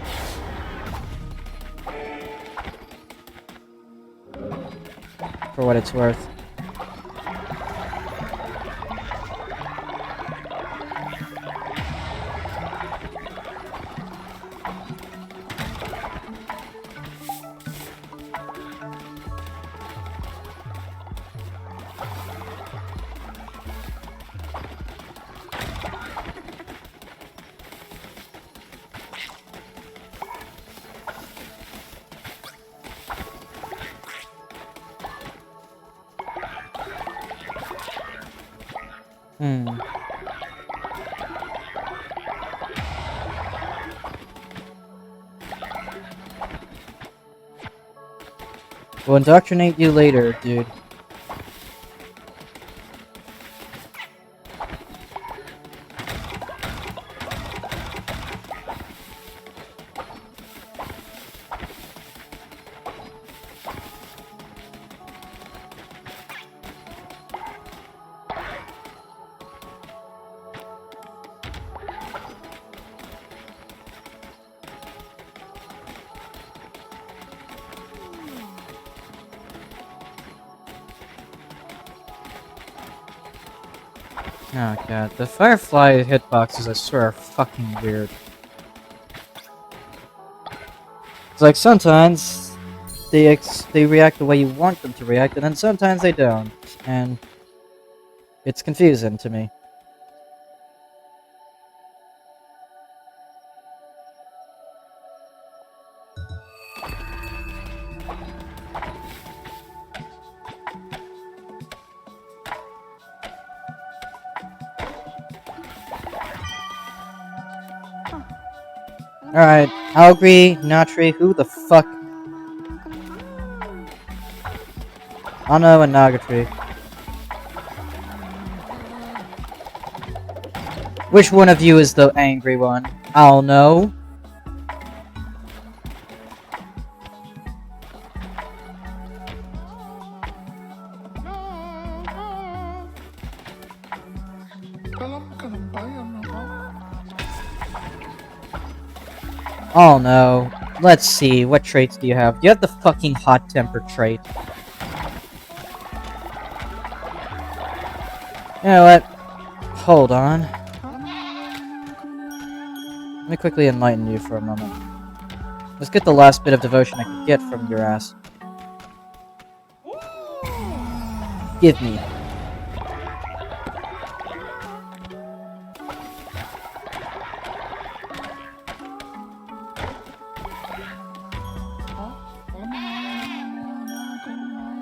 For what it's worth. We'll indoctrinate you later, dude. Oh god, the Firefly hitboxes I swear are fucking weird. It's like sometimes they react the way you want them to react, and then sometimes they don't, and it's confusing to me. Alright, Algri, Natri, who the fuck? Ano and Nagatri. Which one of you is the angry one? I'll know. Oh no. Let's see, what traits do you have? You have the fucking hot temper trait. You know what? Hold on. Let me quickly enlighten you for a moment. Let's get the last bit of devotion I can get from your ass. Give me.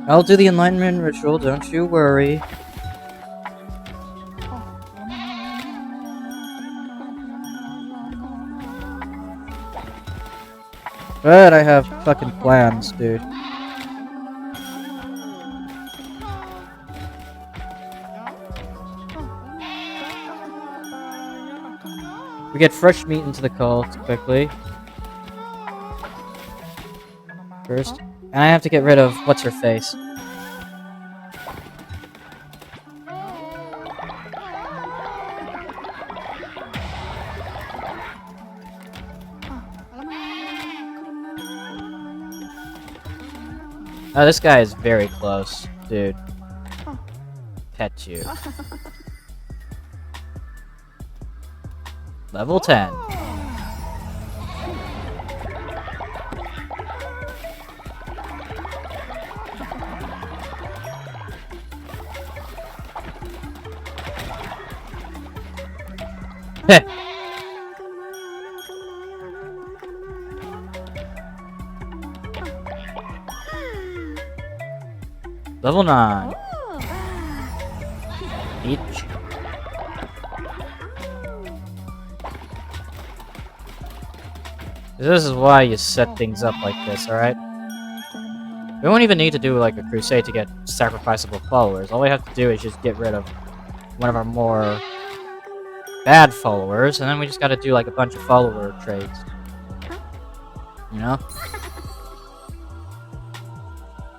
I'll do the enlightenment ritual, don't you worry. But I have fucking plans, dude. We get fresh meat into the cult quickly. First. And I have to get rid of what's-her-face. Oh, this guy is very close, dude. Pet you. Level 10. Heh. Level 9. Each. This is why you set things up like this, alright? We won't even need to do like a crusade to get sacrificable followers. All we have to do is just get rid of one of our more bad followers, and then we just gotta do like a bunch of follower trades. You know?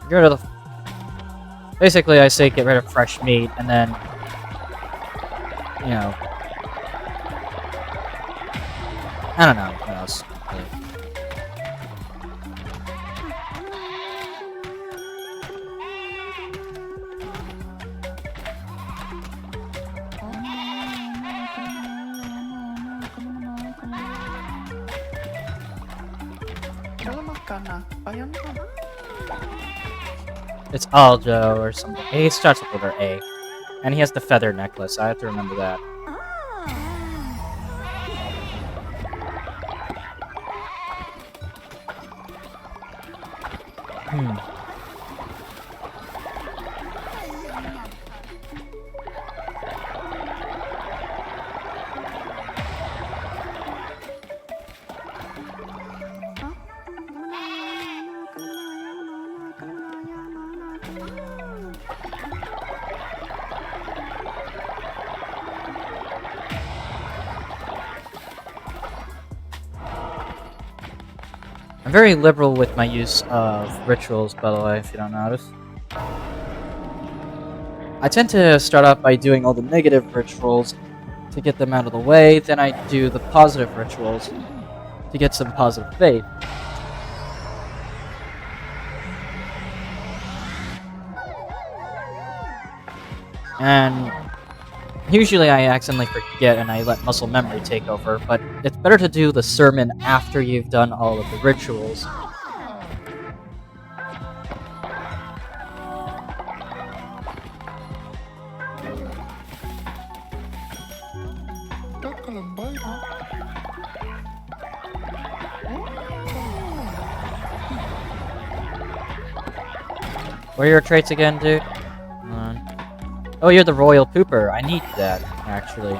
Get rid of the... Basically, I say get rid of fresh meat, and then... You know... I don't know what else. Really. It's Aljo or something. He starts with letter A. And he has the feather necklace. I have to remember that. I'm very liberal with my use of rituals, by the way, if you don't notice. I tend to start off by doing all the negative rituals to get them out of the way, then I do the positive rituals to get some positive faith. And usually I accidentally forget and I let muscle memory take over, but it's better to do the sermon after you've done all of the rituals. What are your traits again, dude? Oh, you're the royal pooper. I need that, actually.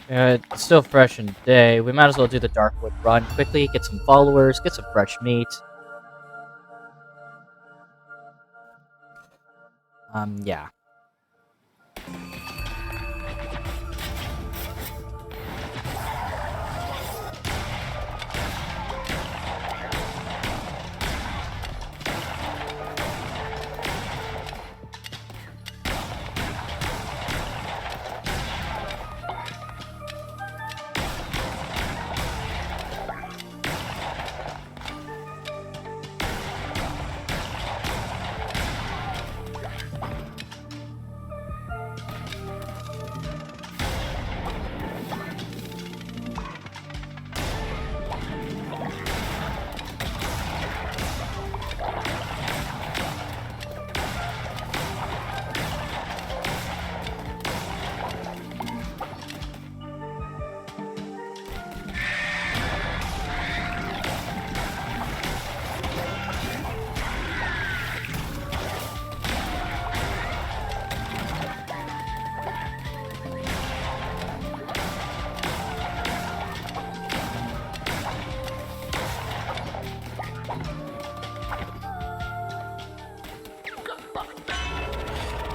It's still fresh in day. We might as well do the Darkwood run quickly, get some followers, get some fresh meat. Yeah.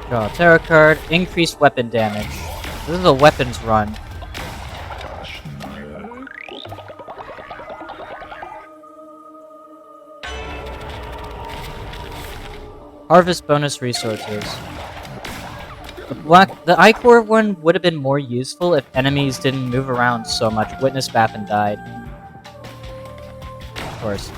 Draw a tarot card. Increased weapon damage. This is a weapons run. Harvest bonus resources. The Ichor one would have been more useful if enemies didn't move around so much. Witness Bappin died. Of course.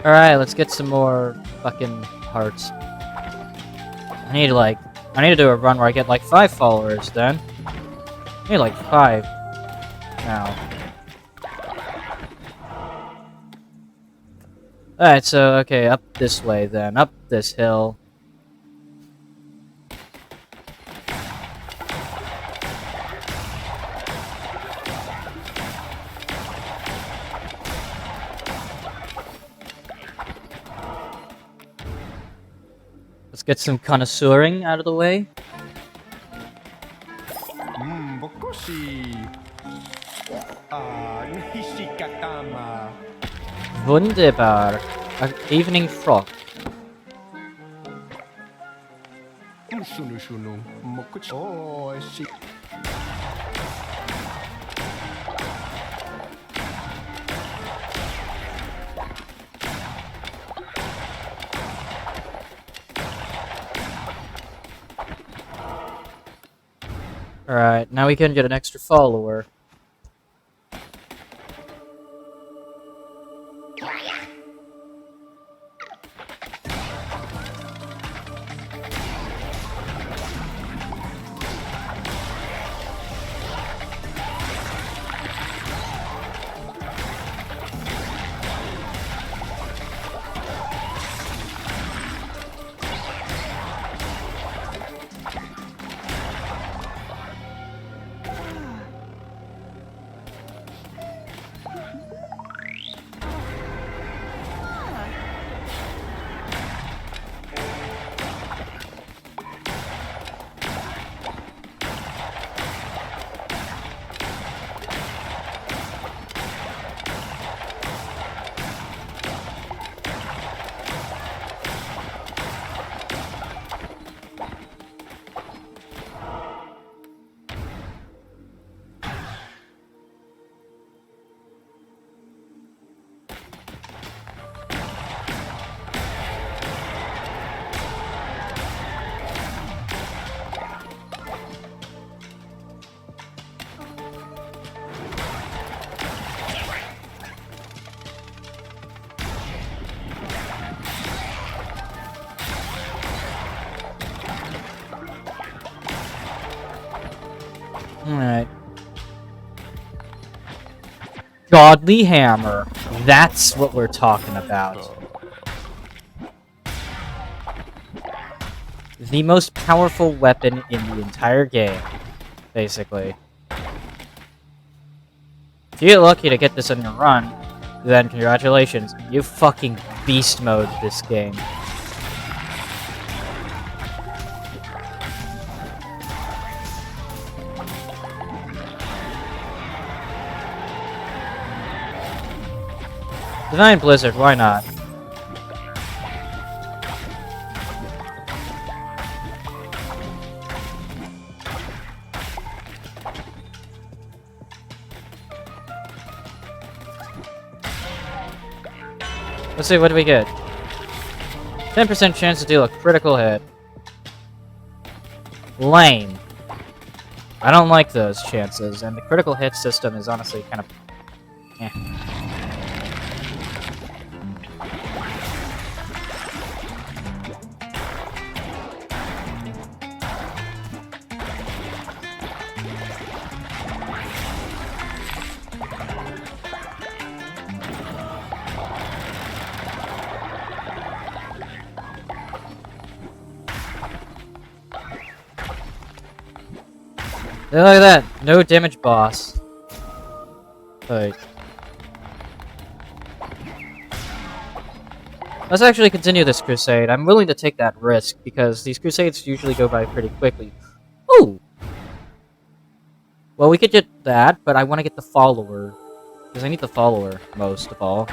Alright, let's get some more fucking hearts. I need to do a run where I get like 5 followers then. I need like 5 now. Alright, so okay, up this way then, up this hill. Let's get some connoisseuring out of the way. Wunderbar. An evening frock. Alright, now we can get an extra follower. Alright. Godly Hammer. That's what we're talking about. The most powerful weapon in the entire game, basically. If you get lucky to get this on your run, then congratulations, you fucking beast mode this game. Divine Blizzard, why not? Let's see, what do we get? 10% chance to deal a critical hit. Lame. I don't like those chances, and the critical hit system is honestly kind of... eh. Look at that! No damage boss. Like... Let's actually continue this crusade. I'm willing to take that risk, because these crusades usually go by pretty quickly. Ooh! Well, we could get that, but I want to get the follower. Because I need the follower, most of all.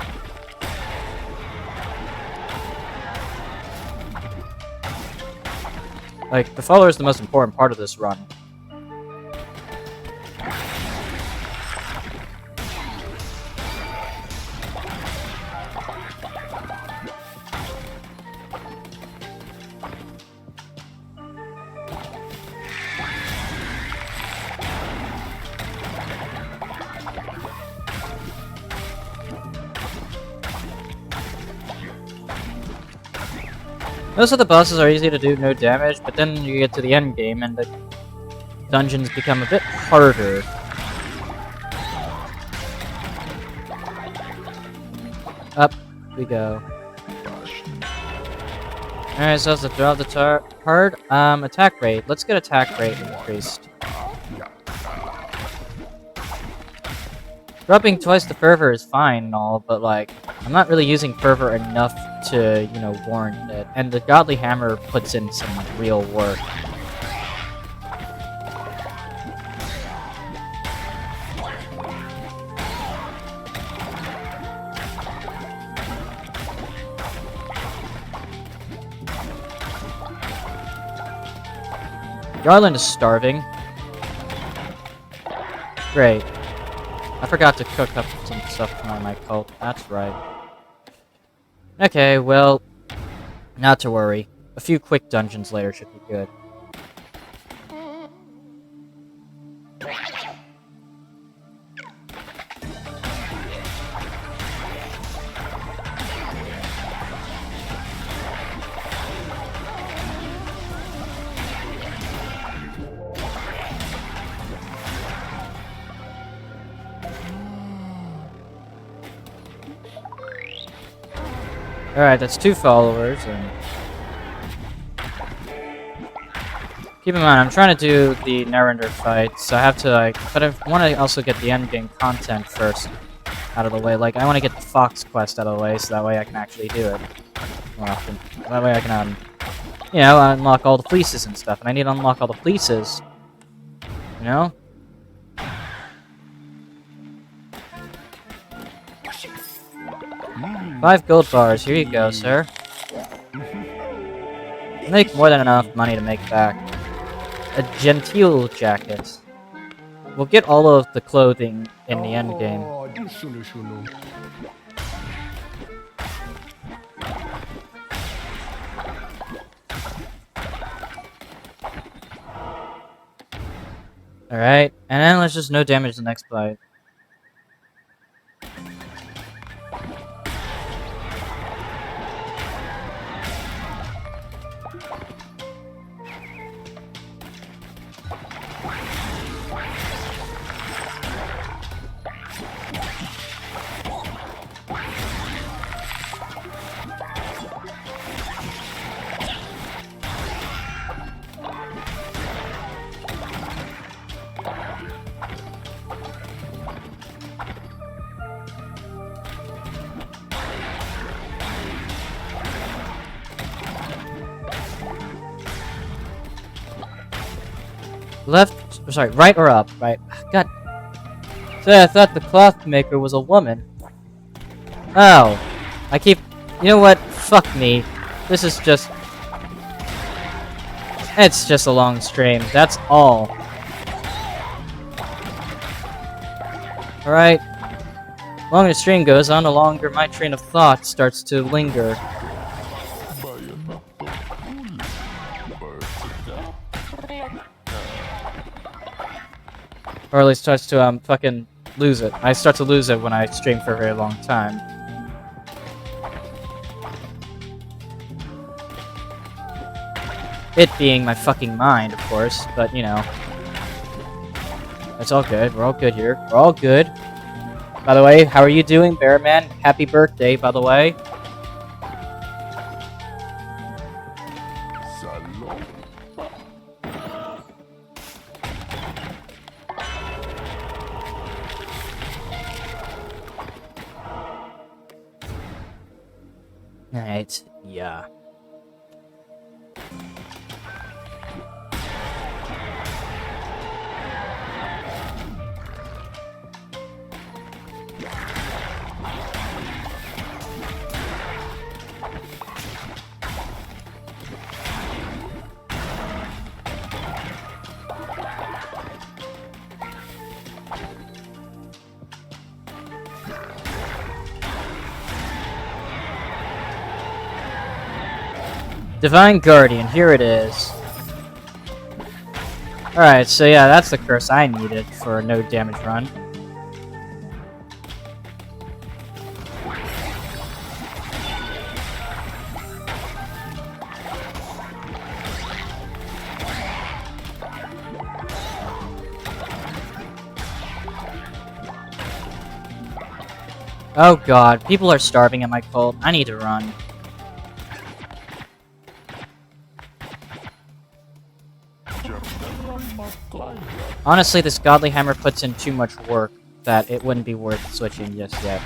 Like, the follower is the most important part of this run. Most of the bosses are easy to do, no damage, but then you get to the end game and the dungeons become a bit harder. Up we go. Alright, so that's the draw the card. Attack rate. Let's get attack rate increased. Dropping twice the fervor is fine and all, but like, I'm not really using fervor enough to, you know, warrant it. And the godly hammer puts in some real work. Garland is starving. Great. I forgot to cook up some stuff for my cult. That's right. Okay, well, not to worry. A few quick dungeons later should be good. Alright, that's 2 followers, and... keep in mind, I'm trying to do the Narender fight, so I have to, like... But I want to also get the endgame content first out of the way. Like, I want to get the Fox quest out of the way, so that way I can actually do it more often. That way I can, you know, unlock all the fleeces and stuff. And I need to unlock all the fleeces. You know? Five gold bars. Here you go, sir. Make more than enough money to make back. A genteel jacket. We'll get all of the clothing in the end game. Alright, and then let's just no damage the next fight. Left, sorry, right or up? Right. God. Say, I thought the cloth maker was a woman. Oh. I keep... You know what? Fuck me. This is just... It's just a long stream. That's all. Alright. The longer the stream goes on, the longer my train of thought starts to linger. Or at least starts to, fucking lose it. I start to lose it when I stream for a very long time. It being my fucking mind, of course, but, you know. It's all good. We're all good here. We're all good. By the way, how are you doing, Bearman? Happy birthday, by the way. Alright, yeah. Divine Guardian, here it is. Alright, so yeah, that's the curse I needed for a no damage run. Oh god, people are starving at my cult. I need to run. Honestly, this Godly Hammer puts in too much work that it wouldn't be worth switching just yet.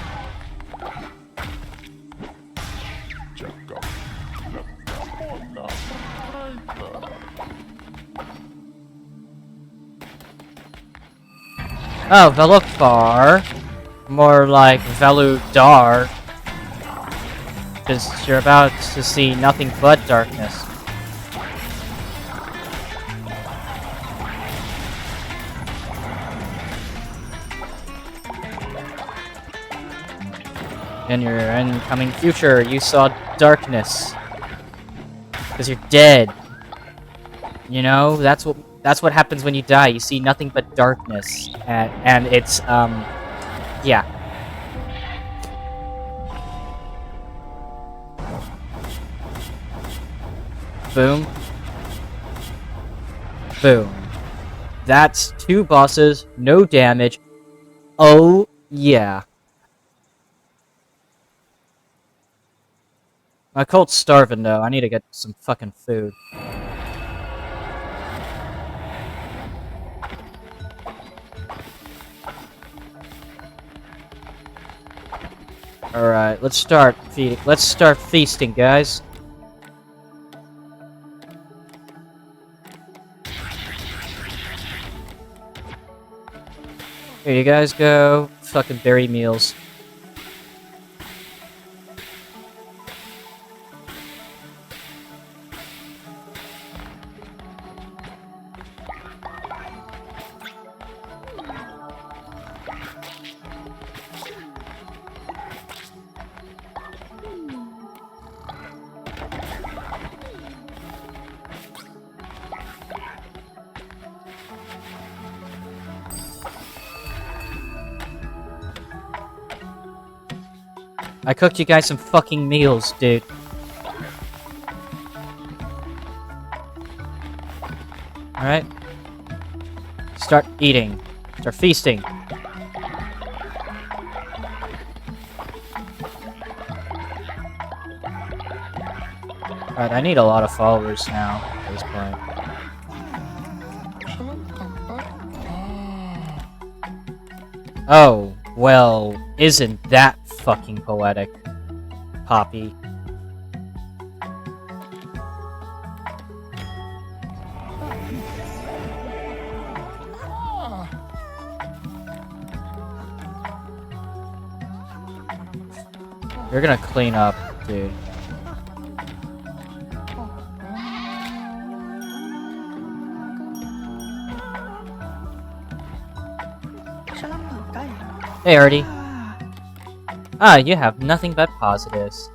Oh, Velofar. More like Veludar. Because you're about to see nothing but darkness. In your incoming future, you saw darkness. Because you're dead. You know, that's what happens when you die. You see nothing but darkness. And it's, yeah. Boom. Boom. That's 2 bosses, no damage. Oh, yeah. My cult's starving, though. I need to get some fucking food. Alright, let's start feeding. Let's start feasting, guys. Here you guys go. Fucking berry meals. I cooked you guys some fucking meals, dude. Alright. Start eating. Start feasting. Alright, I need a lot of followers now at this point. Oh, well, isn't that fucking poetic, Poppy? You're gonna clean up, dude. Hey, Artie. Ah, you have nothing but positives.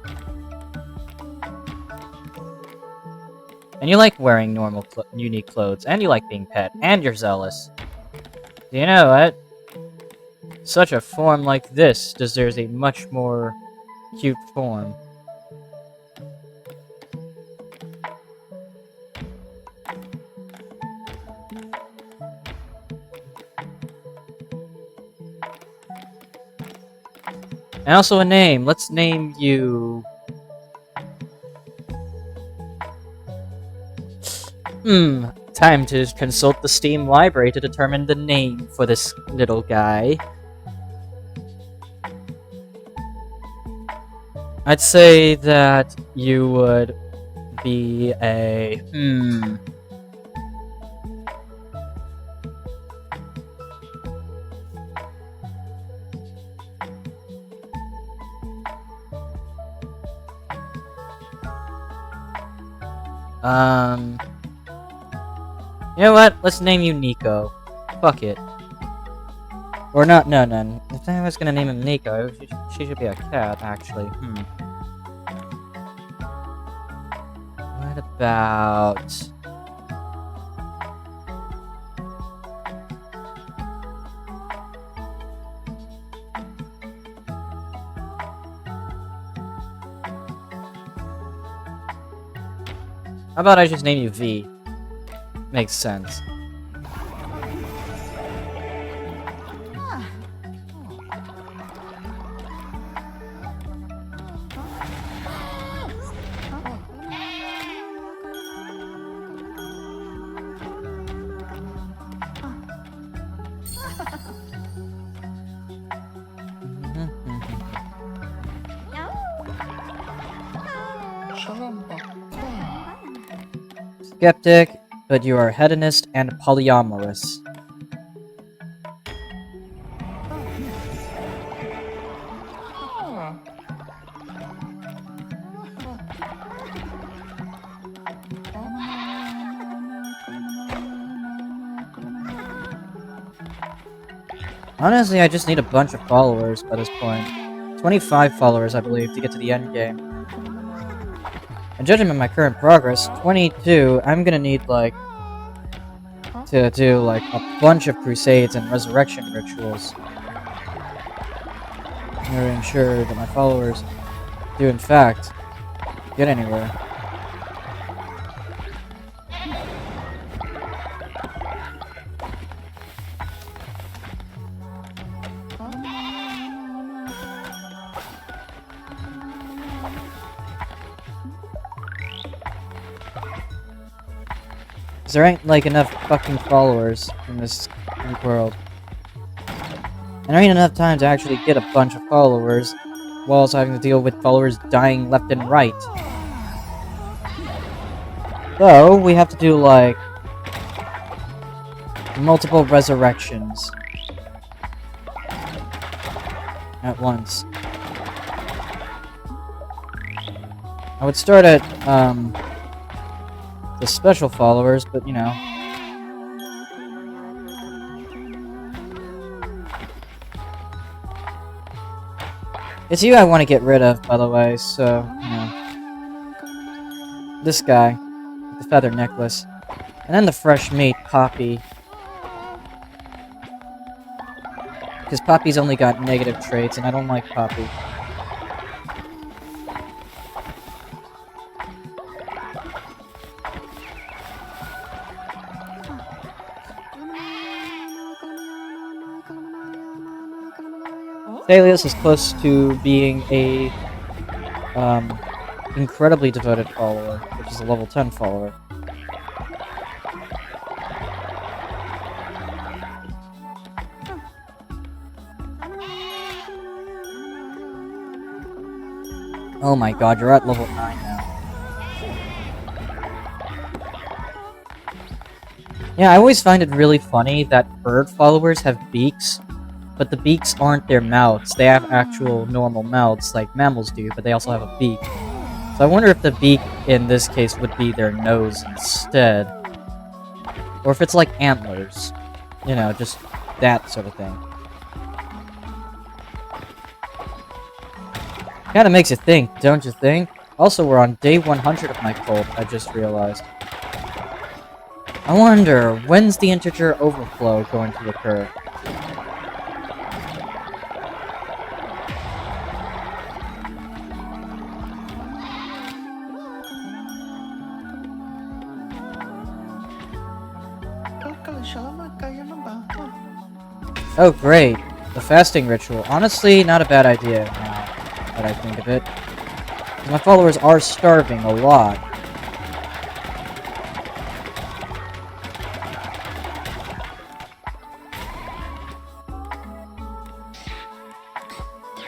And you like wearing normal, unique clothes, and you like being pet, and you're zealous. Do you know what? Such a form like this deserves a much more cute form. And also a name. Let's name you... Time to consult the Steam library to determine the name for this little guy. I'd say that you would be a... You know what? Let's name you Nico. Fuck it. Or not, no. If I was gonna name him Nico, she should be a cat, actually. What about... How about I just name you V? Makes sense. Skeptic, but you are hedonist and polyamorous. Honestly, I just need a bunch of followers by this point. 25 followers, I believe, to get to the end game. And judging by my current progress, 22, I'm gonna need, like, to do, like, a bunch of crusades and resurrection rituals. In order to ensure that my followers do, in fact, get anywhere. Because there ain't, like, enough fucking followers in this world. And there ain't enough time to actually get a bunch of followers, while also having to deal with followers dying left and right. So, we have to do, like, multiple resurrections at once. I would start at, the special followers, but, you know. It's you I want to get rid of, by the way, so, you know. This guy, with the feather necklace. And then the fresh meat, Poppy. Because Poppy's only got negative traits, and I don't like Poppy. Thalius is close to being a incredibly devoted follower, which is a level 10 follower. Oh my god, you're at level 9 now. Yeah, I always find it really funny that bird followers have beaks, but the beaks aren't their mouths. They have actual normal mouths like mammals do, but they also have a beak. So I wonder if the beak in this case would be their nose instead. Or if it's like antlers. You know, just that sort of thing. Kinda makes you think, don't you think? Also, we're on day 100 of my cult, I just realized. I wonder, when's the integer overflow going to occur? Oh, great. The fasting ritual. Honestly, not a bad idea now that I think of it. My followers are starving a lot.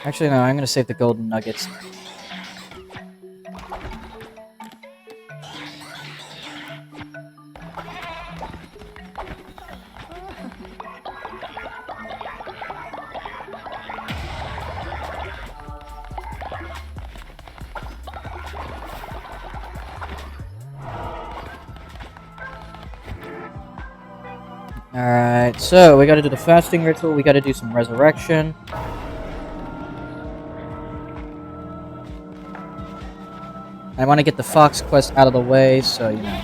Actually, no, I'm gonna save the golden nuggets. Alright, so we gotta do the fasting ritual, we gotta do some resurrection. I want to get the fox quest out of the way, so, you know.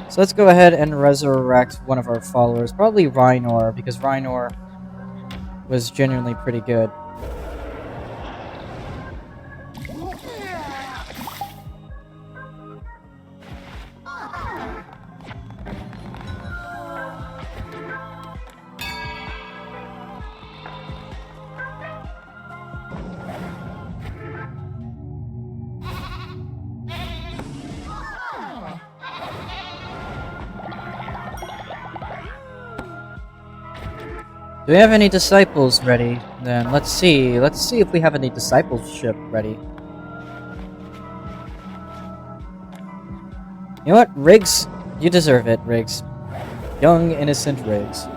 So let's go ahead and resurrect one of our followers. Probably Rhinor, because Rhinor was genuinely pretty good. Do we have any disciples ready? Then let's see. Let's see if we have any discipleship ready. You know what, Riggs? You deserve it, Riggs. Young, innocent Riggs.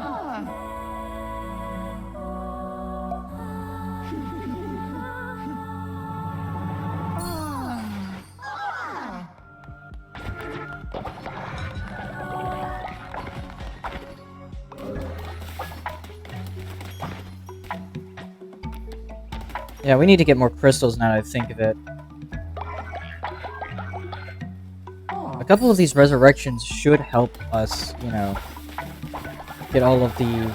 Yeah, we need to get more crystals now that I think of it. A couple of these resurrections should help us, you know, get all of the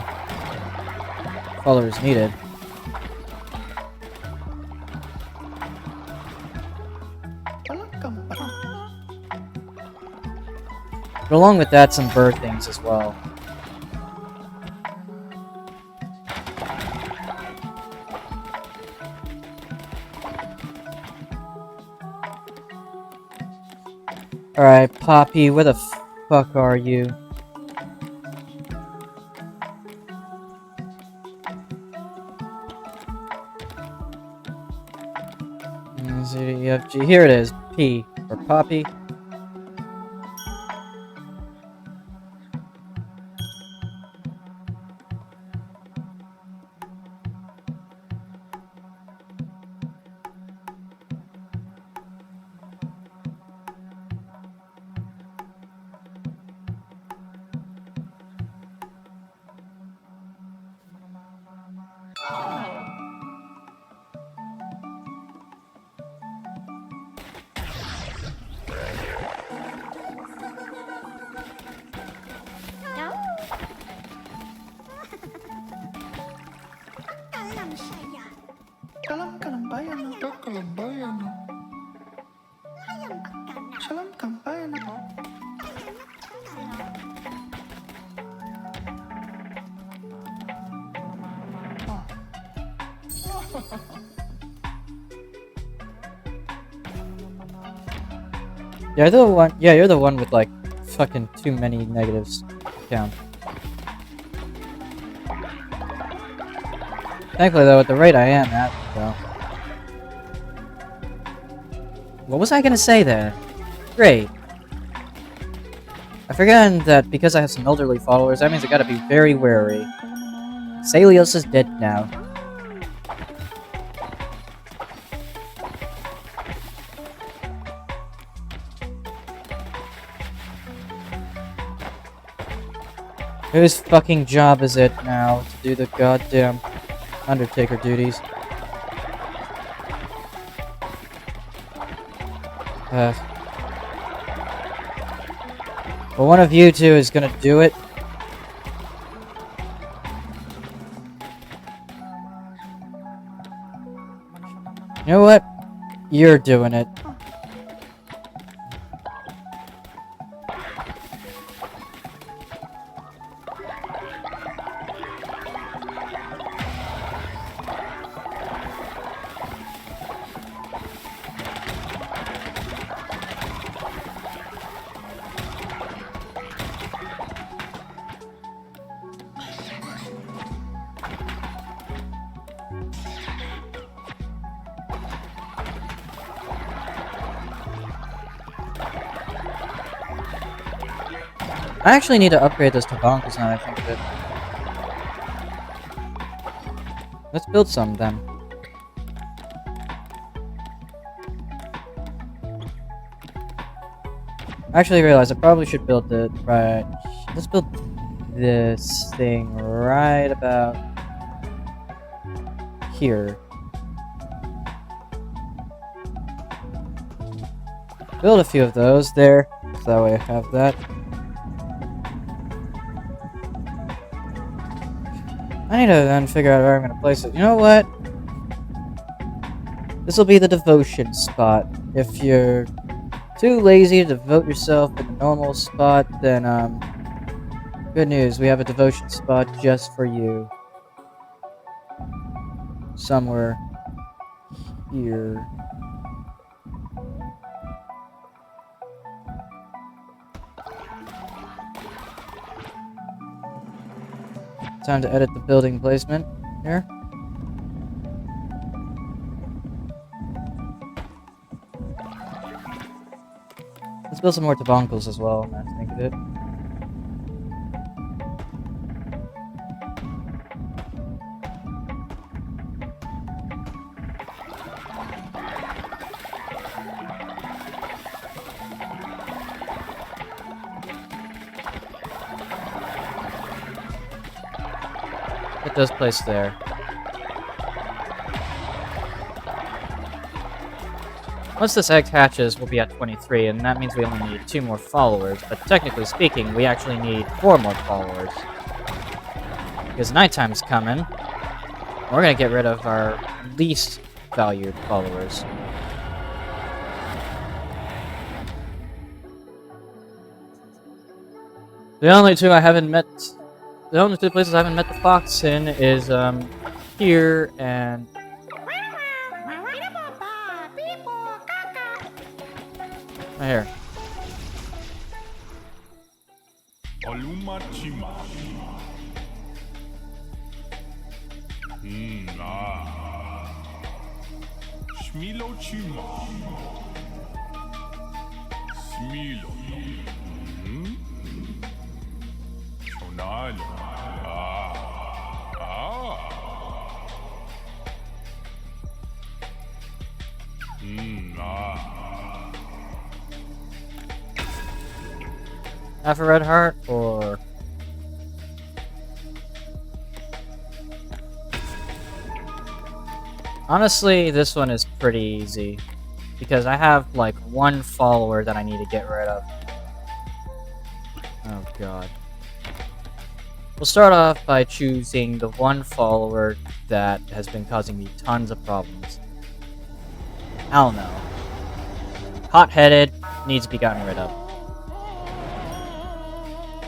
followers needed. But along with that, some birthings as well. Alright, Poppy, where the fuck are you? Here it is, P, for Poppy. Dalam kalambayan na. Kalambayan na. Salam kalambayan na. Yeah, the one. Yeah, you're the one with like fucking too many negatives down. Thankfully, though, at the rate I am at, though. What was I gonna say there? Great. I forgot that because I have some elderly followers, that means I gotta be very wary. Salios is dead now. Whose fucking job is it now to do the goddamn Undertaker duties? Well, one of you two is gonna do it. You know what? You're doing it. I actually need to upgrade those Tabancas now that I think of it. Let's build some then. I actually realized I probably should build it right. Let's build this thing right about here. Build a few of those there, so that way I have that. I need to then figure out where I'm going to place it. You know what? This will be the devotion spot. If you're too lazy to devote yourself in the normal spot, then, good news, we have a devotion spot just for you. Somewhere here. Time to edit the building placement here. Let's build some more Tabancals as well, now to think of it. Get those placed there. Once this egg hatches, we'll be at 23, and that means we only need 2 more followers, but technically speaking, we actually need 4 more followers. Because nighttime's coming. We're gonna get rid of our least valued followers. The only two places I haven't met the fox in is, here and... right here. Oluma Chima. Shmilo Chima. Smilo. Shonalo. Half a red heart, or... honestly, this one is pretty easy. Because I have, like, 1 follower that I need to get rid of. Oh, God. We'll start off by choosing the 1 follower that has been causing me tons of problems. I don't know. Hot-headed, needs to be gotten rid of.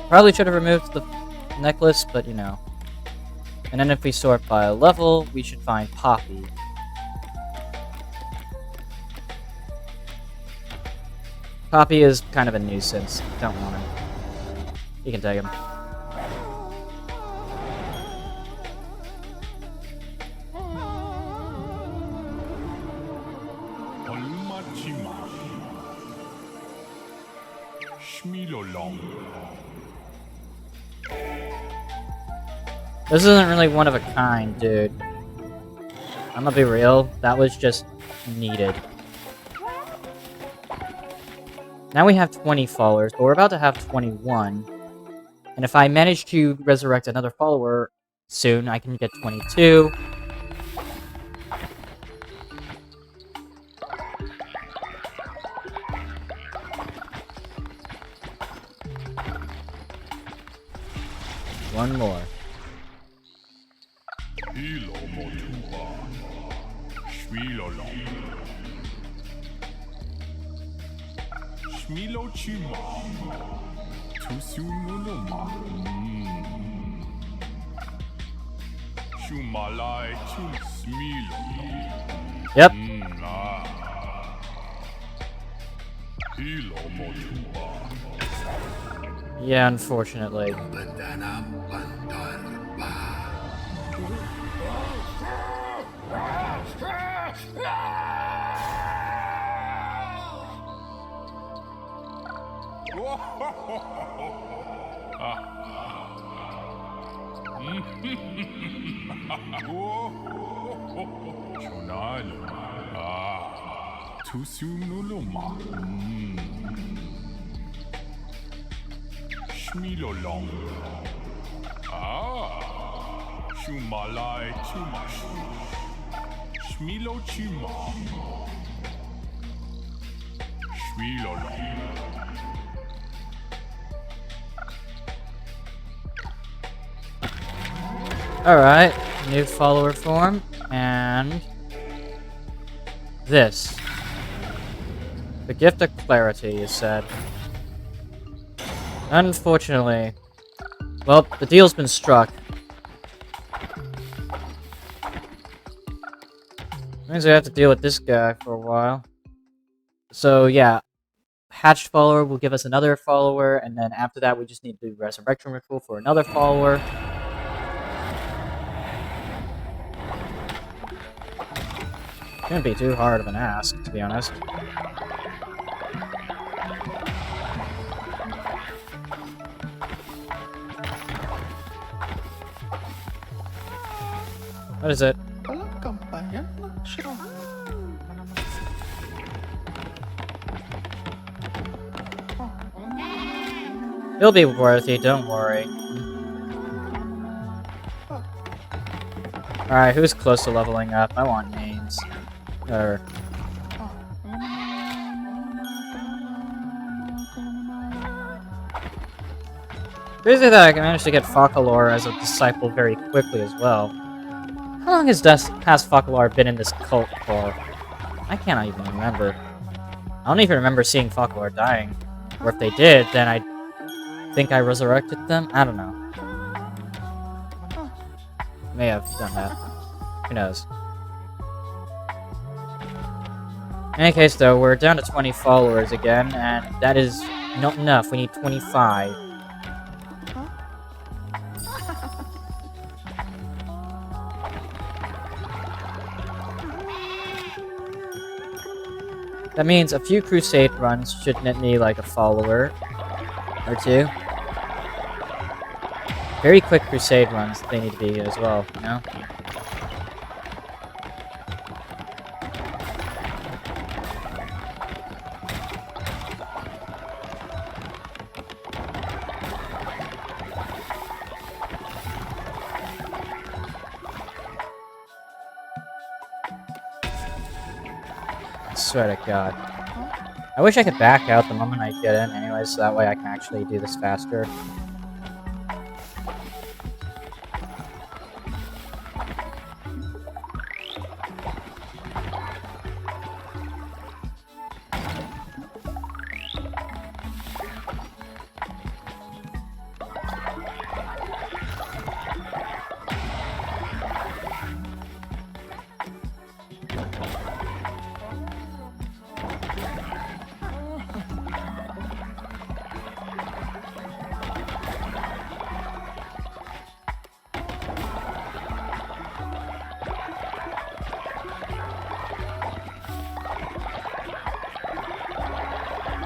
Probably should have removed the necklace, but you know. And then if we sort by level, we should find Poppy. Poppy is kind of a nuisance. Don't want him. You can take him. Oluma Chima. Shmilo Long. This isn't really one of a kind, dude. I'm gonna be real, that was just needed. Now we have 20 followers, but we're about to have 21. And if I manage to resurrect another follower soon, I can get 22. One more. Hilo motuba. Shmilolo. Shmilo chima. Tusunuluma. Shumalai chum smilo. Yep. Hilo motuba. Yeah, unfortunately. Shonalo. Tusunuluma. Shmilolong. Shumalai chumash. Shmilo chima. Shmilolong. Alright, new follower form, and this. The gift of clarity, you said. Unfortunately. Well, the deal's been struck. Means we have to deal with this guy for a while. So yeah, hatched follower will give us another follower, and then after that we just need to do resurrection ritual for another follower. Shouldn't be too hard of an ask, to be honest. What is it? Dalam kampanye siya. It'll be worthy, don't worry. Alright, who's close to leveling up? I want names. Or... Crazy that I managed to get Focalor as a disciple very quickly as well. How long has Focalor been in this cult for? I can't even remember. I don't even remember seeing Focalor dying. Or if they did, then I think I resurrected them? I don't know. May have done that. Who knows? In any case, though, we're down to 20 followers again, and that is not enough. We need 25. That means a few crusade runs should net me like a follower or two. Very quick crusade runs they need to be as well, you know? I swear to God. I wish I could back out the moment I get in anyways, so that way I can actually do this faster.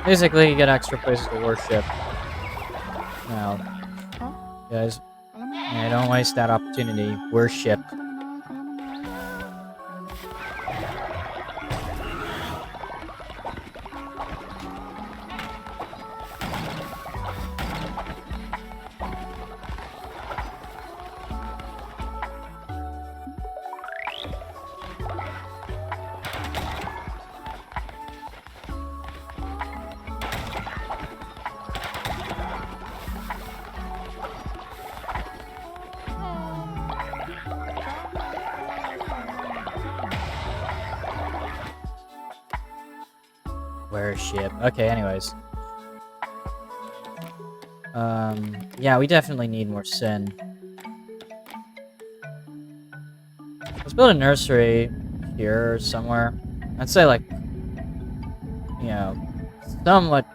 Basically, you get extra places to worship. Now, guys, Yeah, don't waste that opportunity. Worship. Worship. Okay, anyways. Yeah, we definitely need more sin. Let's build a nursery here somewhere. I'd say, like, you know, somewhat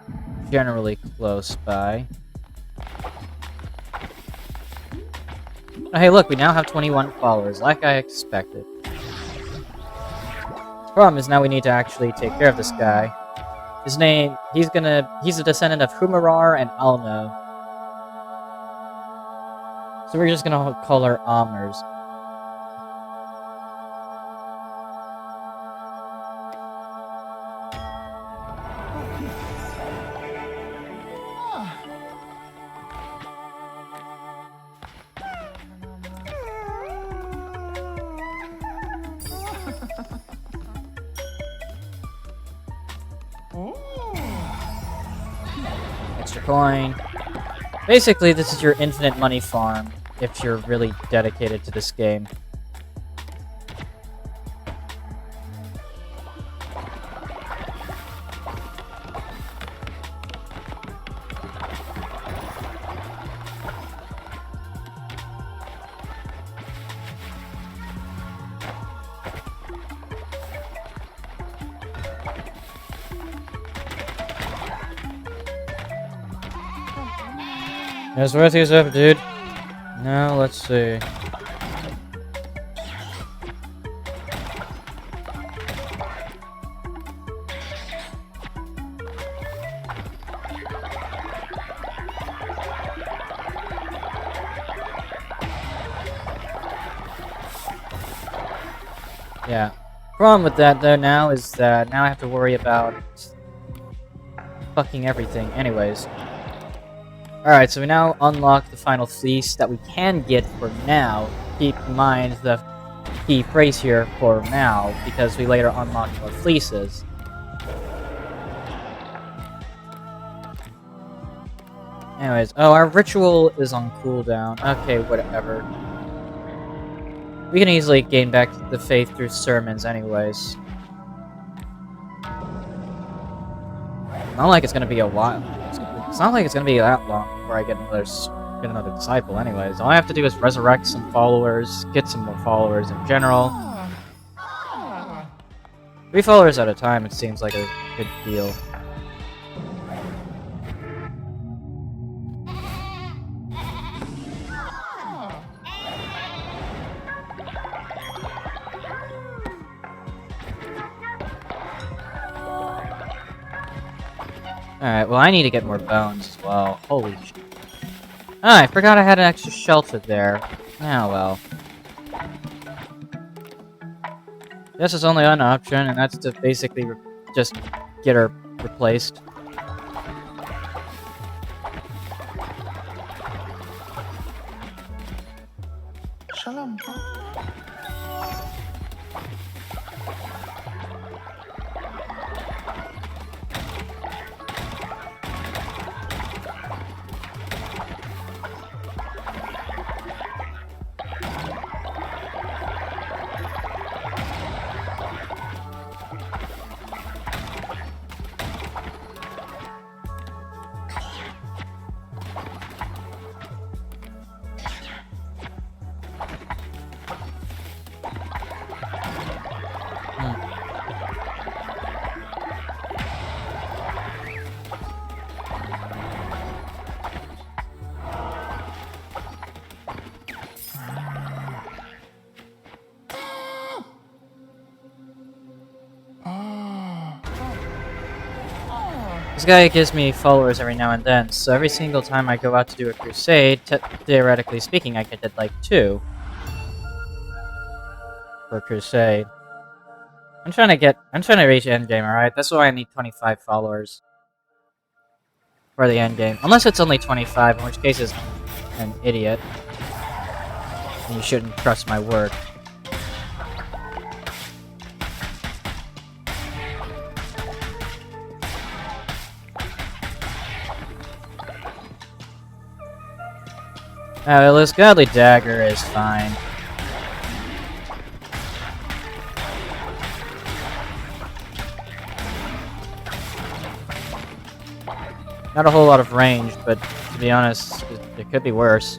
generally close by. Oh, hey, look, we now have 21 followers, like I expected. Problem is now we need to actually take care of this guy. His name, he's a descendant of Humarar and Alno. So we're just gonna call her Amers. Extra coin. Basically, this is your infinite money farm, if you're really dedicated to this game. It's worth these up, dude. Now, let's see. Yeah. Problem with that, though, now is that now I have to worry about fucking everything. Anyways. Alright, so we now unlock the final fleece that we can get for now. Keep in mind the key phrase here, for now, because we later unlock more fleeces. Anyways, oh, our ritual is on cooldown. Okay, whatever. We can easily gain back the faith through sermons anyways. Not like it's gonna be a while. It's not like it's gonna be that long before I get another disciple anyways. All I have to do is resurrect some followers, get some more followers in general. 3 followers at a time, it seems like a good deal. Alright, well I need to get more bones as well. Holy shit. Ah, I forgot I had an extra shelter there. Oh well. This is only one option, and that's to basically just get her replaced. Shalom. This guy gives me followers every now and then, so every single time I go out to do a crusade, theoretically speaking, I could get like 2 per crusade. I'm trying to reach endgame, alright? That's why I need 25 followers for the endgame. Unless it's only 25, in which case it's an idiot. And you shouldn't trust my word. Well, this godly dagger is fine. Not a whole lot of range, but to be honest, it could be worse.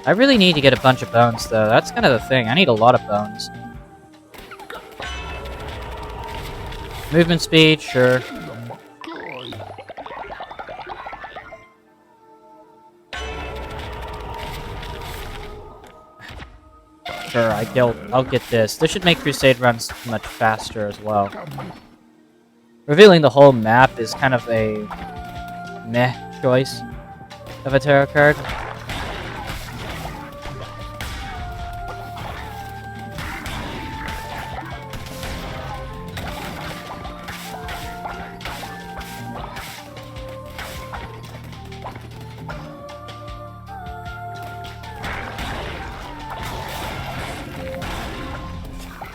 I really need to get a bunch of bones, though. That's kind of the thing. I need a lot of bones. Movement speed, sure. Sure, I'll get this. This should make crusade runs much faster as well. Revealing the whole map is kind of a meh choice of a tarot card.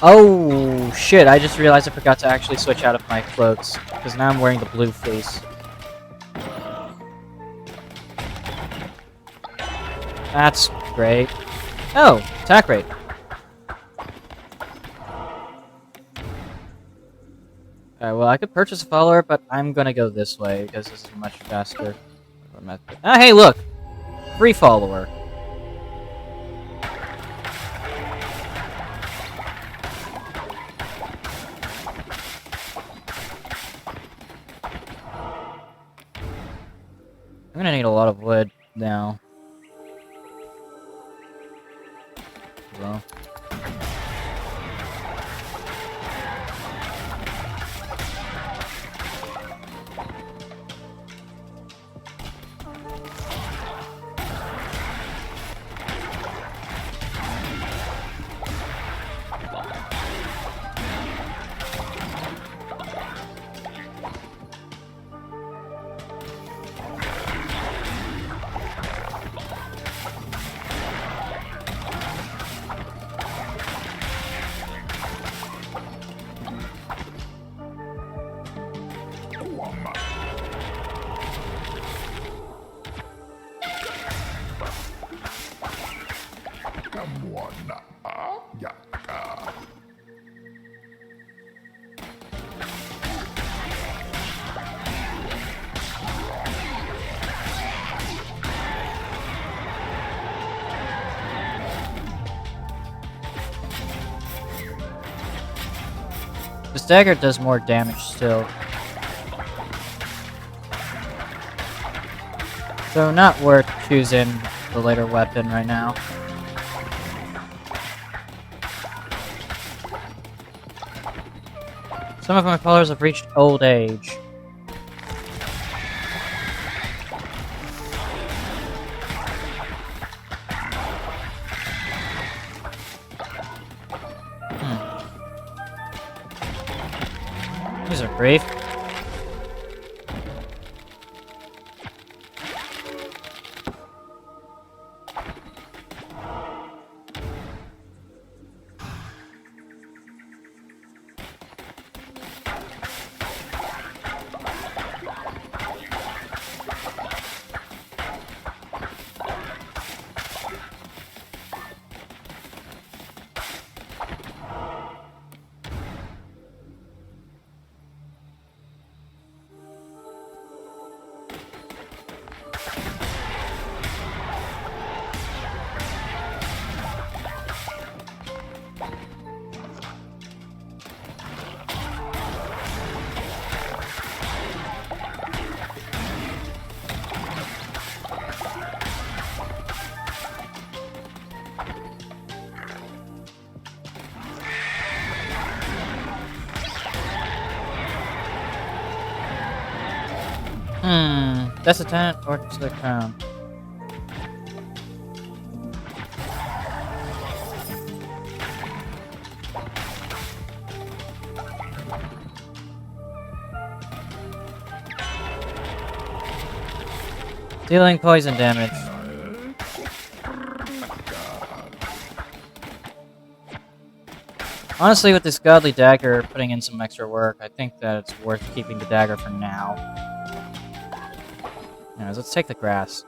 Oh, shit, I just realized I forgot to actually switch out of my cloaks, because now I'm wearing the blue fleece. That's great. Oh, attack rate. Alright, well, I could purchase a follower, but I'm gonna go this way, because this is much faster. Ah, hey, look! Free follower. I'm gonna need a lot of wood now. Well. This dagger does more damage still. So not worth choosing the later weapon right now. Some of my followers have reached old age. These are brief. That's a tent or to the crown. Dealing poison damage. Honestly, with this godly dagger putting in some extra work, I think that it's worth keeping the dagger for now. Anyways, let's take the grass.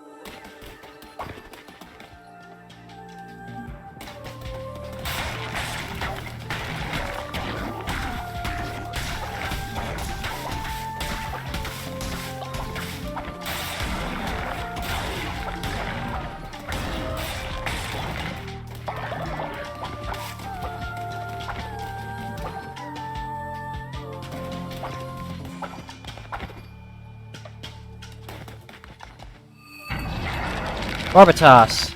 Barbatos.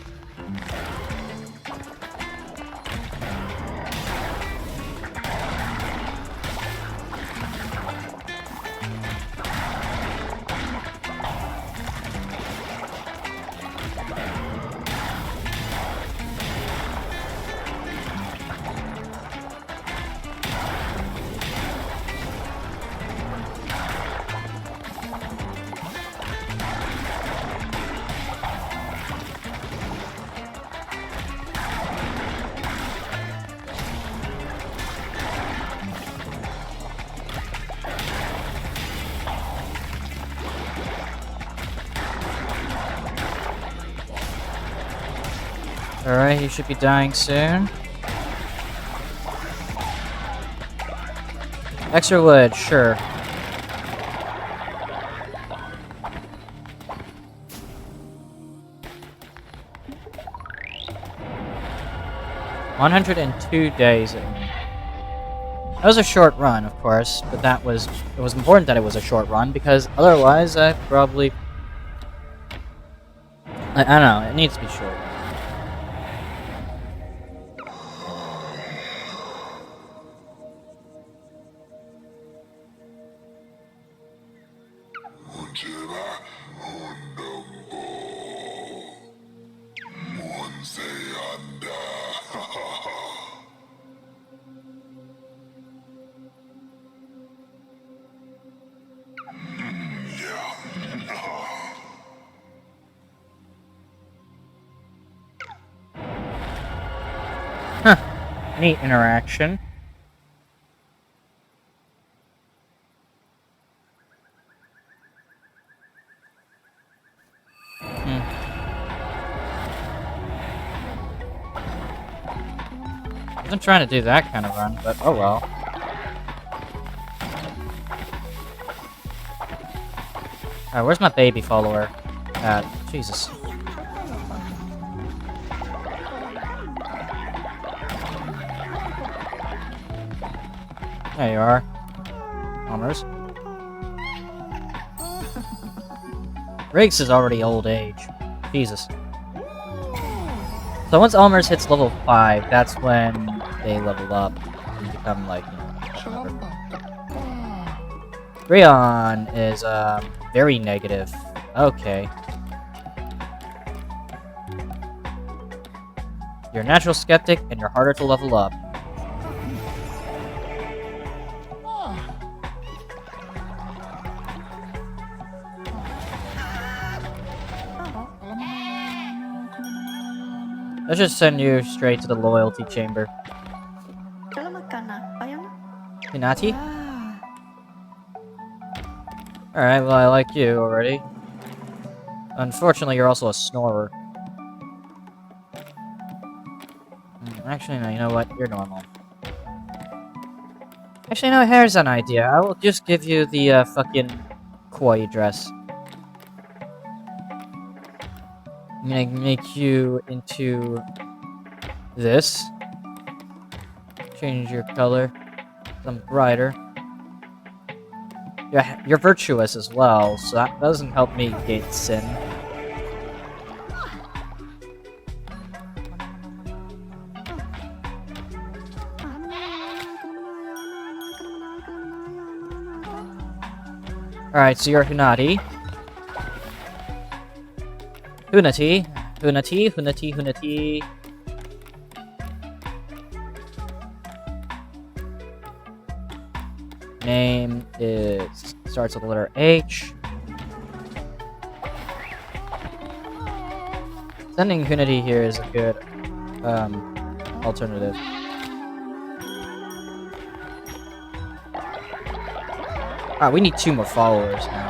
Alright, he should be dying soon. Extra wood, sure. $102 That was a short run, of course, but it was important that it was a short run, because otherwise I probably... I don't know, it needs to be short. Neat interaction. Wasn't trying to do that kind of run, but oh well. Alright, where's my baby follower? Jesus. There you are. Almers. Riggs is already old age. Jesus. So once Almers hits level 5, that's when they level up and become like, you know, whatever. Rion is, very negative. Okay. You're a natural skeptic and you're harder to level up. Let's just send you straight to the loyalty chamber. Hinati? Alright, well, I like you already. Unfortunately, you're also a snorer. Actually, no, you know what? You're normal. Actually, no, here's an idea. I will just give you the, fucking Koi dress. I'm gonna make you into this. Change your color. Some brighter. Yeah, you're virtuous as well, so that doesn't help me gate sin. Alright, so you're Hinati. Hunati. Hunati, Hunati, Hunati. Name is starts with the letter H. Sending Hunati here is a good alternative. Ah, we need 2 more followers now.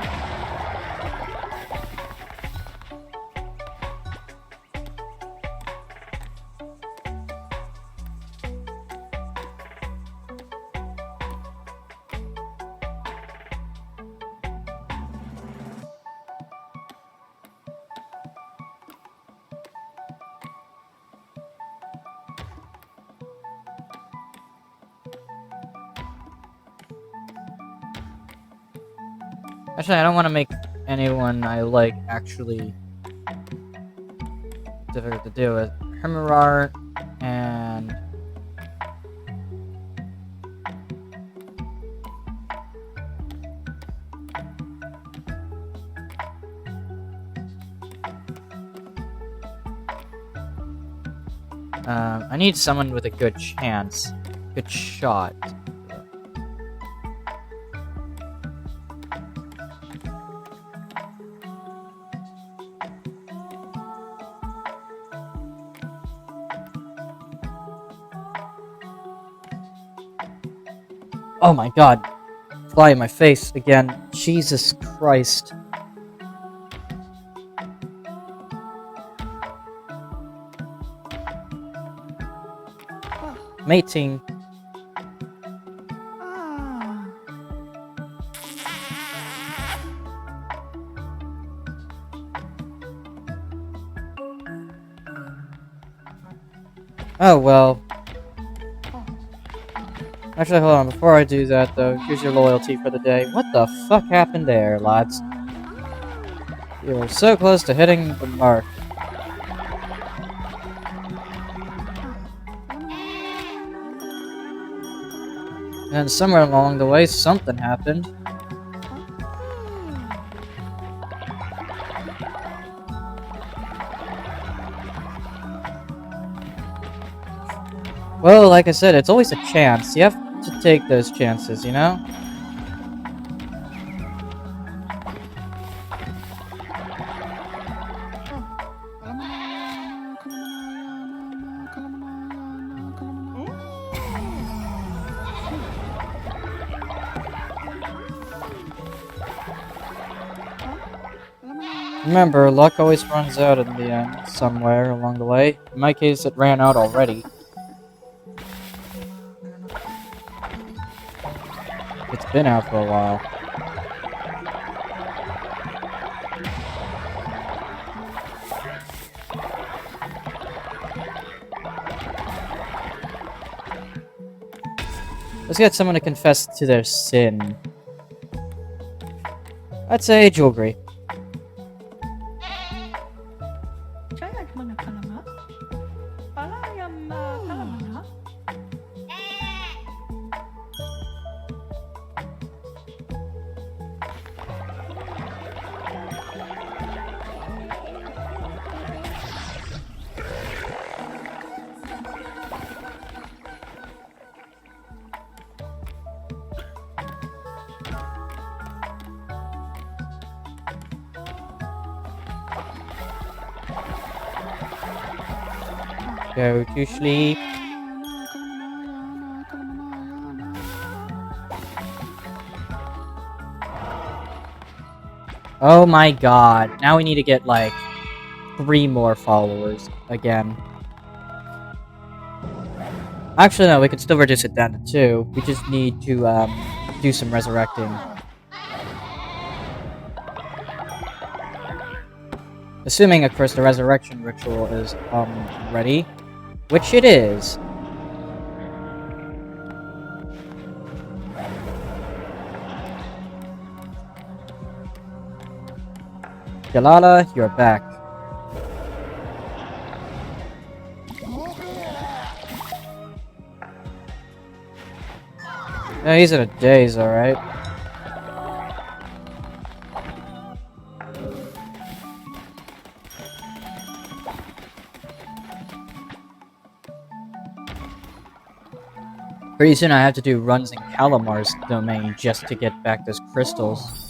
Actually, I don't want to make anyone I like actually difficult to deal with. Hermirar and I need someone with a good chance, good shot. Oh my god. Fly in my face again. Jesus Christ. Mating. Oh well. Actually, hold on. Before I do that, though, here's your loyalty for the day. What the fuck happened there, lads? You were so close to hitting the mark. And somewhere along the way, something happened. Well, like I said, it's always a chance. You have to take those chances, you know? Remember, luck always runs out in the end, somewhere along the way. In my case, it ran out already. It's been out for a while. Let's get someone to confess to their sin. I'd say jewelry. Go to sleep. Oh my god. Now we need to get like 3 more followers again. Actually, no, we can still reduce it down to 2. We just need to do some resurrecting. Assuming, of course, the resurrection ritual is ready. Which it is. Galala, you're back. Yeah, he's in a daze, alright. Pretty soon I have to do runs in Calamar's domain just to get back those crystals.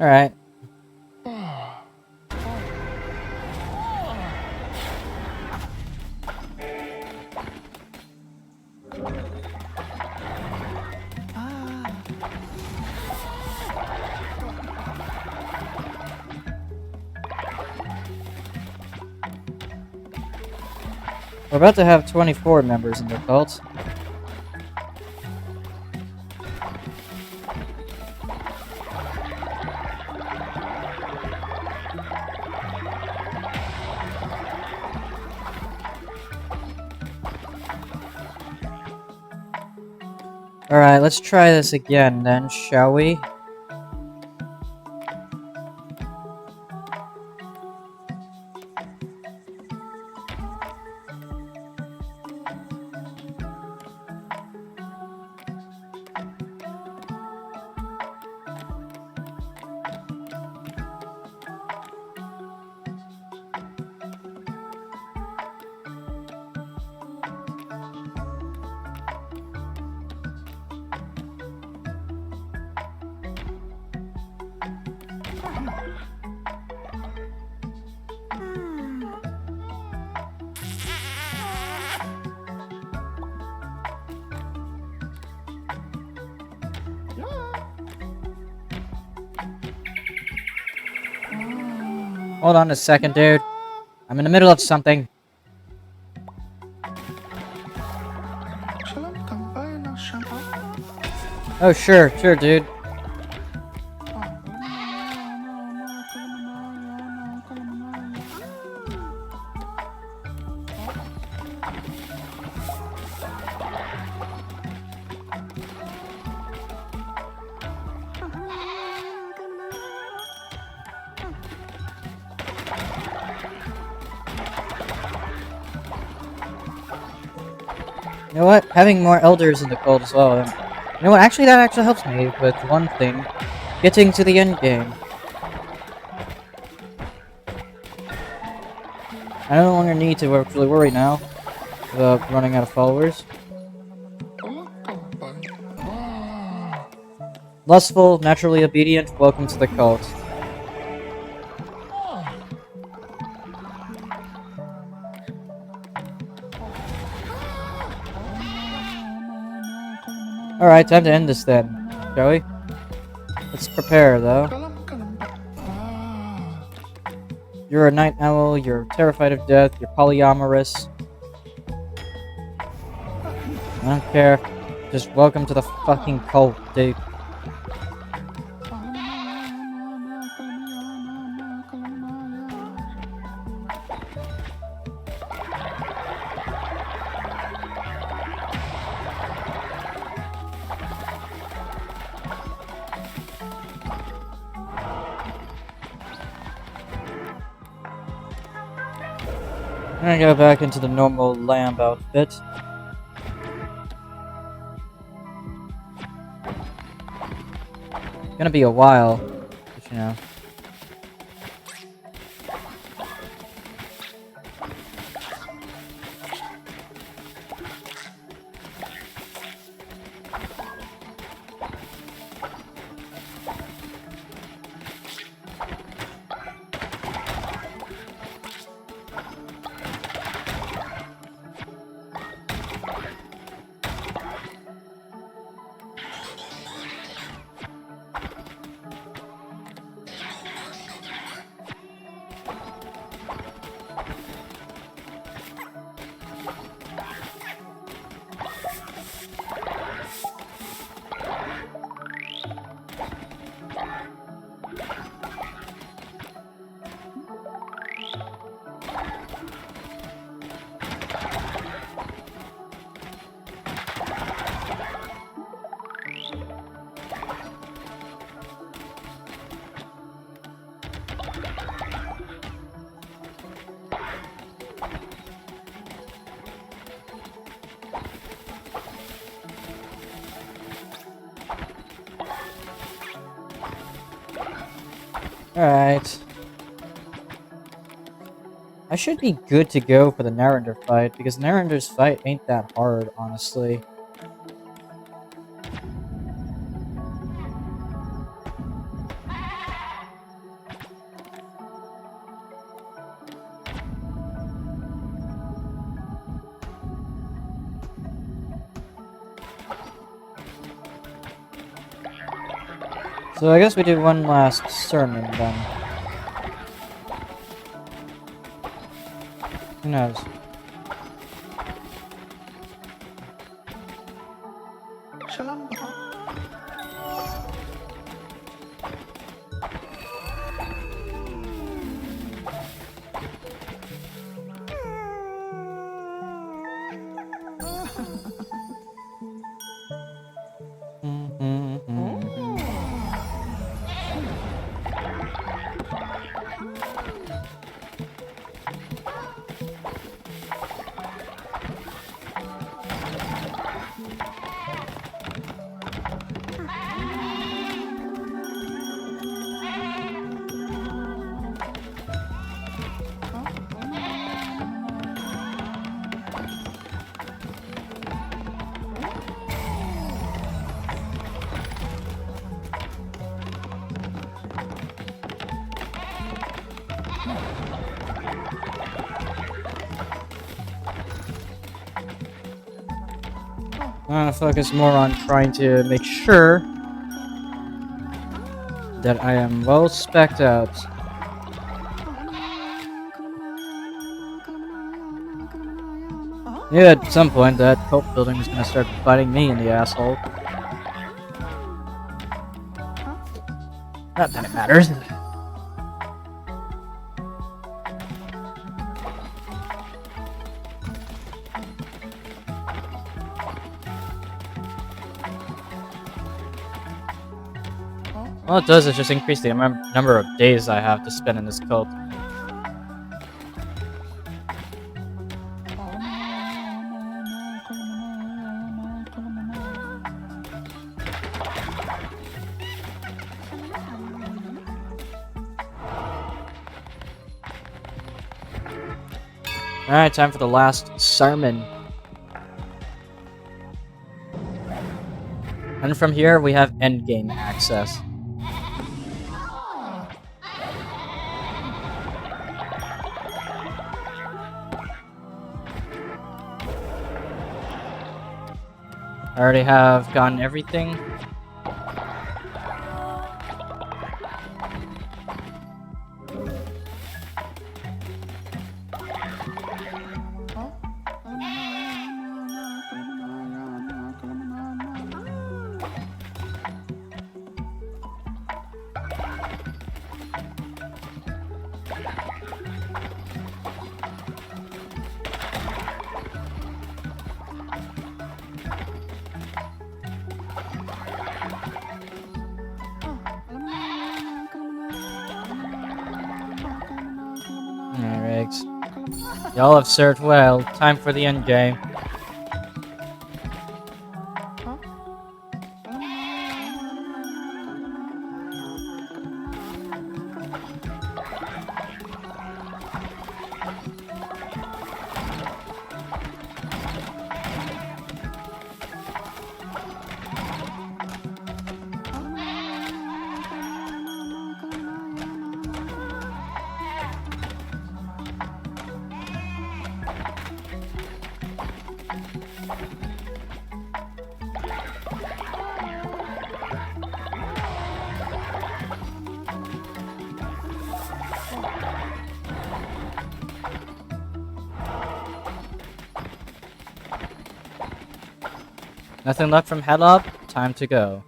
Alright. We're about to have 24 members in the cult. Alright, let's try this again then, shall we? Hold on a second, dude. I'm in the middle of something. Shalom tambay ng shampoo. Oh, sure, dude. You know what? Having more elders in the cult as well. You know what? Actually, that actually helps me with one thing. Getting to the end game. I no longer need to actually worry now about running out of followers. Lustful, naturally obedient, welcome to the cult. Alright, time to end this then, shall we? Let's prepare, though. You're a night owl, you're terrified of death, you're polyamorous. I don't care. Just welcome to the fucking cult, dude. I'm gonna go back into the normal lamb outfit. Gonna be a while, but you know. Alright. I should be good to go for the Narender fight, because Narender's fight ain't that hard, honestly. So I guess we do one last sermon then. Who knows? Shalom. I want to focus more on trying to make sure that I am well spec'd out. Yeah, at some point that cult building is gonna start biting me in the asshole. Not that it matters. All it does is just increase the number of days I have to spend in this cult. Alright, time for the last sermon. And from here, we have endgame access. I already have gotten everything. Alright. Y'all have served well. Time for the end game. Nothing left from Headlob? Time to go.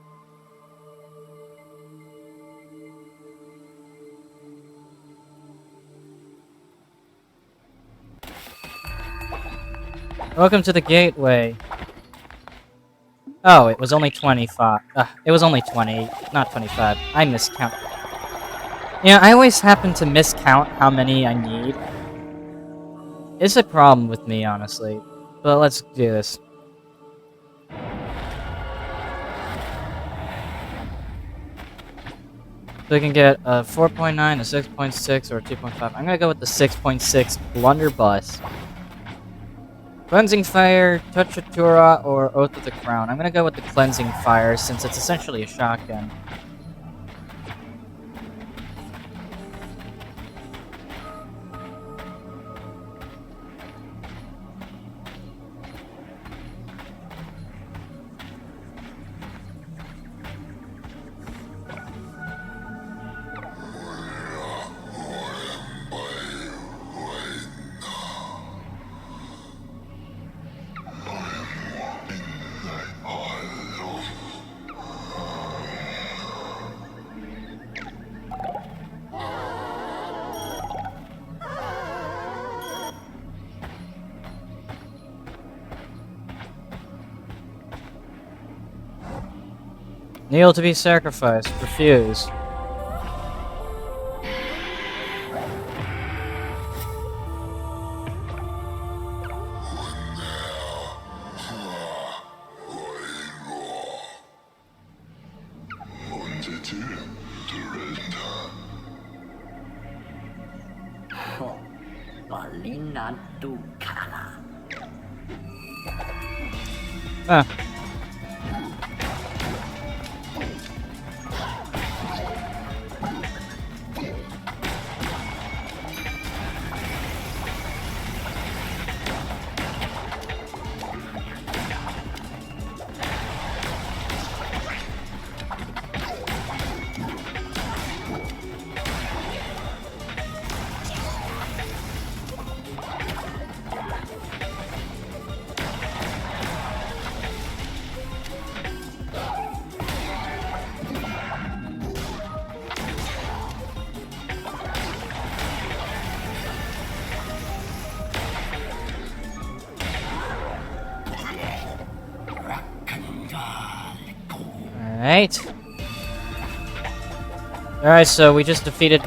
Welcome to the gateway. Oh, it was only 25. It was only 20, not 25. I miscount. Yeah, I always happen to miscount how many I need. It's a problem with me, honestly. But let's do this. So we can get a 4.9, a 6.6, or a 2.5. I'm gonna go with the 6.6 Blunderbuss. Cleansing Fire, Touchatura, or Oath of the Crown. I'm gonna go with the Cleansing Fire since it's essentially a shotgun. Kneel to be sacrificed. Refuse. Ah. Alright. Alright, so we just defeated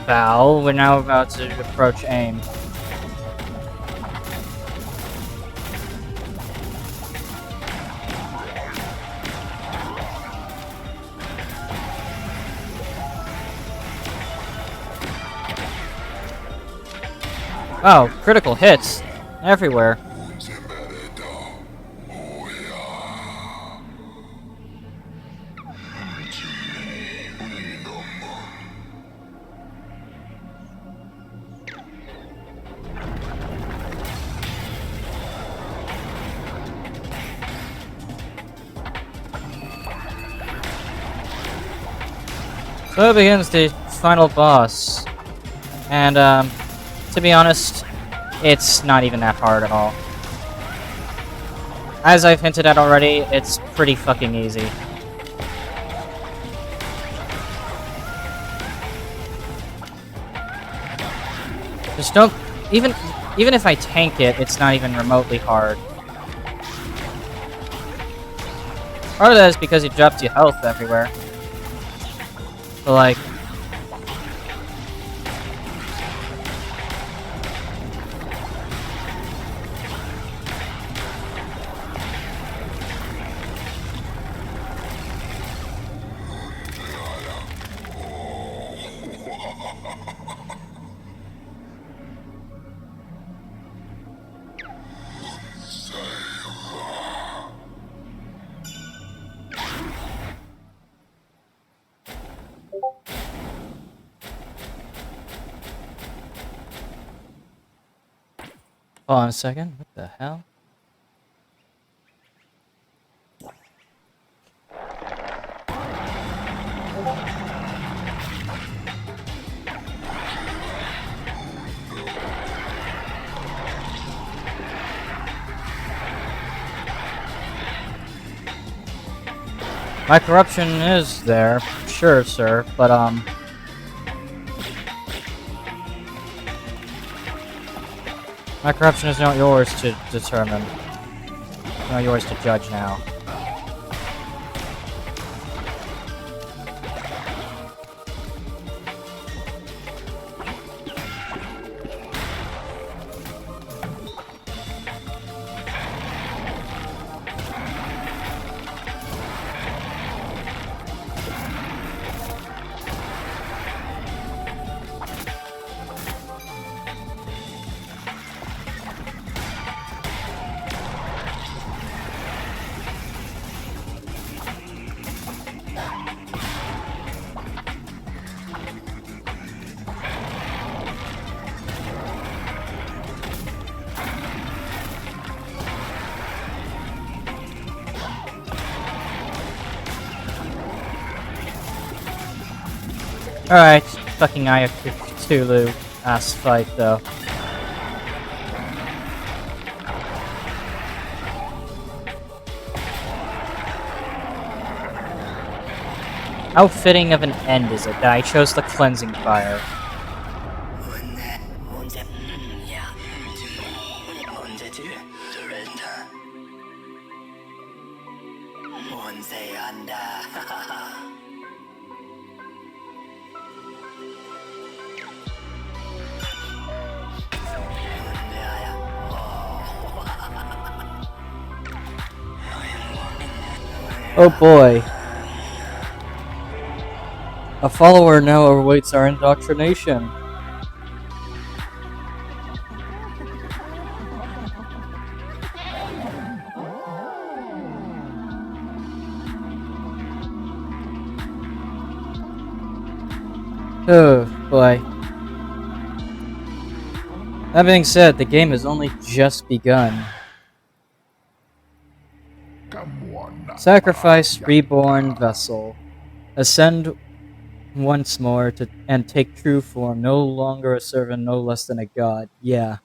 Val. We're now about to approach AIM. Oh, critical hits everywhere. So begins the final boss. And, to be honest, it's not even that hard at all. As I've hinted at already, it's pretty fucking easy. Just don't... Even if I tank it, it's not even remotely hard. Part of that is because it drops you health everywhere. So, like... Hold on a second. What the hell? My corruption is there, sure, sir, but, my corruption is not yours to determine. It's not yours to judge now. Alright, fucking Aya Cthulhu ass fight though. How fitting of an end is it that I chose the cleansing fire? Oh boy. A follower now awaits our indoctrination. Oh boy. That being said, the game has only just begun. Come on. Sacrifice reborn vessel. Ascend once more and take true form, no longer a servant, no less than a god. Yeah.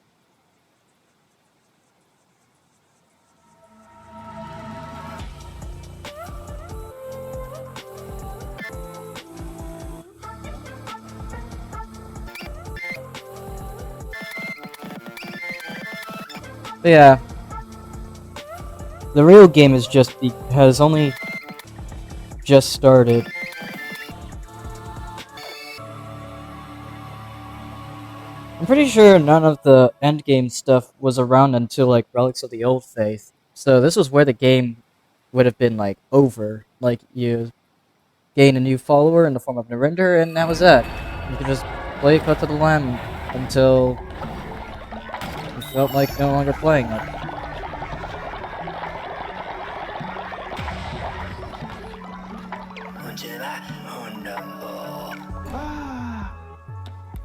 But yeah. The real game has only just started. I'm pretty sure none of the endgame stuff was around until like Relics of the Old Faith. So this was where the game would have been like over. Like you gain a new follower in the form of Narinder, and that was it. You could just play Cut to the Lamb until you felt like no longer playing it.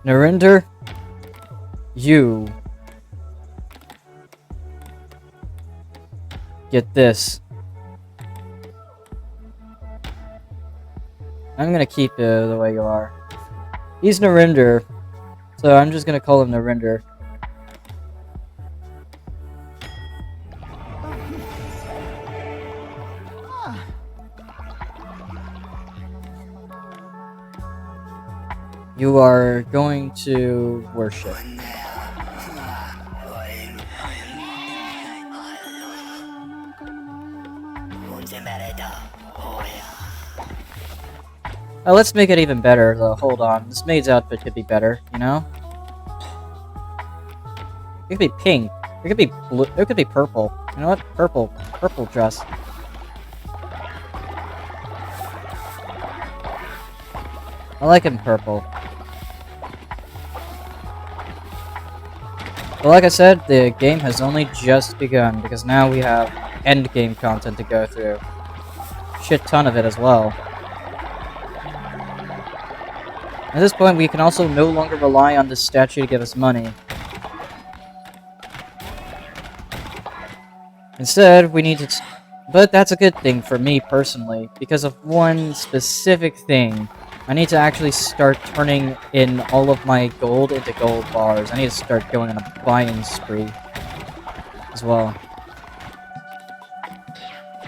Narinder, you get this. I'm gonna keep it the way you are. He's Narinder, so I'm just gonna call him Narinder. You are going to worship. Let's make it even better, though. Hold on. This maid's outfit could be better, you know? It could be pink. It could be blue. It could be purple. You know what? Purple. Purple dress. I like him purple. But like I said, the game has only just begun, because now we have endgame content to go through. Shit ton of it as well. At this point, we can also no longer rely on this statue to give us money. Instead, we need to... But that's a good thing for me, personally, because of one specific thing. I need to actually start turning in all of my gold into gold bars. I need to start going on a buying spree as well.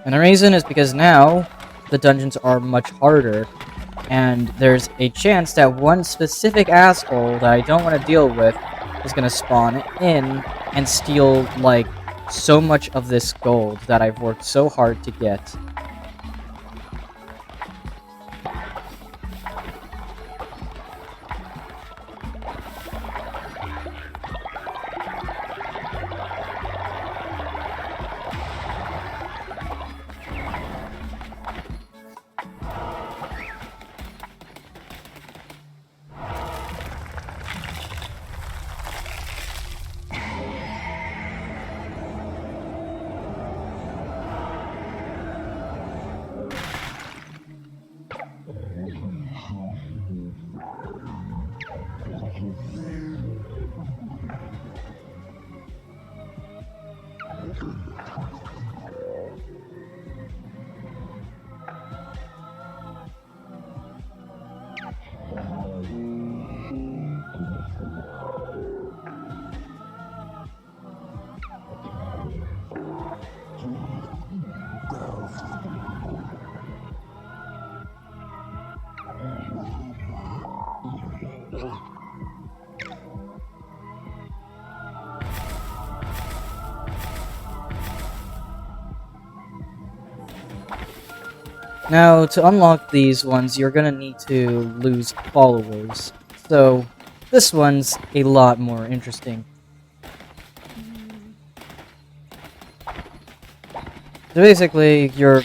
And the reason is because now the dungeons are much harder, and there's a chance that one specific asshole that I don't want to deal with is going to spawn in and steal, like, so much of this gold that I've worked so hard to get. Now, to unlock these ones, you're gonna need to lose followers. So, this one's a lot more interesting. So basically, we're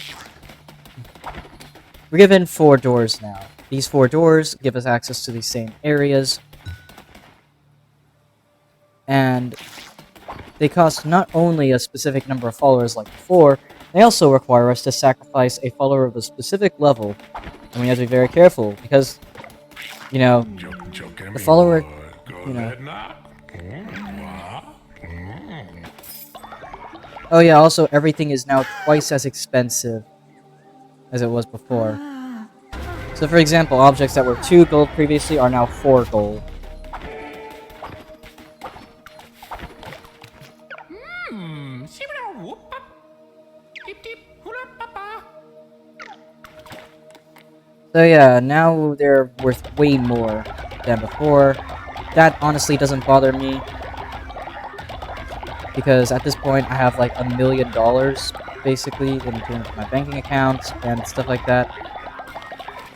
given 4 doors now. These 4 doors give us access to these same areas. And they cost not only a specific number of followers like before, they also require us to sacrifice a follower of a specific level. And we have to be very careful, because, you know, the follower, you know... Oh yeah, also everything is now twice as expensive as it was before. So for example, objects that were 2 gold previously are now 4 gold. So yeah, now they're worth way more than before. That honestly doesn't bother me, because at this point I have like $1 million basically in terms of my banking account and stuff like that.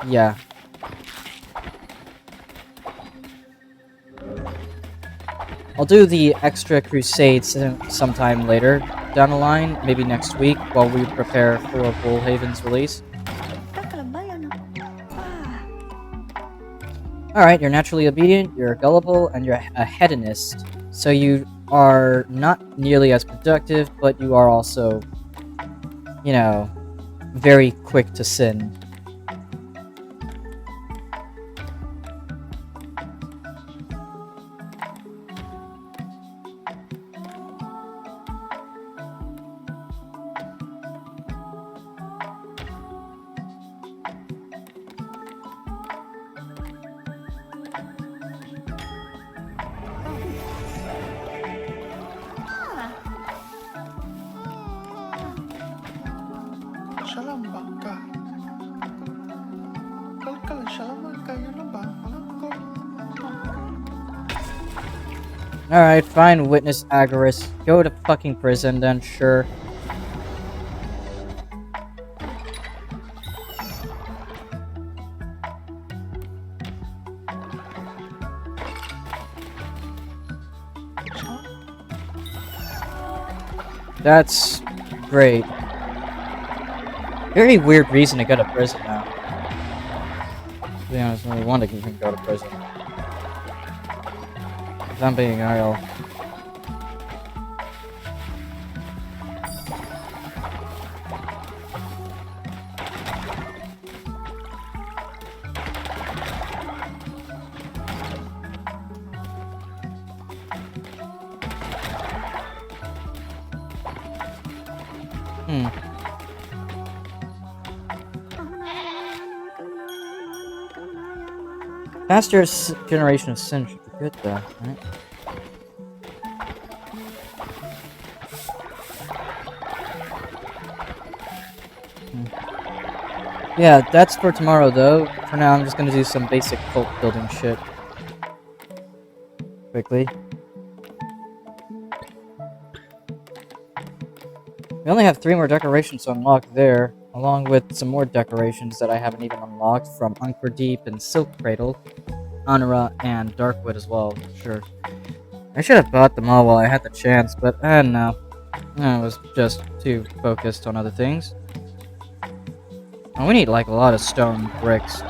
Yeah. I'll do the extra crusades sometime later down the line, maybe next week, while we prepare for Bullhaven's release. Alright, you're naturally obedient, you're gullible, and you're a hedonist. So you are not nearly as productive, but you are also, you know, very quick to sin. Shalom baka. Kal shalom baka yun ba? Alright, fine, witness Agaris. Go to fucking prison then, sure. That's great. Very weird reason to go to prison now. To be honest, I really want to even go to prison. If I'm being real. Faster generation of sin should be good though, right? Yeah, that's for tomorrow though. For now, I'm just gonna do some basic cult building shit. Quickly. We only have 3 more decorations to unlock there, along with some more decorations that I haven't even unlocked from Anchor Deep and Silk Cradle, Anura, and Darkwood as well, sure. I should have bought them all while I had the chance, but no. I was just too focused on other things. Oh, we need like a lot of stone bricks.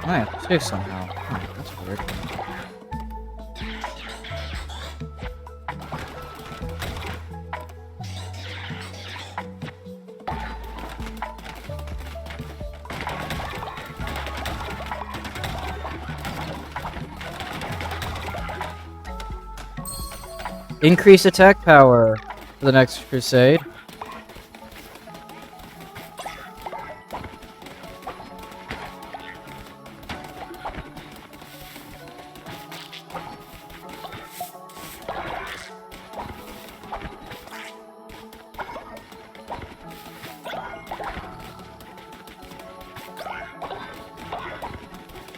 I have 2 somehow. Oh, that's weird. Increase attack power for the next crusade.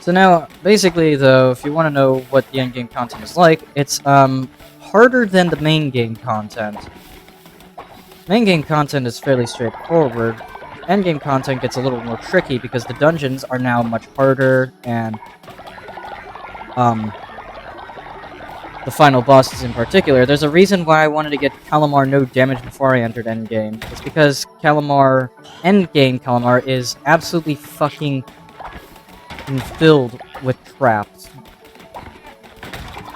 So now, basically, though, if you want to know what the endgame content is like, it's harder than the main game content. Main game content is fairly straightforward. Endgame content gets a little more tricky because the dungeons are now much harder, and the final bosses in particular. There's a reason why I wanted to get Calamar no damage before I entered Endgame. It's because Endgame Calamar is absolutely fucking filled with traps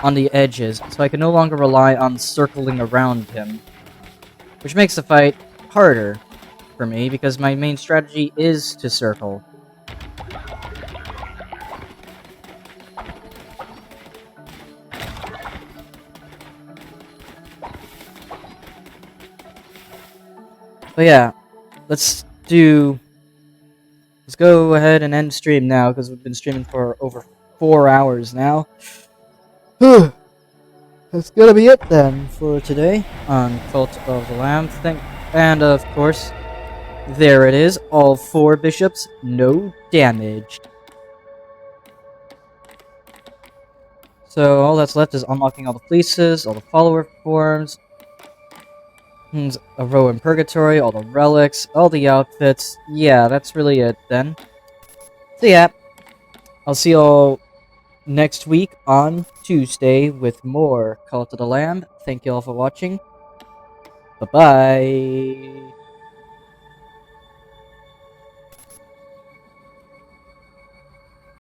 on the edges, so I can no longer rely on circling around him. Which makes the fight harder for me, because my main strategy is to circle. But yeah, let's go ahead and end stream now, because we've been streaming for over 4 hours now. That's gonna be it then for today on Cult of the Lamb. And of course, there it is, all 4 bishops, no damage. So all that's left is unlocking all the fleeces, all the follower forms, a row in purgatory, all the relics, all the outfits. Yeah, that's really it then. So yeah, I'll see y'all next week on Tuesday with more Cult of the Lamb. Thank you all for watching. Bye-bye.